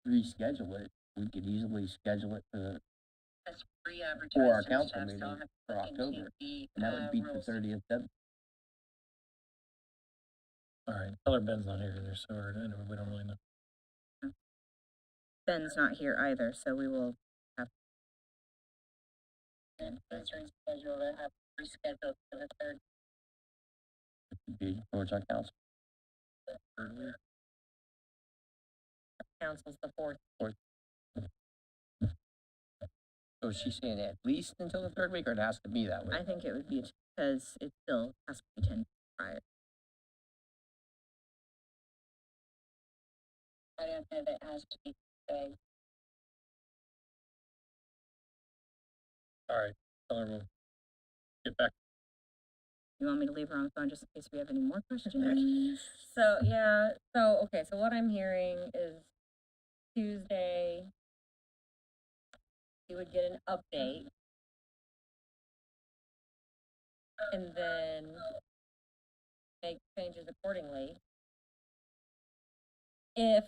reschedule it, we could easily schedule it for That's free advertising. for our council stuff, so meeting I'll have to for look into October, the, and that would beat the rules. 30th. All right, tell her Ben's not here either, so we don't really know. Ben's not here either, so we will have, And it's rescheduled, I have rescheduled for the third. Be towards our council. Council's the 4th. So is she saying at least until the third week, or it has to be that way? I think it would be, because it still has to be 10 prior. I don't know that it has to be today. All right, tell her we'll get back. You want me to leave her on the phone just in case we have any more questions? So, yeah, so, okay, so what I'm hearing is Tuesday, you would get an update. And then make changes accordingly. If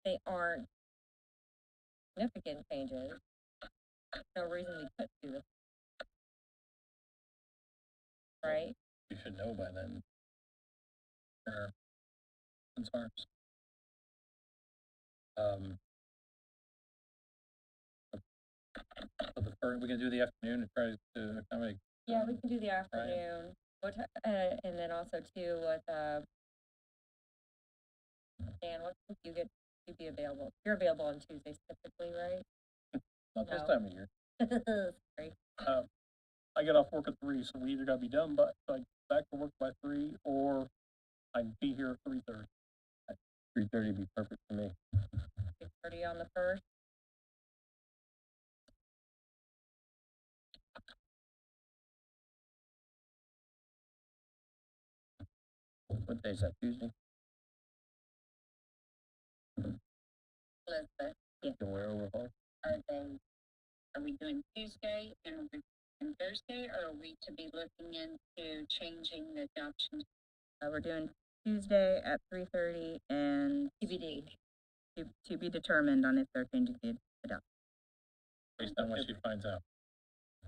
they aren't significant changes, no reason we couldn't do this. Right? You should know by then. Our concerns. So the first, we can do the afternoon and try to accommodate. Yeah, we can do the afternoon. What, and then also too with, Dan, what time do you be available? You're available on Tuesdays typically, right? Not this No. time of year. Sorry. I get off work at 3, so we either gotta be done, but like back to work by 3, or I'd be here at 3:30. 3:30 would be perfect for me. 6:30 on the 1st. What day is that, Tuesday? Elizabeth, Delaware overhaul? are we doing Tuesday and Thursday, or are we to be looking into changing the adoption? We're doing Tuesday at 3:30 and TBD. to be determined on if they're changing the adoption. Based on what she finds out.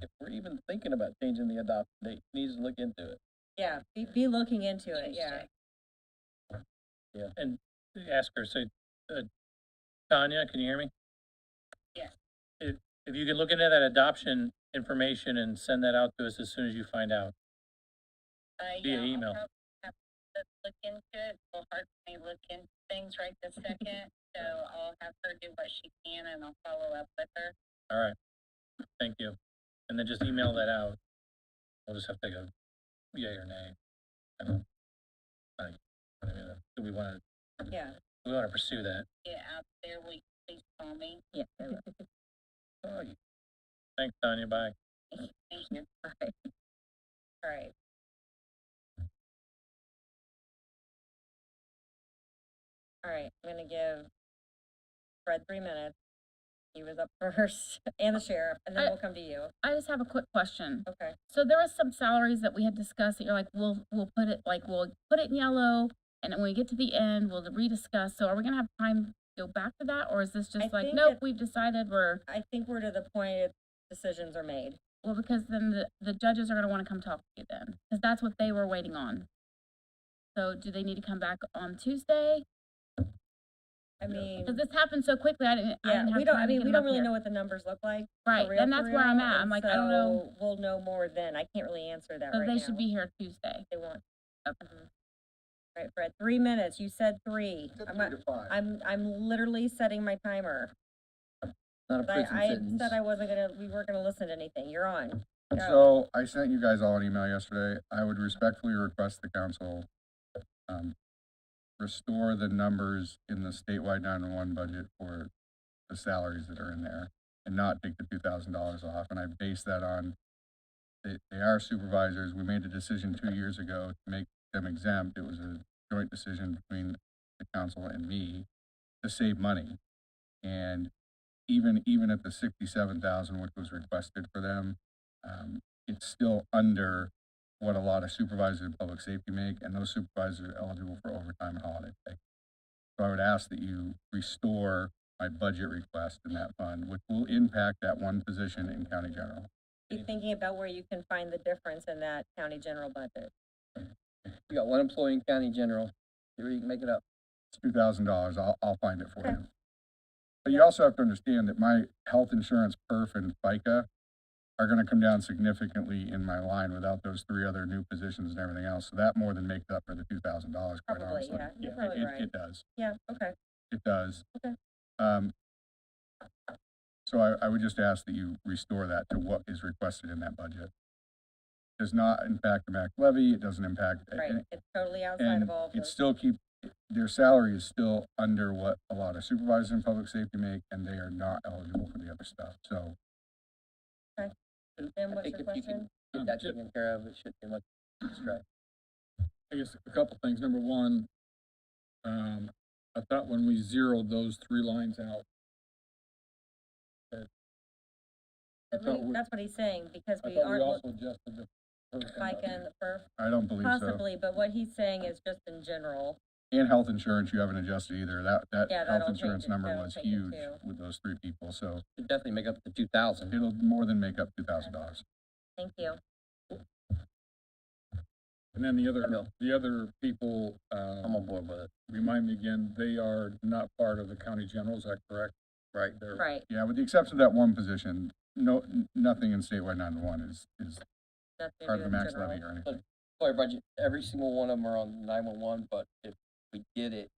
If we're even thinking about changing the adoption date, needs to look into it. Yeah, be looking into it, yeah. And ask her, say, Tanya, can you hear me? Yes. If you can look into that adoption information and send that out to us as soon as you find out. Via I'll email. probably have to look into it. Well, hard for me to look into things right this second, so I'll have her do what she can and I'll follow up with her. All right, thank you. And then just email that out. We'll just have to go yay or nay. I don't, like, do we wanna, Yeah. we wanna pursue that? Get out there, will you please call me? Yeah. Thanks, Tanya, bye. Thank you. All right. All right, I'm gonna give Fred 3 minutes. He was up first, and the sheriff, and then we'll come to you. I just have a quick question. Okay. So there was some salaries that we had discussed that you're like, we'll put it, like, we'll put it in yellow, and then when we get to the end, we'll rediscuss. So are we gonna have time to go back to that, or is this I just like, think nope, it- we've decided we're, I think we're to the point if decisions are made. well, because then the judges are gonna wanna come talk to you then, because that's what they were waiting on. So do they need to come back on Tuesday? I mean, Because this happened so quickly, I didn't yeah, have we don't, time I to mean, get we them don't up really here. know what the numbers look like. Right, for then real, that's for where I'm real, at. I'm and like, I don't know. so we'll know more then. I can't really answer that So right they now. should be here Tuesday. They won't. Okay. All right, Fred, 3 minutes. You said 3. I'm literally setting my timer. Not a prison I sentence. said we weren't gonna listen to anything. You're on. Go. So I sent you guys all an email yesterday. I would respectfully request the council, restore the numbers in the statewide 911 budget for the salaries that are in there and not take the $2,000 off. And I base that on, they are supervisors. We made a decision 2 years ago to make them exempt. It was a joint decision between the council and me to save money. And even at the 67,000, which was requested for them, it's still under what a lot of supervisors in public safety make, and those supervisors are eligible for overtime and holiday pay. So I would ask that you restore my budget request in that fund, which will impact that one position in county general. Be thinking about where you can find the difference in that county general budget. You got one employee in county general. See where you can make it up. It's $2,000. I'll find it for you. But you also have to understand that my health insurance, perf, and FICA are gonna come down significantly in my line without those 3 other new positions and everything else. So that more than makes up for the $2,000, quite Probably, honestly. yeah. You're probably It right. does. Yeah, okay. It does. Okay. So I would just ask that you restore that to what is requested in that budget. Does not impact the max levy, it doesn't impact. Right, it's totally outside And of all of it those. still their salary is still under what a lot of supervisors in public safety make, and they are not eligible for the other stuff, so. Jim, I what's think your if you question? can get that taken care of, it should be much stress. I guess a couple things. Number one, I thought when we zeroed those 3 lines out, That's what he's saying, because I we thought we aren't also adjusted the. FICA and the perf, I don't believe so. possibly, but what he's saying is just in general. And health insurance, you haven't adjusted either. That Yeah, health that'll insurance change it. number That'll was change it huge too. with those 3 people, so Should definitely make up the 2,000. it'll more than make up $2,000. Thank you. And then the No. other people, I'm on board with it. remind me again, they are not part of the county general, is that correct? Right. They're, Right. Yeah, with the exception of that one position, nothing in statewide 911 is That's to part do of the in max general. levy or anything. Employee budget, every single one of them are on 911, but if we did it,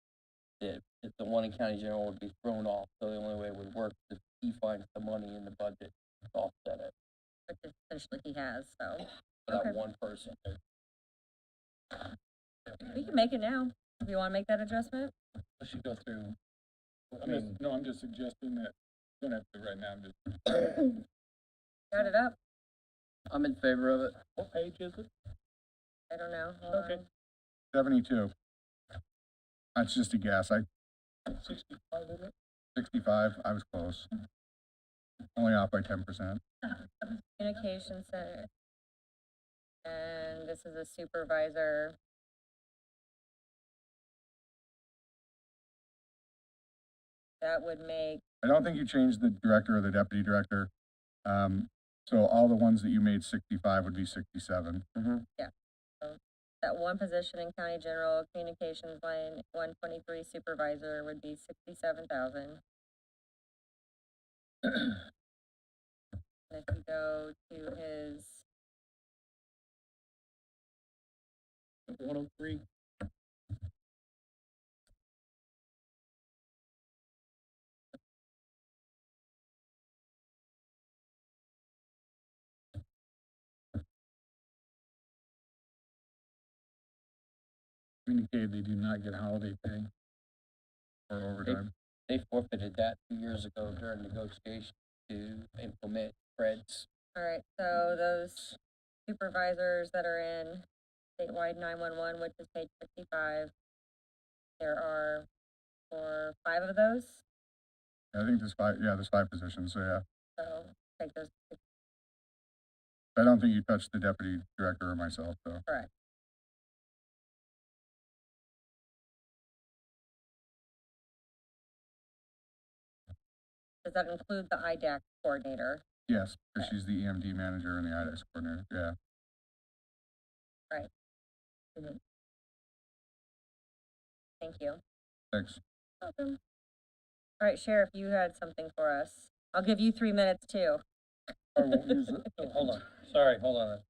if the one in county general would be thrown off, so the only way it would work is if he finds the money in the budget to offset it Which essentially he has, so. for Okay. that one person. We can make it now, if you wanna make that adjustment. we should go through. I'm just suggesting that, don't have to right now, I'm just, Got it up? I'm in favor of it. what page is it? I don't know. Hold Okay. on. 72. That's just a guess. 65, is it? 65, I was close. Only off by 10%. Communication center. And this is a supervisor. That would make, I don't think you changed the director or the deputy director. So all the ones that you made 65 would be 67. that one position in county general communications line, 123 supervisor would be 67,000. And if you go to his 103. Indicated they do not get holiday pay or overtime. They forfeited that 2 years ago during negotiation to implement Fred's. All right, so those supervisors that are in statewide 911, which is page 55, there are 5 of those, I think there's 5 positions, so yeah. so take those, I don't think you touched the deputy director or myself, so. correct. Does that include the IDAC coordinator? Yes, because Okay. she's the EMD manager and the IDEX coordinator, yeah. Right. Thank you. Thanks. Welcome. All right, Sheriff, you had something for us. I'll give you 3 minutes too. I won't use it. Oh, hold on, sorry, hold on.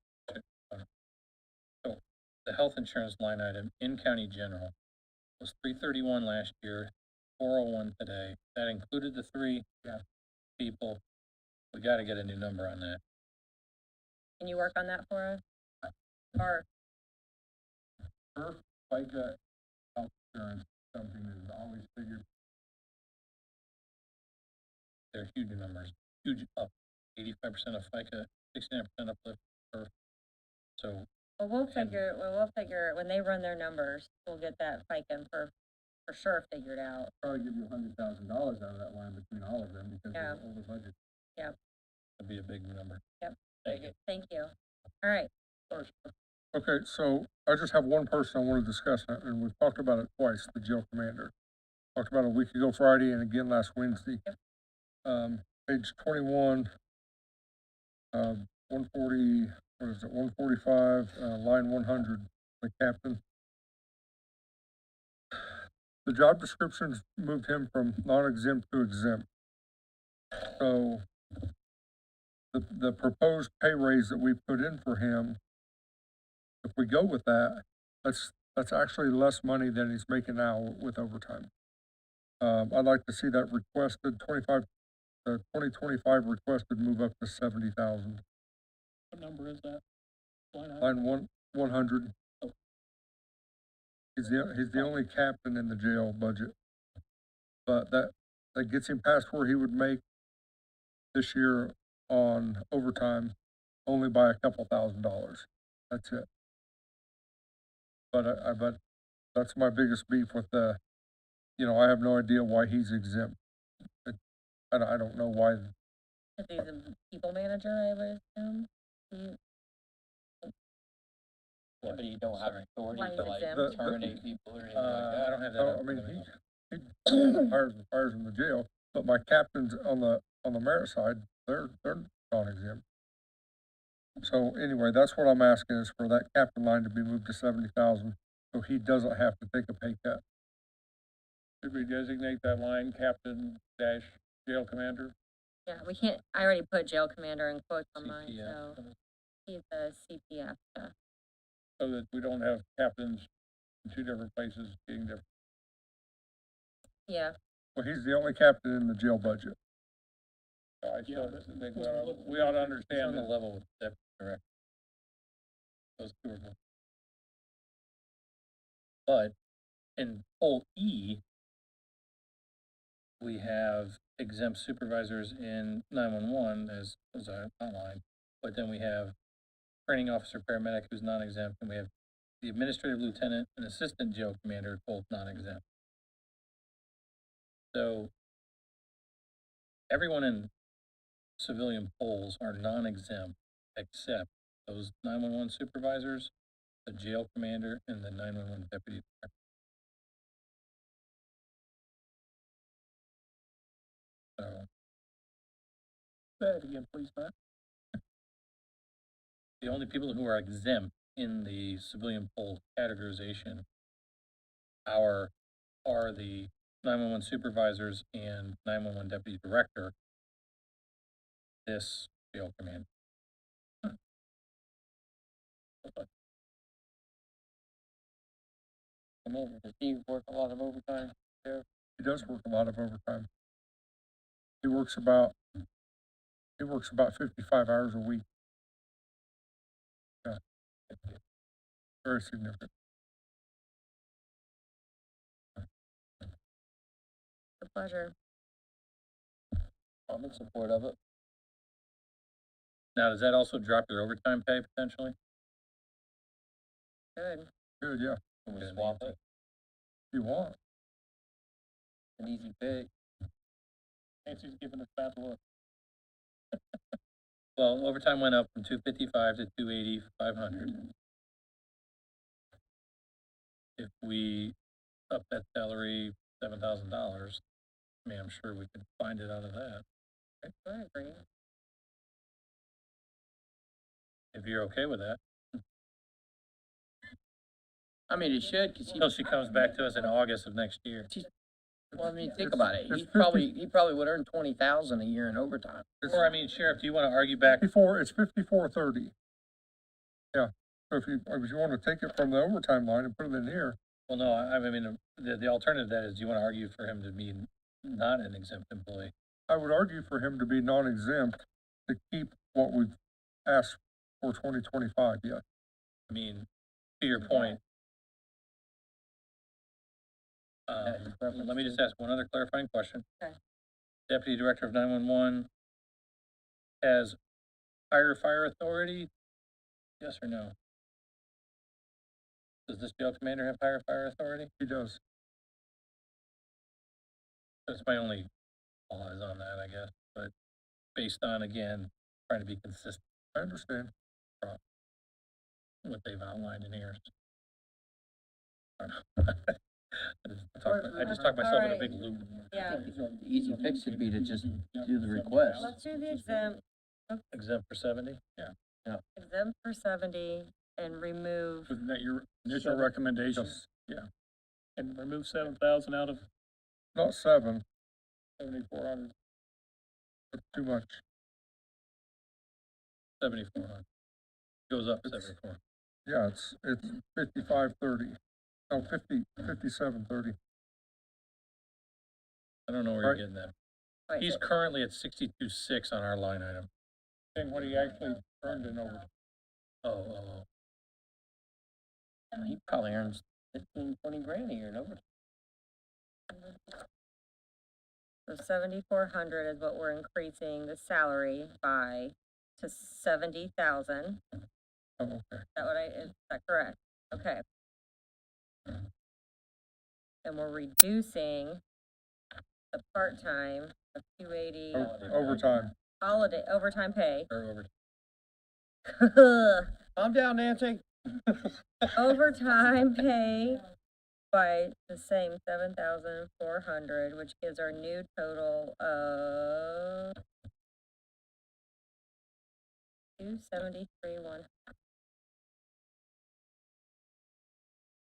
So, the health insurance line item in county general was 331 last year, 401 today. That included the 3 people. We gotta get a new number on that. Can you work on that for us? Or, Her FICA health insurance, something that is always figured. They're huge numbers, huge up, 85% of FICA, 69% uplift for, so, well, we'll figure, when they run their numbers, we'll get that FICA for sure figured out. Probably give you $100,000 out of that line between all of them because Yeah. they're over budget. that'd be a big number. Yep. Thank you. Thank you. All right, Okay, so I just have one person I want to discuss, and we've talked about it twice, the jail commander. Talked about it a week ago Friday and again last Wednesday. Page 21, 140, what is it, 145, line 100, the captain. The job descriptions moved him from non-exempt to exempt. So the proposed pay raise that we put in for him, if we go with that, that's actually less money than he's making now with overtime. I'd like to see that requested 2025 requested move up to 70,000. What number is that? Line 100. He's the only captain in the jail budget. But that gets him past where he would make this year on overtime only by a couple $1,000s. That's it. But that's my biggest beef with I have no idea why he's exempt. I don't know why. if he's a people manager, I would assume. But you don't have authority Why to is it like exempt? terminate people or anything like I that. don't have that. I mean, he hires and fires in the jail, but my captains on the merit side, they're non-exempt. So anyway, that's what I'm asking is for that captain line to be moved to 70,000, so he doesn't have to take a pay cut. Should we designate that line captain dash jail commander? Yeah, we can't, I already put jail commander in quotes on mine, CPF. so he's a CPF, yeah. So that we don't have captains in 2 different places getting different. Yeah, Well, he's the only captain in the jail budget. So I still think we ought to It's understand on the that. level with the deputy director. Those 2 are both. But in poll E, we have exempt supervisors in 911 as I outlined, but then we have training officer paramedic who's non-exempt, and we have the administrative lieutenant and assistant jail commander both non-exempt. So everyone in civilian polls are non-exempt except those 911 supervisors, the jail commander, and the 911 deputy director. So Say it again, please, Matt. the only people who are exempt in the civilian poll categorization are the 911 supervisors and 911 deputy director. This jail commander. come in, does he work a lot of overtime? He does work a lot of overtime. He works about 55 hours a week. Yeah. Very significant. A pleasure. I'm in support of it. Now, does that also drop your overtime pay potentially? Good. Good, yeah, Can we swap it? if you want. An easy pick. Nancy's giving us bad look. Well, overtime went up from 255 to 280, 500. If we up that salary $7,000, I mean, I'm sure we could find it out of that. I agree. If you're okay with that, I mean, it should, cause until she comes back to us in August of next year. well, I mean, think about it. It's He probably would earn 20,000 a year in overtime. Or, I mean, Sheriff, do you wanna argue back? It's 54.30. Yeah, so if you wanna take it from the overtime line and put it in here, Well, no, I mean, the alternative to that is, do you wanna argue for him to be not an exempt employee? I would argue for him to be non-exempt to keep what we've asked for 2025, yeah. I mean, to your point. Let me just ask one other clarifying question. Okay. Deputy Director of 911 has higher fire authority? Yes or no? Does this jail commander have higher fire authority? He does. That's my only pause on that, I guess, but based on, again, trying to be consistent I understand. with what they've outlined in here. I just talked myself in a big loop. Yeah. The easy fix would be to just do the request. Let's do the exempt, Exempt for 70? Yeah. exempt for 70 and remove, Isn't that your initial recommendation? Yeah. And remove 7,000 out of Not 7, 7,400. but too much. 7,400. Goes up 74. Yeah, it's 55.30. No, 57.30. I don't know where Right. you're getting that. wait, He's currently at 62.6 on our line item. And what he actually earned in overtime. Oh. He probably earns 15, 20 grand a year in overtime. so 7,400 is what we're increasing the salary by to 70,000. Oh, okay. Is that correct? Okay. And we're reducing the part-time of 280 Overtime. holiday, overtime pay. Or over. Calm down, Nancy. Overtime pay by the same 7,400, which gives our new total of 273,100.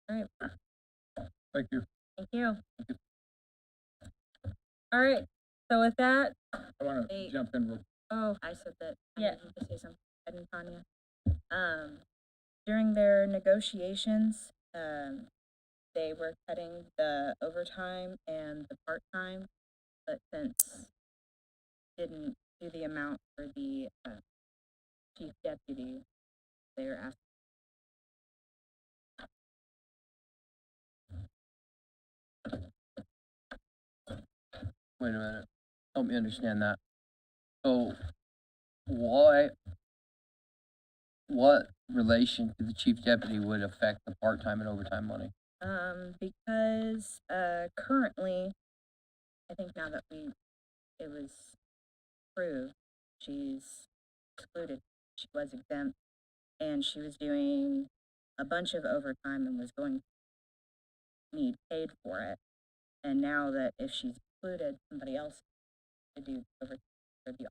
All right, Thank you. thank you. All right, so with that, I wanna Eight. jump in real I said that, I Yeah. needed to say something, Ed and Tanya. During their negotiations, they were cutting the overtime and the part-time, but since didn't do the amount for the, chief deputy, they were asking. Wait a minute. Help me understand that. So, what relation to the chief deputy would affect the part-time and overtime money? Because, currently, I think now that it was approved, she's excluded, she was exempt, and she was doing a bunch of overtime and was going to need paid for it. And now that if she's excluded, somebody else to do overtime for the.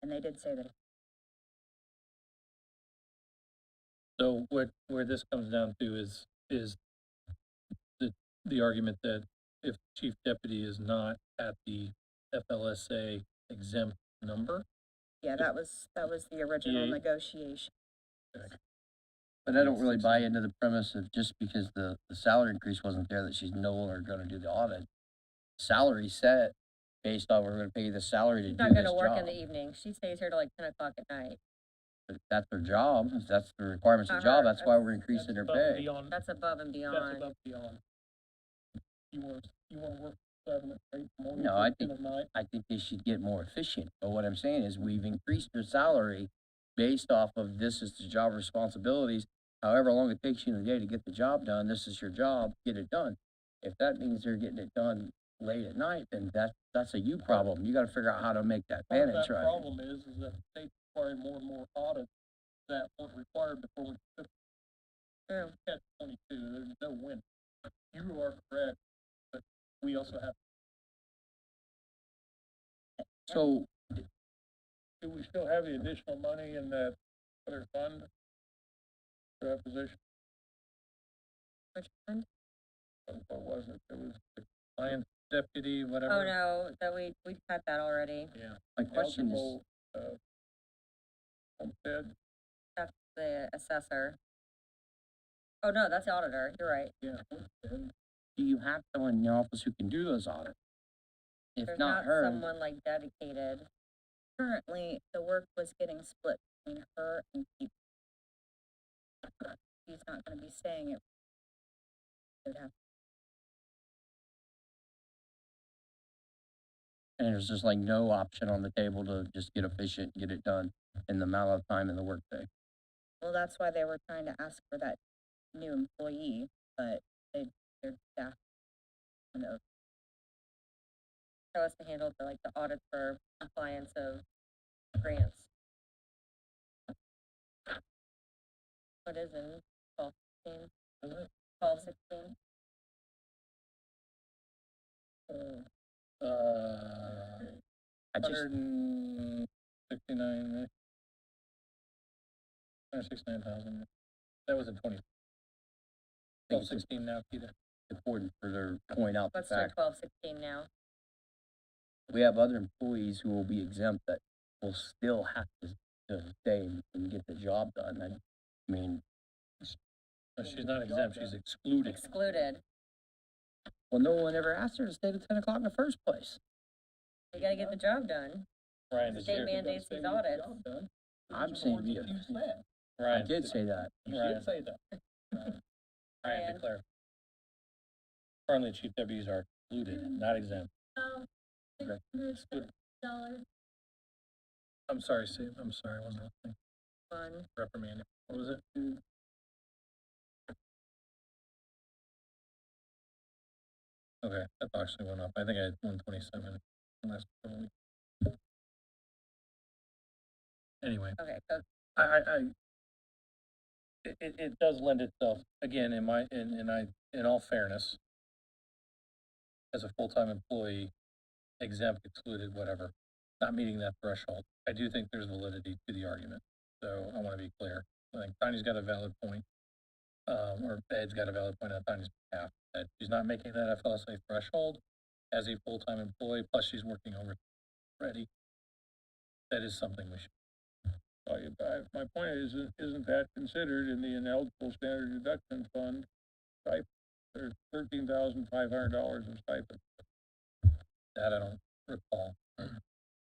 And they did say that. So where this comes down to is the argument that if chief deputy is not at the FLSA exempt number, Yeah, that was the original Yeah. negotiation. But I don't really buy into the premise of just because the salary increase wasn't there, that she's no longer gonna do the audit. Salary set based on we're gonna pay you the salary to She's do not this gonna work in job. the evening. She stays here till like 10 o'clock at night. If that's her job, if that's the requirements of the Not job, her. that's why we're increasing her Above and pay. Beyond, That's above and that's beyond. above and beyond. You wanna work 7, 8, morning, No, I 10 think, at night. I think they should get more efficient, but what I'm saying is we've increased her salary based off of this is the job responsibilities. However long it takes you in the day to get the job done, this is your job, get it done. If that means they're getting it done late at night, then that's a you problem. You gotta figure out how to make that Part of manage that right. problem is that the state's requiring more and more audits that weren't required before we took True. catch 22. There's no win. You are correct, but we also have, So, Do we still have the additional money in that other fund for that position? Which one? What was it? It was the Client deputy, whatever. Oh, no, that we cut that already. yeah, my question is, eligible, homestead. That's the assessor. Oh, no, that's the auditor. You're right. Yeah. do you have someone in your office who can do those audits? If There's not not her, someone like dedicated. Currently, the work was getting split between her and Keith. She's not gonna be staying at. Would have and there's just like no option on the table to just get efficient, get it done in the amount of time in the workday. Well, that's why they were trying to ask for that new employee, but their staff kind of, That was to handle the audit for compliance of grants. What is it? 12, 16? 12, 16? I just, 169, 169,000. That was in 20. think Well, it's 16 now, Peter. important for their point out the What's their fact 12, 16 now? we have other employees who will be exempt that will still have to stay and get the job done. I mean, No, she's not exempt, she's excluded. Excluded. well, no one ever asked her to stay to 10 o'clock in the first place. You gotta get the job done. Ryan, The did state you, mandates these audits. I'm saying, yeah, I Ryan, did say that. Ryan, say that. Ryan, Ryan. declare. Currently, chief deputies are excluded, not exempt. Oh, Okay. $600. I'm sorry, Steve, I'm sorry, I wasn't listening. Fun. Reprimanded. What was it? Okay, that actually went up. I think I had 127 last week. Anyway, Okay, so it does lend itself, again, in all fairness, as a full-time employee, exempt, excluded, whatever, not meeting that threshold, I do think there's validity to the argument. So I wanna be clear. I think Tanya's got a valid point, or Ed's got a valid point on Tanya's behalf, that she's not making that FLSA threshold as a full-time employee, plus she's working over already. That is something we should. My point is, isn't that considered in the ineligible standard deduction fund? Stipend, there's $13,500 of stipend. That I don't recall.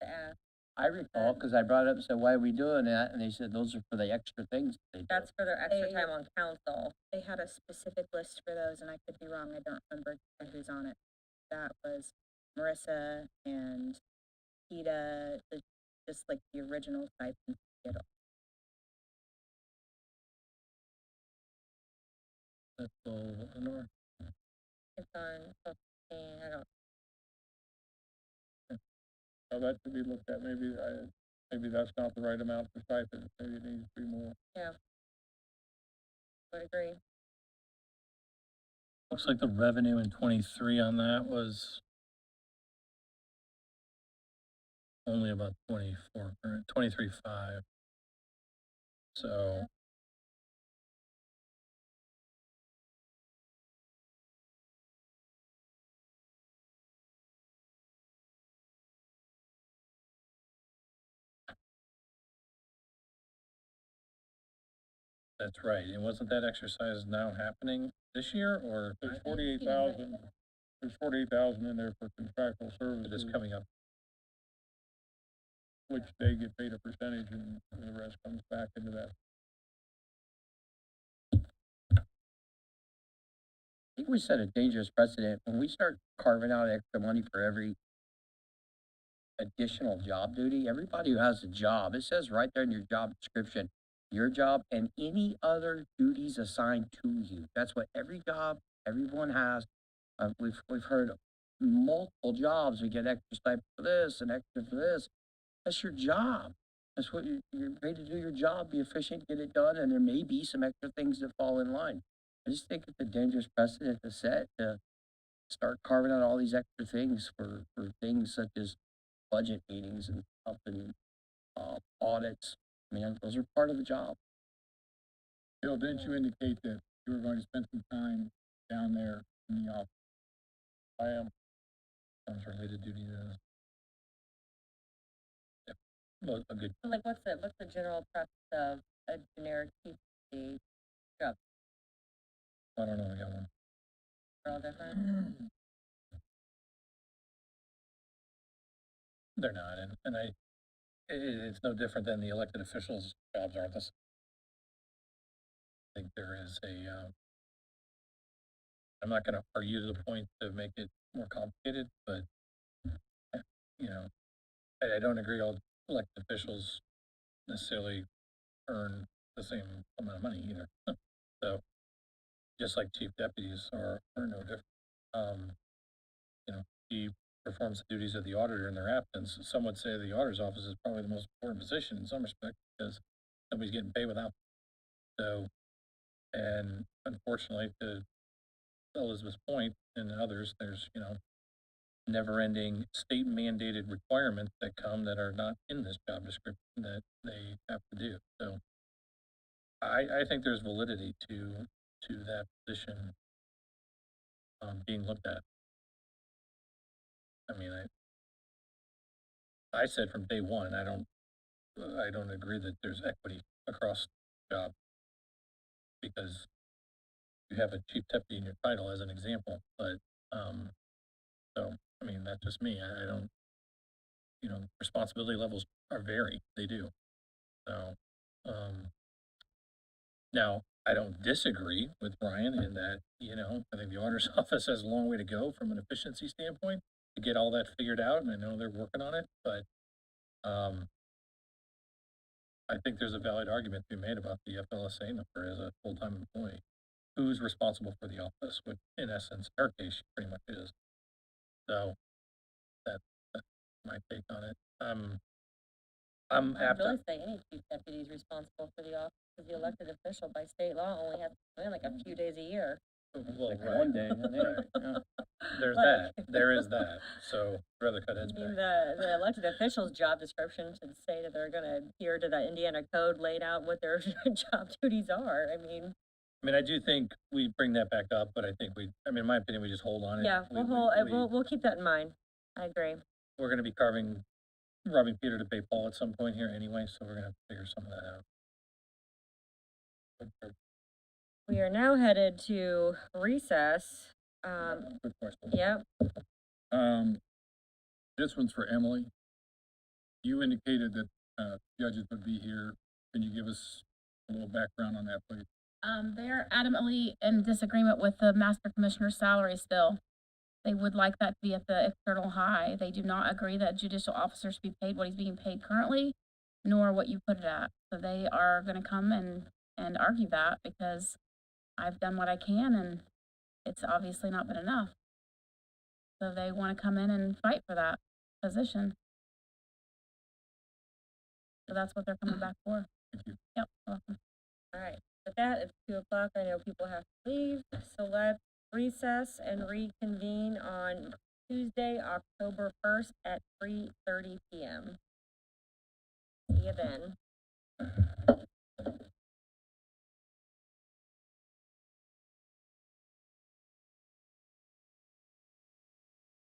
yeah, I recall, because I brought it up and said, why are we doing that? And they said, those are for the extra things they do. that's for their extra They- time on council. they had a specific list for those, and I could be wrong, I don't remember who's on it. That was Marissa and Peter, just like the original type. That's all, Lenore. It's on 15, I don't, So that should be looked at, maybe that's not the right amount for stipend, maybe it needs to be more. would agree. Looks like the revenue in 23 on that was only about 24, or 23.5. So That's right, and wasn't that exercise now happening this year, or There's 48,000 in there for contractual it services, is coming up? which they get paid a percentage and the rest comes back into that. I think we set a dangerous precedent when we start carving out extra money for every additional job duty. Everybody who has a job, it says right there in your job description, your job and any other duties assigned to you. That's what every job, everyone has. We've heard multiple jobs. We get extra stipend for this and extra for this. That's your job. That's what you're paid to do your job, be efficient, get it done, and there may be some extra things that fall in line. I just think it's a dangerous precedent to set to start carving out all these extra things for things such as budget meetings and stuff and audits. I mean, those are part of the job. Bill, didn't you indicate that you were going to spend some time down there in the office? I am. Sounds related duty to. Yeah, well, a good, So, like, what's the general preference of a generic TPC job? I don't know, I got one. They're all different. They're not, and it's no different than the elected officials' jobs aren't this. I think there is I'm not gonna argue to the point to make it more complicated, but, you know, I don't agree all elected officials necessarily earn the same amount of money either. So, just like chief deputies are no different. You know, he performs the duties of the auditor in their absence. Some would say the auditor's office is probably the most important position in some respect because nobody's getting paid without. So, and unfortunately, to Elizabeth's point and others, there's, never-ending state mandated requirements that come that are not in this job description that they have to do. So, I think there's validity to that position being looked at. I mean, I said from day one, I don't agree that there's equity across job because you have a chief deputy in your title as an example, but, so, I mean, that's just me. I don't, responsibility levels are vary. They do. So, now I don't disagree with Brian in that, I think the auditor's office has a long way to go from an efficiency standpoint to get all that figured out, and I know they're working on it, but, I think there's a valid argument to be made about the FLSA number as a full-time employee. Who's responsible for the office, which in essence, in her case, she pretty much is. So, that's my take on it. I'm I'd apt, really say any chief deputy is responsible for the office, because the elected official by state law only has to come in like a few days a year. well, Like right, one day, and then, yeah. there's Like- that, there is that, so I'd rather cut I heads mean, back. the elected official's job description should say that they're gonna adhere to the Indiana code laid out what their job duties are. I mean, I do think we bring that back up, but I think in my opinion, we just hold on it. yeah, we'll keep that in mind. I agree. We're gonna be robbing Peter to pay Paul at some point here anyway, so we're gonna have to figure some of that out. We are now headed to recess. Good question. Yep. This one's for Emily. You indicated that, judges would be here. Can you give us a little background on that, please? They're adamantly in disagreement with the master commissioner's salary still. They would like that to be at the external high. They do not agree that judicial officers should be paid what he's being paid currently, nor what you put it at. So they are gonna come and argue that because I've done what I can and it's obviously not been enough. So they wanna come in and fight for that position. So that's what they're coming back for. Thank you. Yep, welcome. All right. With that, it's 2:00. I know people have to leave, so let's recess and reconvene on Tuesday, October 1st at 3:30 p.m. See you then.